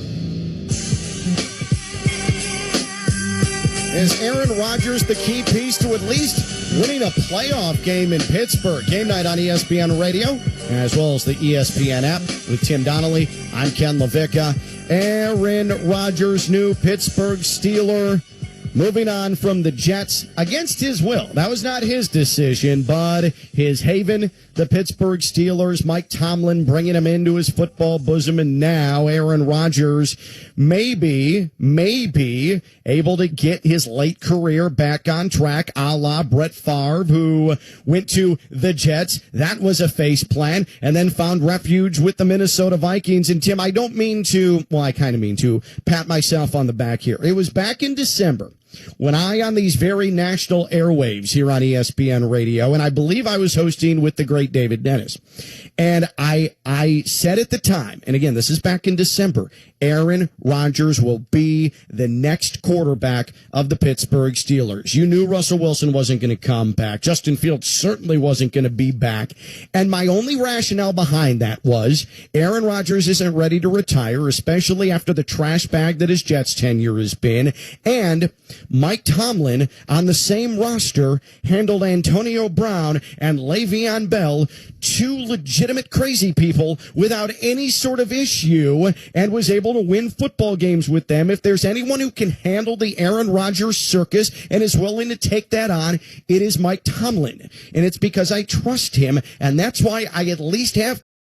Is Aaron Rodgers the key piece to at least winning a playoff game in Pittsburgh? Game night on ESPN Radio, as well as the ESPN app with Tim Donnelly. I'm Ken LaVicka. Aaron Rodgers, new Pittsburgh Steeler, moving on from the Jets against his will. That was not his decision, but his haven, the Pittsburgh Steelers. Mike Tomlin bringing him into his football bosom, and now Aaron Rodgers maybe able to get his late career back on track, a la Brett Favre, who went to the Jets. That was a face plant, and then found refuge with the Minnesota Vikings. And Tim, I don't mean to, well, I kind of mean to pat myself on the back here. It was back in December when I, on these very national airwaves here on ESPN Radio, and I believe I was hosting with the great David Dennis, and I said at the time, and again, this is back in December, Aaron Rodgers will be the next quarterback of the Pittsburgh Steelers. You knew Russell Wilson wasn't going to come back. Justin Fields certainly wasn't going to be back. And my only rationale behind that was Aaron Rodgers isn't ready to retire, especially after the trash bag that his Jets tenure has been. And Mike Tomlin on the same roster handled Antonio Brown and Le'Veon Bell, two legitimate crazy people, without any sort of issue, and was able to win football games with them. If there's anyone who can handle the Aaron Rodgers circus and is willing to take that on, it is Mike Tomlin. And it's because I trust him, and that's why I at least have